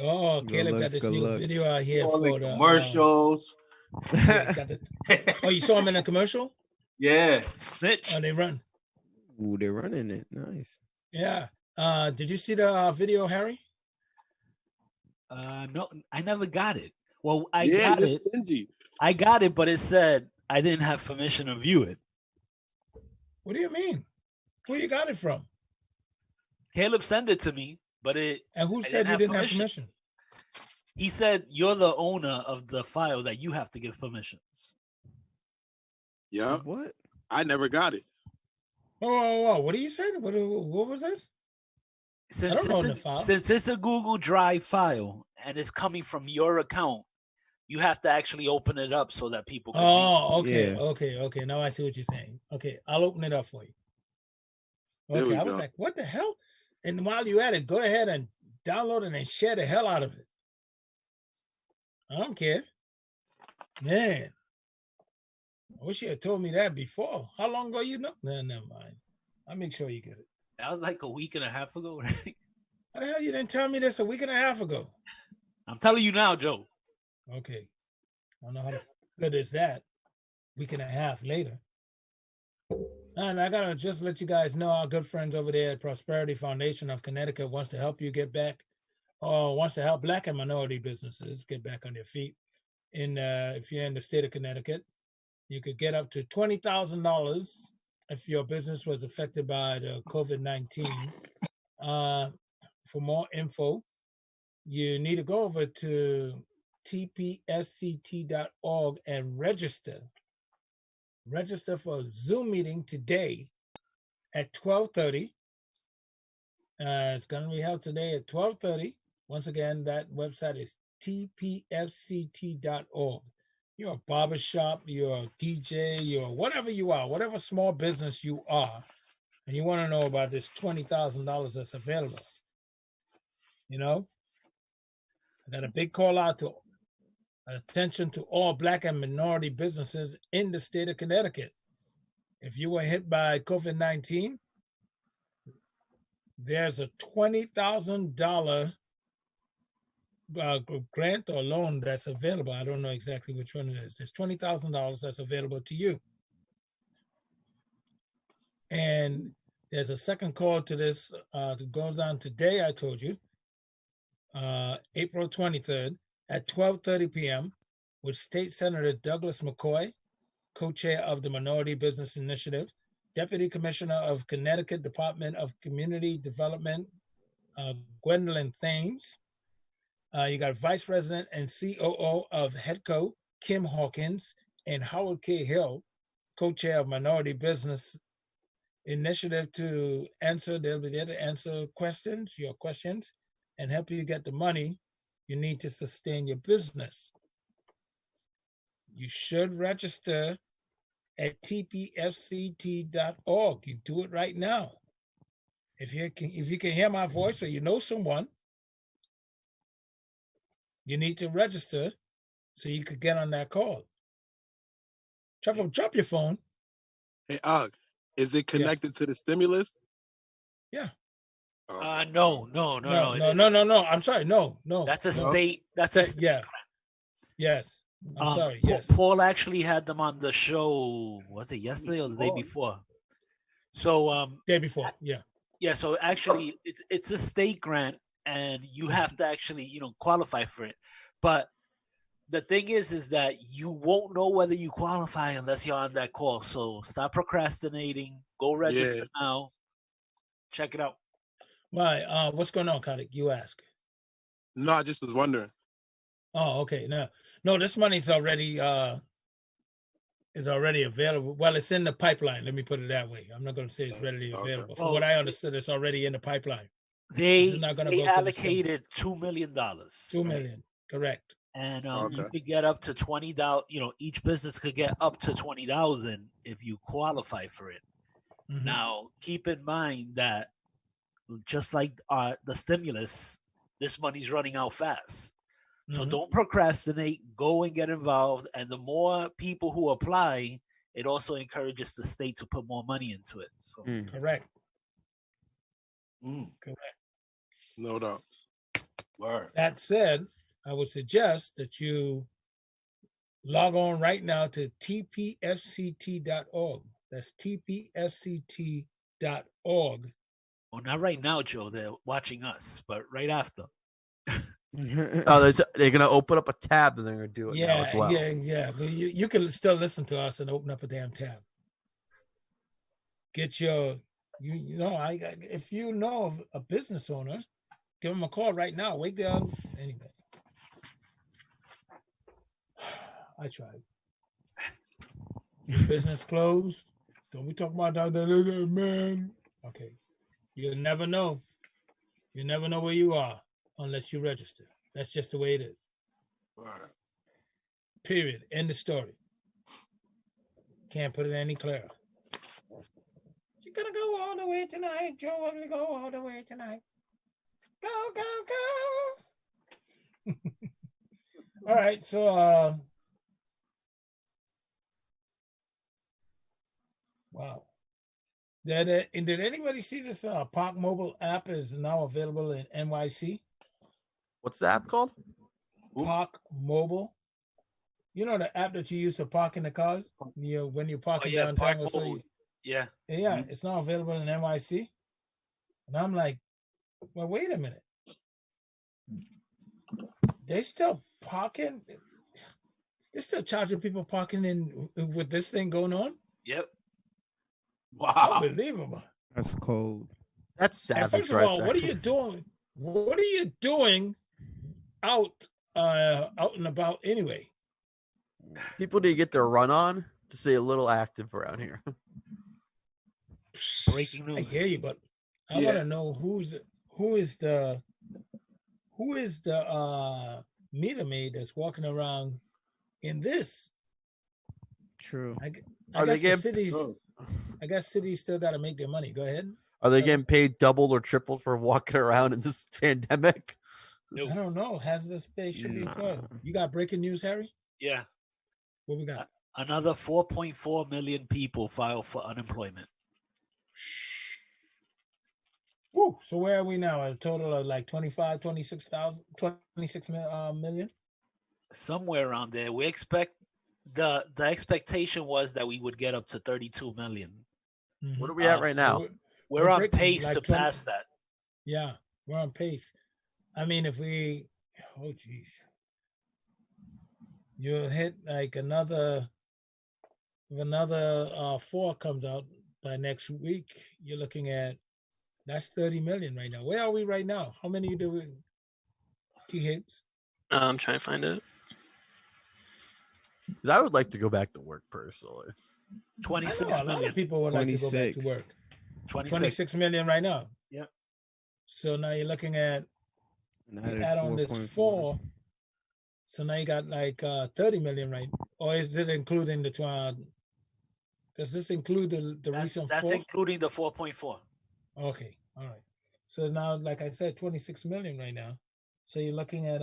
Speaker 14: Oh, Caleb got this new video out here for the
Speaker 15: commercials.
Speaker 14: Oh, you saw him in a commercial?
Speaker 15: Yeah.
Speaker 14: Oh, they run.
Speaker 19: Ooh, they're running it. Nice.
Speaker 14: Yeah. Did you see the video, Harry?
Speaker 17: No, I never got it. Well, I
Speaker 20: Yeah,
Speaker 17: got
Speaker 20: you're
Speaker 17: it.
Speaker 20: stingy.
Speaker 17: I got it, but it said I didn't have permission to view it.
Speaker 14: What do you mean? Where you got it from?
Speaker 17: Caleb sent it to me, but it.
Speaker 14: And who said you didn't have permission?
Speaker 17: He said you're the owner of the file that you have to give permissions.
Speaker 20: Yeah.
Speaker 19: What?
Speaker 20: I never got it.
Speaker 14: Oh, what are you saying? What was this? I don't know the file.
Speaker 17: Since it's a Google Drive file and it's coming from your account, you have to actually open it up so that people can
Speaker 14: okay. Now I see what you're saying. Okay, I'll open it up for you. Okay, I was like, what the hell? And while you're at it, go ahead and download it and share the hell out of it. I don't care. Man. I wish you had told me that before. How long ago you know? No, never mind. I'll make sure you get it.
Speaker 17: That was like a week and a half ago, right?
Speaker 14: How the hell you didn't tell me this a week and a half ago?
Speaker 17: I'm telling you now, Joe.
Speaker 14: Okay. I don't know how good is that. Week and a half later. And I gotta just let you guys know our good friends over there at Prosperity Foundation of Connecticut wants to help you get back, or wants to help Black and minority businesses get back on their feet. If you're in the state of Connecticut, you could get up to $20,000 if your business was affected by the COVID-19. For more info, you need to go over to tpfct.org and register. Register for a Zoom meeting today at 12:30. It's going to be held today at 12:30. Once again, that website is tpfct.org. You're a barbershop, you're a DJ, you're whatever you are, whatever small business you are, and you want to know about this $20,000 that's available. You know, I got a big call out to attention to all Black and minority businesses in the state of Connecticut. If you were hit by COVID-19, there's a $20,000 grant or loan that's available. I don't know exactly which one it is. There's $20,000 that's available to you. And there's a second call to this to go down today, I told you, April 23rd at 12:30 p.m. with State Senator Douglas McCoy, co-chair of the Minority Business Initiative, Deputy Commissioner of Connecticut Department of Community Development, Gwendolyn Thames. You got Vice President and COO of HEDCO, Kim Hawkins, and Howard K. Hill, co-chair of Minority Business Initiative to answer. They'll be there to answer your questions, and help you get the money you need to sustain your business. You should register at tpfct.org. You do it right now. If you can hear my voice or you know someone, you need to register so you could get on that call. Drop your phone.
Speaker 20: Hey, Og, is it connected to the stimulus?
Speaker 14: Yeah.
Speaker 17: No.
Speaker 14: No. I'm sorry. No.
Speaker 17: That's a
Speaker 14: no.
Speaker 17: state. That's a state.
Speaker 14: Yeah. Yes. I'm sorry. Yes.
Speaker 17: Paul actually had them on the show. Was it yesterday or the day before? So
Speaker 14: day before. Yeah.
Speaker 17: Yeah. So actually, it's a state grant, and you have to actually qualify for it. But the thing is that you won't know whether you qualify unless you're on that call. So stop procrastinating. Go register now. Check it out.
Speaker 14: Why? What's going on, Kadik? You ask.
Speaker 20: No, I just was wondering.
Speaker 14: Oh, okay. No, this money's already available. Well, it's in the pipeline. Let me put it that way. I'm not going to say it's readily available. From what I understood, it's already in the pipeline.
Speaker 17: They allocated $2 million.
Speaker 14: $2 million, correct.
Speaker 17: And you could get up to $20,000. Each business could get up to $20,000 if you qualify for it.
Speaker 14: Mm-hmm.
Speaker 17: Now, keep in mind that just like the stimulus, this money's running out fast. So don't procrastinate. Go and get involved. And the more people who apply, it also encourages the state to put more money into it. So
Speaker 14: correct.
Speaker 17: Correct.
Speaker 20: No doubt.
Speaker 17: Word.
Speaker 14: That said, I would suggest that you log on right now to tpfct.org. That's tpfct.org.
Speaker 17: Well, not right now, Joe. They're watching us, but right after.
Speaker 16: They're gonna open up a tab and they're gonna do it now as well.
Speaker 14: Yeah. But you can still listen to us and open up a damn tab. Get your, if you know of a business owner, give them a call right now. Wake them up. Anyway, I tried. Your business closed. Don't we talk about that, man? Okay. You'll never know. You never know where you are unless you register. That's just the way it is.
Speaker 15: Right.
Speaker 14: Period. End of story. Can't put it any clearer. You're gonna go all the way tonight, Joe. I'm gonna go all the way tonight. Go. All right, so wow. Did anybody see this Park Mobile app is now available in NYC?
Speaker 16: What's the app called?
Speaker 14: Park Mobile. You know the app that you use to park in the cars? When you're parking downtown.
Speaker 17: Yeah.
Speaker 14: It's now available in NYC. And I'm like, well, wait a minute. They still parking? They're still charging people parking in with this thing going on?
Speaker 17: Yep.
Speaker 14: Wow. Unbelievable.
Speaker 19: That's cold.
Speaker 16: That's savage,
Speaker 14: first of all, what are you doing? What are you doing out and about anyway?
Speaker 16: People need to get their run on to stay a little active around here.
Speaker 17: Breaking news.
Speaker 14: I hear you, but I want to know who is the meter maid that's walking around in this.
Speaker 19: True.
Speaker 14: I guess cities still got to make their money. Go ahead.
Speaker 16: Are they getting paid double or triple for walking around in this pandemic?
Speaker 14: I don't know. Hazardous space should be good. You got breaking news, Harry?
Speaker 17: Yeah.
Speaker 14: What we got?
Speaker 17: Another 4.4 million people filed for unemployment.
Speaker 14: Woo. So where are we now? A total of like 26 million?
Speaker 17: Somewhere around there. We expect the expectation was that we would get up to 32 million.
Speaker 14: Mm-hmm.
Speaker 16: What are we at right now?
Speaker 17: We're on pace like to pass that.
Speaker 14: Yeah, we're on pace. I mean, if we, you'll hit like another 4 comes out by next week. You're looking at, that's 30 million right now. Where are we right now? How many do we, T Higgs?
Speaker 18: I'm trying to find it.
Speaker 16: I would like to go back to work personally.
Speaker 17: 26
Speaker 14: million. A lot of people would like to go back to work. 26 million right now.
Speaker 17: Yep.
Speaker 14: So now you're looking at, add on this 4. So now you got like 30 million, right? Or is it including the does this include the recent 4?
Speaker 17: That's including the 4.4.
Speaker 14: Okay. All right. So now, like I said, 26 million right now. So you're looking at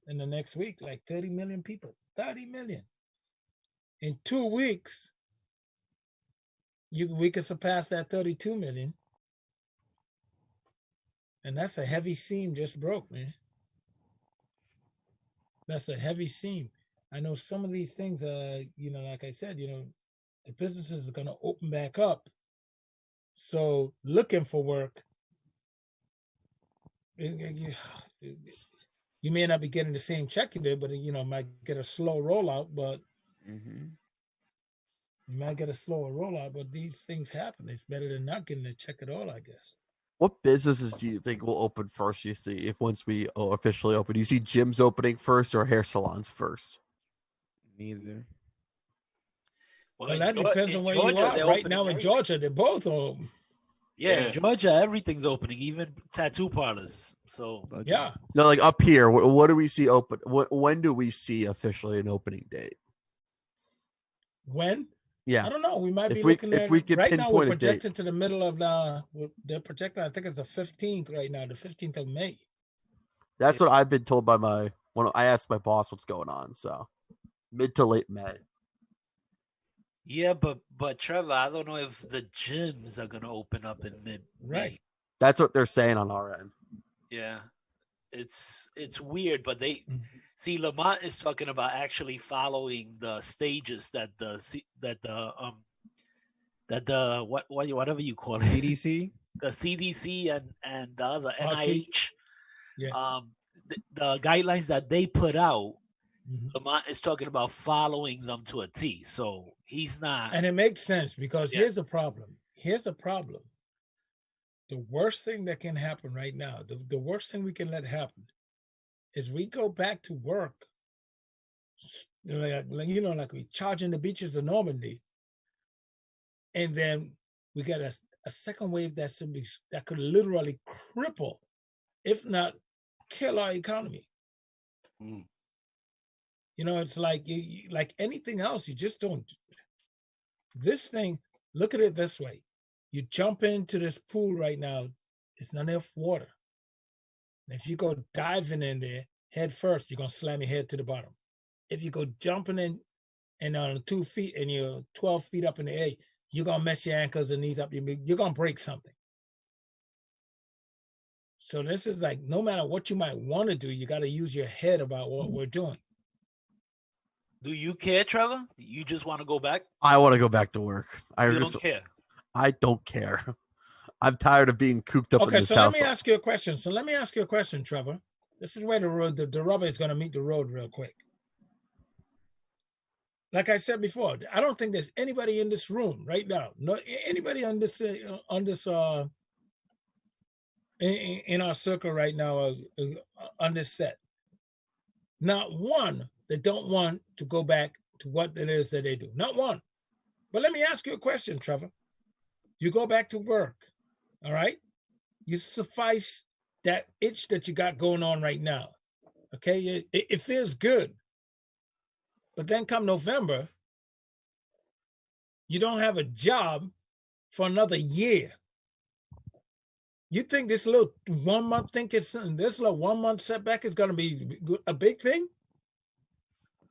Speaker 14: in the next week, like 30 million people. 30 million. In 2 weeks, we could surpass that 32 million. And that's a heavy seam just broke, man. That's a heavy seam. I know some of these things, like I said, the businesses are going to open back up. So looking for work, you may not be getting the same check you did, but might get a slow rollout. But you might get a slower rollout. But these things happen. It's better than not getting a check at all, I guess.
Speaker 16: What businesses do you think will open first? You see, if once we officially open, do you see gyms opening first or hair salons first?
Speaker 19: Neither.
Speaker 14: Well, that depends on where you are. Right now in Georgia, they're both open.
Speaker 17: Yeah, in Georgia, everything's opening, even tattoo parlors. So
Speaker 14: yeah.
Speaker 16: No, like up here, what do we see open? When do we see officially an opening date?
Speaker 14: When?
Speaker 16: Yeah,
Speaker 14: I don't know. We might be looking at it. Right now, we're projected to the middle of they're projecting, I think it's the 15th right now, the 15th of May.
Speaker 16: That's what I've been told by I asked my boss what's going on. So mid to late May.
Speaker 17: Yeah, but Trevor, I don't know if the gyms are gonna open up in mid.
Speaker 14: Right.
Speaker 16: That's what they're saying on our end.
Speaker 17: Yeah, it's weird, but they see Lamont is talking about actually following the stages that whatever you call it,
Speaker 19: CDC,
Speaker 17: the CDC and the other
Speaker 14: NIH,
Speaker 17: the guidelines that they put out. Lamont is talking about following them to a T. So he's not.
Speaker 14: And it makes sense because here's the problem. The worst thing that can happen right now, the worst thing we can let happen is we go back to work, like we charging the beaches of Normandy. And then we get a second wave that could literally cripple, if not kill our economy. It's like like anything else. You just don't. This thing, look at it this way. You jump into this pool right now, it's not enough water. And if you go diving in there head first, you're going to slam your head to the bottom. If you go jumping in and on 2 feet and you're 12 feet up in the air, you're going to mess your ankles and knees up. You're going to break something. So this is like, no matter what you might want to do, you got to use your head about what we're doing.
Speaker 17: Do you care, Trevor? You just want to go back?
Speaker 16: I want to go back to work.
Speaker 17: You don't care.
Speaker 16: I don't care. I'm tired of being cooped up in this house.
Speaker 14: Let me ask you a question. Trevor. This is where the rubber is going to meet the road real quick. Like I said before, I don't think there's anybody in this room right now, anybody on this in our circle right now on this set. Not one that don't want to go back to what it is that they do. Not one. But let me ask you a question, Trevor. You go back to work, all right? You suffice that itch that you got going on right now, okay? It feels good. But then come November, you don't have a job for another year. You think this little 1 month this little 1 month setback is going to be a big thing?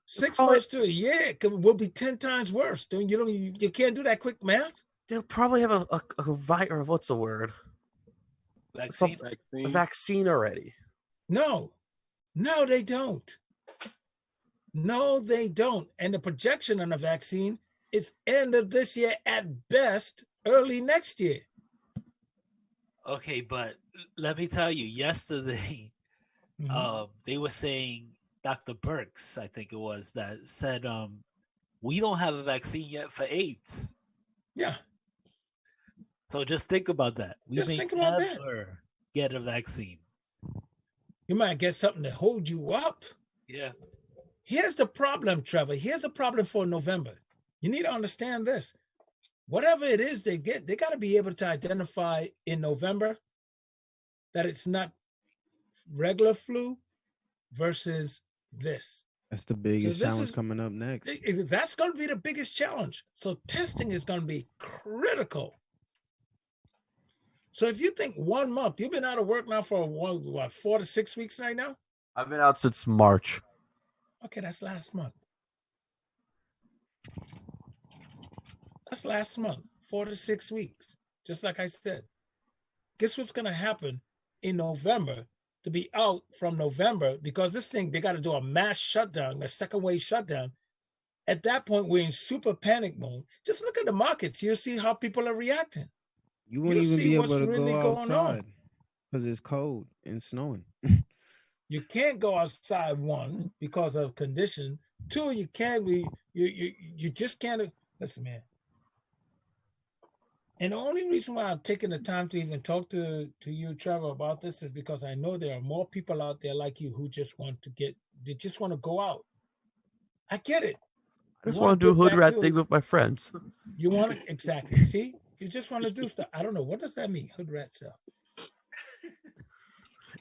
Speaker 14: 6 months to a year will be 10 times worse. You can't do that quick math.
Speaker 16: They'll probably have a virus. What's the word?
Speaker 17: Vaccine.
Speaker 16: A vaccine already.
Speaker 14: No, they don't. No, they don't. And the projection on the vaccine is end of this year at best, early next year.
Speaker 17: Okay, but let me tell you, yesterday, they were saying, Dr. Birx, I think it was, that said, we don't have a vaccine yet for AIDS.
Speaker 14: Yeah.
Speaker 17: So just think about that. We may never get a vaccine.
Speaker 14: You might get something to hold you up.
Speaker 17: Yeah.
Speaker 14: Here's the problem, Trevor. Here's the problem for November. You need to understand this. Whatever it is they get, they got to be able to identify in November that it's not regular flu versus this.
Speaker 19: That's the biggest challenge coming up next.
Speaker 14: That's going to be the biggest challenge. So testing is going to be critical. So if you think 1 month, you've been out of work now for 4 to 6 weeks right now?
Speaker 16: I've been out since March.
Speaker 14: Okay, that's last month. That's last month, 4 to 6 weeks. Just like I said. Guess what's going to happen in November to be out from November because this thing, they got to do a mass shutdown, a second wave shutdown. At that point, we're in super panic mode. Just look at the markets. You'll see how people are reacting.
Speaker 19: You won't
Speaker 14: You'll
Speaker 19: even
Speaker 14: see
Speaker 19: be able
Speaker 14: what's
Speaker 19: to
Speaker 14: really
Speaker 19: go
Speaker 14: going
Speaker 19: outside
Speaker 14: on.
Speaker 19: because it's cold and snowing.
Speaker 14: You can't go outside, one, because of condition. Two, you can't you just can't. Listen, man. And the only reason why I'm taking the time to even talk to you, Trevor, about this is because I know there are more people out there like you who just want to go out. I get it.
Speaker 16: I just want to do hood rat things with my friends.
Speaker 14: You want to, exactly. See, you just want to do stuff. I don't know. What does that mean? Hood rat stuff.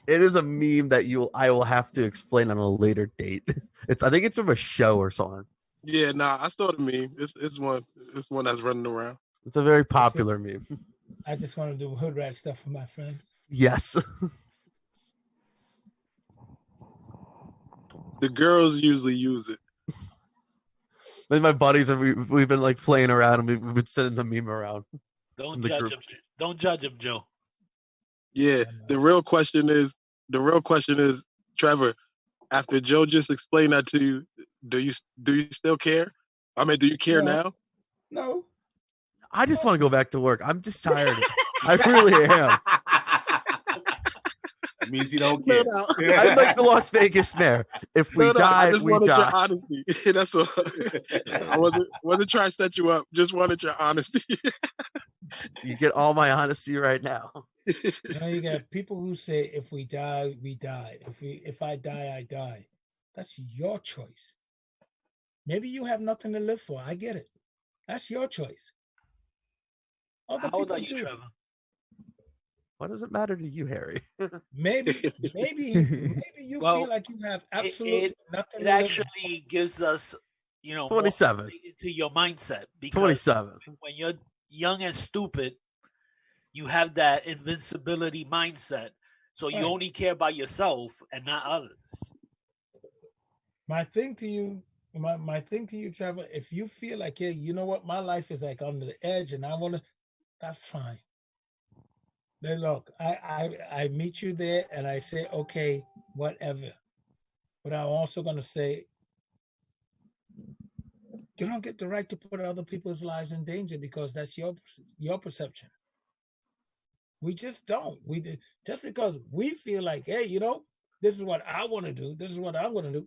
Speaker 16: It is a meme that I will have to explain on a later date. I think it's from a show or something.
Speaker 20: Yeah, nah, I saw the meme. It's one that's running around.
Speaker 16: It's a very popular meme.
Speaker 14: I just want to do hood rat stuff with my friends.
Speaker 16: Yes.
Speaker 20: The girls usually use it.
Speaker 16: Then my buddies we've been like playing around and we've been sending the meme around.
Speaker 17: Don't judge him. Don't judge him, Joe.
Speaker 20: Yeah, the real question is, Trevor, after Joe just explained that to you, do you still care? I mean, do you care now?
Speaker 14: No.
Speaker 16: I just want to go back to work. I'm just tired. I really am.
Speaker 15: It means you don't care.
Speaker 16: I'm like the Las Vegas mayor. If we die,
Speaker 20: I just
Speaker 16: we
Speaker 20: wanted
Speaker 16: die.
Speaker 20: your honesty. That's all. I wasn't trying to set you up. Just wanted your honesty.
Speaker 16: You get all my honesty right now.
Speaker 14: You got people who say, if we die, we die. If I die, I die. That's your choice. Maybe you have nothing to live for. I get it. That's your choice.
Speaker 17: How old are you, Trevor?
Speaker 16: Why does it matter to you, Harry?
Speaker 14: Maybe you feel like you have absolutely nothing.
Speaker 17: It actually gives us,
Speaker 16: 27
Speaker 17: to your mindset. Because
Speaker 16: 27.
Speaker 17: When you're young and stupid, you have that invincibility mindset. So you only care about yourself and not others.
Speaker 14: My thing to you, Trevor, if you feel like, yeah, you know what, my life is like under the edge and I want to, that's fine. Then look, I meet you there and I say, okay, whatever. But I'm also going to say, you don't get the right to put other people's lives in danger because that's your perception. We just don't. Just because we feel like, hey, this is what I want to do. This is what I'm going to do.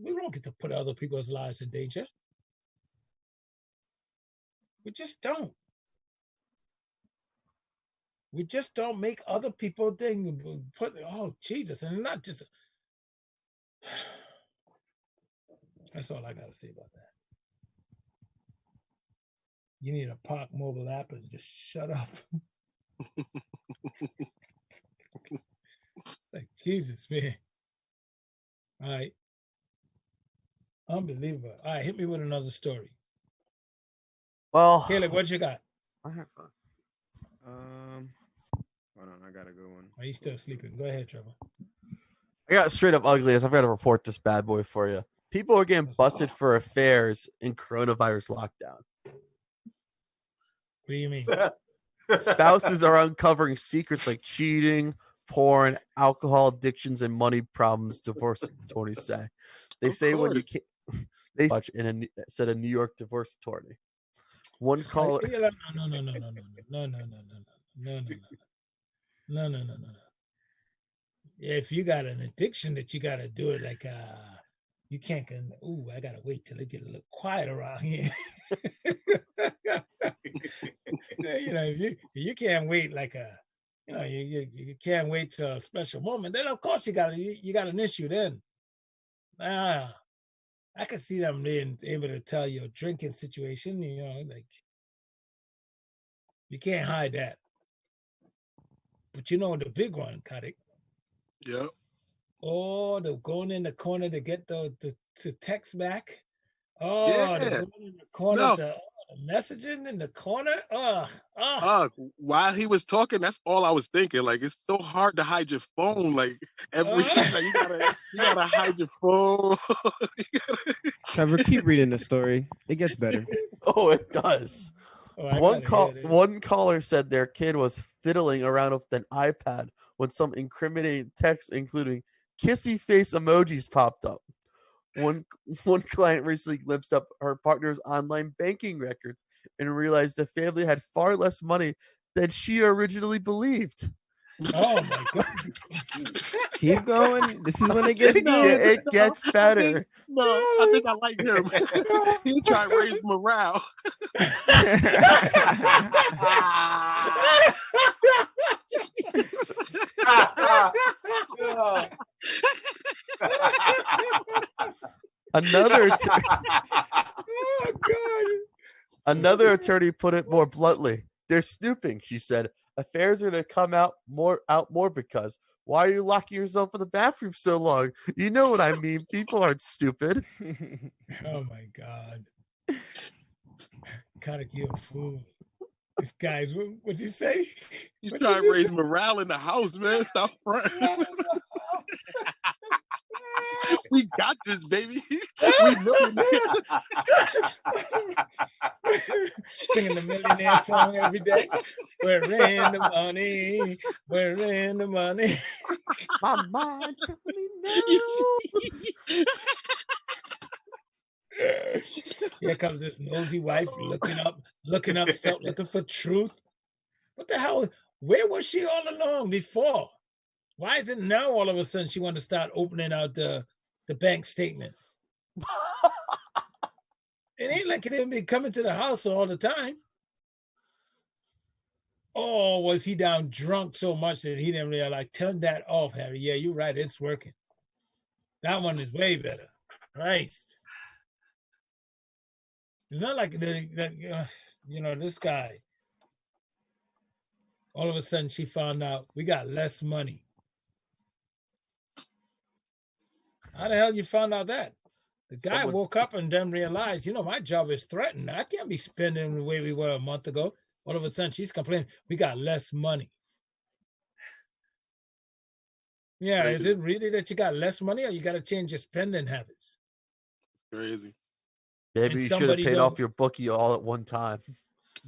Speaker 14: We don't get to put other people's lives in danger. We just don't. We just don't make other people oh, Jesus. And not just. That's all I got to say about that. You need a Park mobile app and just shut up. It's like, Jesus, man. All right. Unbelievable. All right, hit me with another story.
Speaker 16: Well,
Speaker 14: Caleb, what you got?
Speaker 16: I have fun.
Speaker 19: Hold on, I got a good one.
Speaker 14: Are you still sleeping? Go ahead, Trevor.
Speaker 16: I got straight up ugliness. I've got to report this bad boy for you. People are getting busted for affairs in coronavirus lockdown.
Speaker 14: What do you mean?
Speaker 16: Spouses are uncovering secrets like cheating, porn, alcohol addictions, and money problems. Divorce attorneys say. They say when you can't. They said a New York divorce attorney. One caller.
Speaker 14: No. Yeah, if you got an addiction that you got to do it like you can't. I gotta wait till it get a little quiet around here. If you can't wait like you can't wait till a special moment. Then of course you got an issue. Then, I can see them being able to tell your drinking situation. Like you can't hide that. But the big one, Kadik.
Speaker 20: Yep.
Speaker 14: Oh, they're going in the corner to get the text back. Oh,
Speaker 20: Yeah.
Speaker 14: they're going in the corner to messaging in the corner.
Speaker 20: While he was talking, that's all I was thinking. Like, it's so hard to hide your phone. Like every you gotta hide your phone.
Speaker 19: Trevor, keep reading the story. It gets better.
Speaker 16: Oh, it does. One caller said their kid was fiddling around with an iPad when some incriminating text, including kissy face emojis, popped up. One client recently glimpsed up her partner's online banking records and realized the family had far less money than she originally believed.
Speaker 14: Oh my God!
Speaker 19: Keep going. This is when it gets
Speaker 16: it gets better.
Speaker 20: I think I like him. He trying to raise morale.
Speaker 16: Another attorney put it more bluntly. They're snooping, she said. Affairs are going to come out more because why are you locking yourself in the bathroom so long? You know what I mean. People aren't stupid.
Speaker 14: Oh my God. Gotta give food. This guy's, what'd you say?
Speaker 20: He's trying to raise morale in the house, man. Stop fronting. We got this, baby. We millionaires.
Speaker 14: Singing the millionaire song every day. We're in the money. We're in the money.
Speaker 16: My mind took me now.
Speaker 14: Here comes this nosy wife looking up stuff, looking for truth. What the hell? Where was she all along before? Why is it now all of a sudden she wanted to start opening out the bank statements? It ain't like it didn't be coming to the house all the time. Oh, was he down drunk so much that he didn't realize? Turn that off, Harry. Yeah, you're right. It's working. That one is way better. Christ. It's not like this guy. All of a sudden, she found out we got less money. How the hell you found out that? The guy woke up and then realized, my job is threatened. I can't be spending the way we were a month ago. All of a sudden, she's complaining, we got less money. Yeah, is it really that you got less money or you got to change your spending habits?
Speaker 20: It's crazy.
Speaker 16: Maybe you should have paid off your bookie all at one time.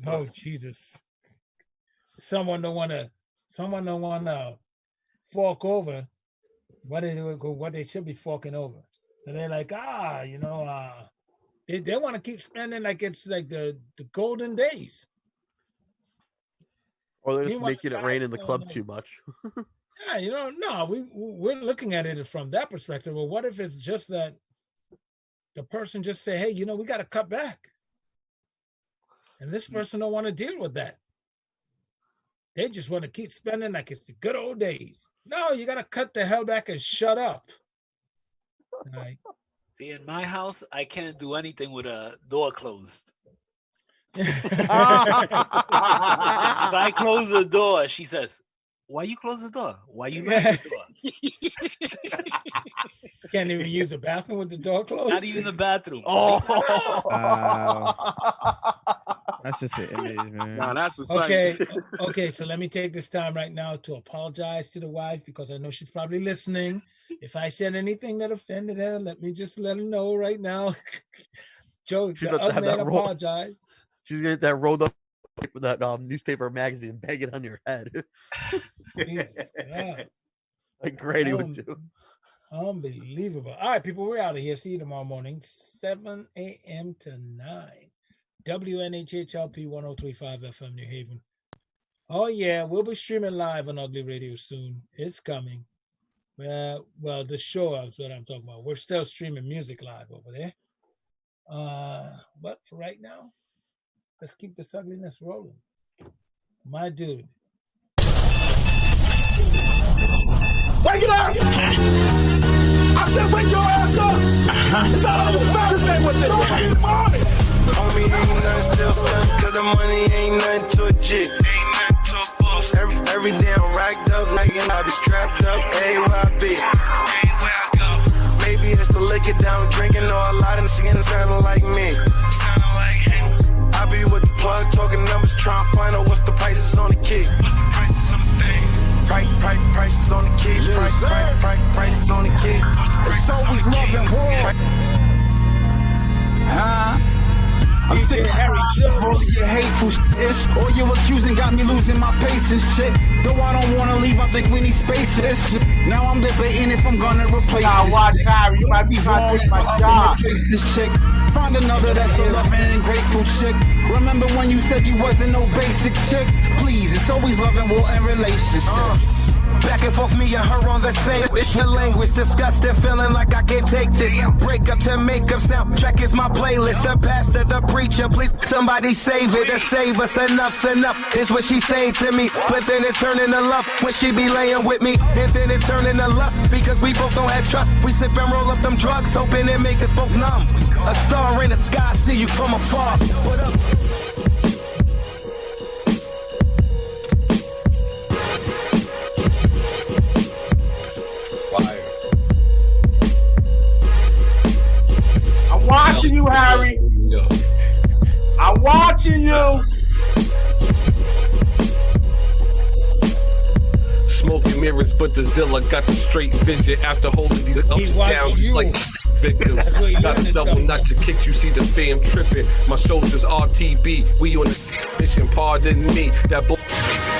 Speaker 14: Oh, Jesus. Someone don't want to fork over what they should be forking over. So they're like, they want to keep spending like it's like the golden days.
Speaker 16: Or they're just making it rain in the club too much.
Speaker 14: Yeah, no, we're looking at it from that perspective. Well, what if it's just that the person just say, hey, we got to cut back. And this person don't want to deal with that. They just want to keep spending like it's the good old days. No, you got to cut the hell back and shut up. Right.
Speaker 17: See, in my house, I can't do anything with a door closed. If I close the door, she says, why you close the door? Why you lock the door?
Speaker 14: Can't even use the bathroom with the door closed?
Speaker 17: Not even the bathroom.
Speaker 19: Oh. That's just an image, man.
Speaker 20: Nah, that's a
Speaker 14: Okay, so let me take this time right now to apologize to the wife because I know she's probably listening. If I said anything that offended her, let her know right now. Joe, the other man apologize.
Speaker 16: She's gonna get that rolled up with that newspaper magazine, bang it on your head.
Speaker 14: Jesus God.
Speaker 16: Like Grady would do.
Speaker 14: Unbelievable. All right, people, we're out of here. See you tomorrow morning, 7 a.m. to 9. WNHHLP 103.5 FM New Haven. Oh, yeah, we'll be streaming live on Ugly Radio soon. It's coming. Well, the show is what I'm talking about. We're still streaming music live over there. But for right now, let's keep this ugliness rolling. My dude.
Speaker 2: Wake it up! I said wake your ass up! It's not all about to say what this morning.
Speaker 11: Homie, ain't nothing still stunned, cause the money ain't nothing to a jit. Ain't nothing to a boss. Every day I'm racked up, like I be strapped up, everywhere I be. Everywhere I go. Maybe it's the liquor down drinking, or a lot of skin sounding like me. Sounding like him. I be with the plug, talking numbers, trying to find out what's the prices on the key. What's the prices on the thing? Prices on the key. Prices on the key.
Speaker 2: It's always love and war. I'm sick of Harry
Speaker 4: All your hateful shit, all you accusing got me losing my patience. Shit, though I don't wanna leave, I think we need space. Shit. Now I'm debating if I'm gonna replace
Speaker 15: Now
Speaker 4: this.
Speaker 15: watch Harry, you might be trying to take my job.
Speaker 4: Replace this chick. Find another that's a loving and grateful chick. Remember when you said you wasn't no basic chick? Please, it's always love and war and relationships.
Speaker 5: Back and forth, me and her on the same issue. Language disgusting, feeling like I can't take this. Break up to make up, soundtrack is my playlist. The pastor, the preacher, please somebody save it. To save us, enough's enough is what she saying to me. But then it turn into love when she be laying with me. And then it turn into lust because we both don't have trust. We sip and roll up them drugs, hoping it make us both numb. A star in the sky, see you from afar. What up?
Speaker 15: I'm watching you, Harry. I'm watching you.
Speaker 2: Smoking mirrors, but the Zilla got the straight vision after holding these ups down just like victims. Got a double notch to kicks, you see the fam tripping. My soldiers RTB, we on the mission, pardon me. That bull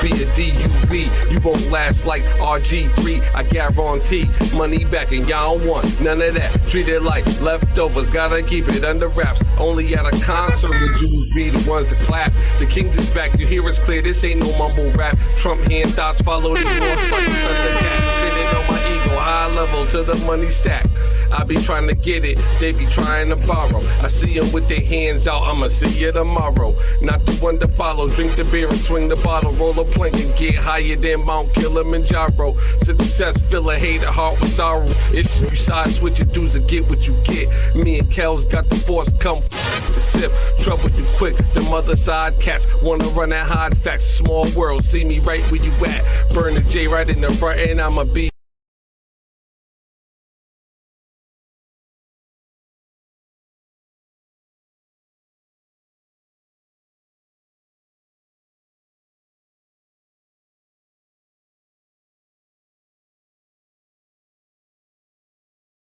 Speaker 2: be a DUV, you won't last like RG3. I guarantee money back and y'all don't want none of that. Treat it like leftovers, gotta keep it under wraps. Only at a concert the Jews be the ones to clap. The king's is back, you hear it's clear, this ain't no mumble rap. Trump hand thoughts follow the horse like a thundercat. Sitting on my ego, high level to the money stack. I be trying to get it, they be trying to borrow. I see them with their hands out, I'ma see you tomorrow. Not the one to follow, drink the beer and swing the bottle. Roll a plank and get higher than Mount Kilimanjaro. Success, fill a hater heart with sorrow. If you side switch your dudes to get what you get. Me and Kel's got the force, come to sip. Trouble you quick, them other side cats wanna run and hide facts. Small world, see me right where you at. Burn the J right in the front and I'ma be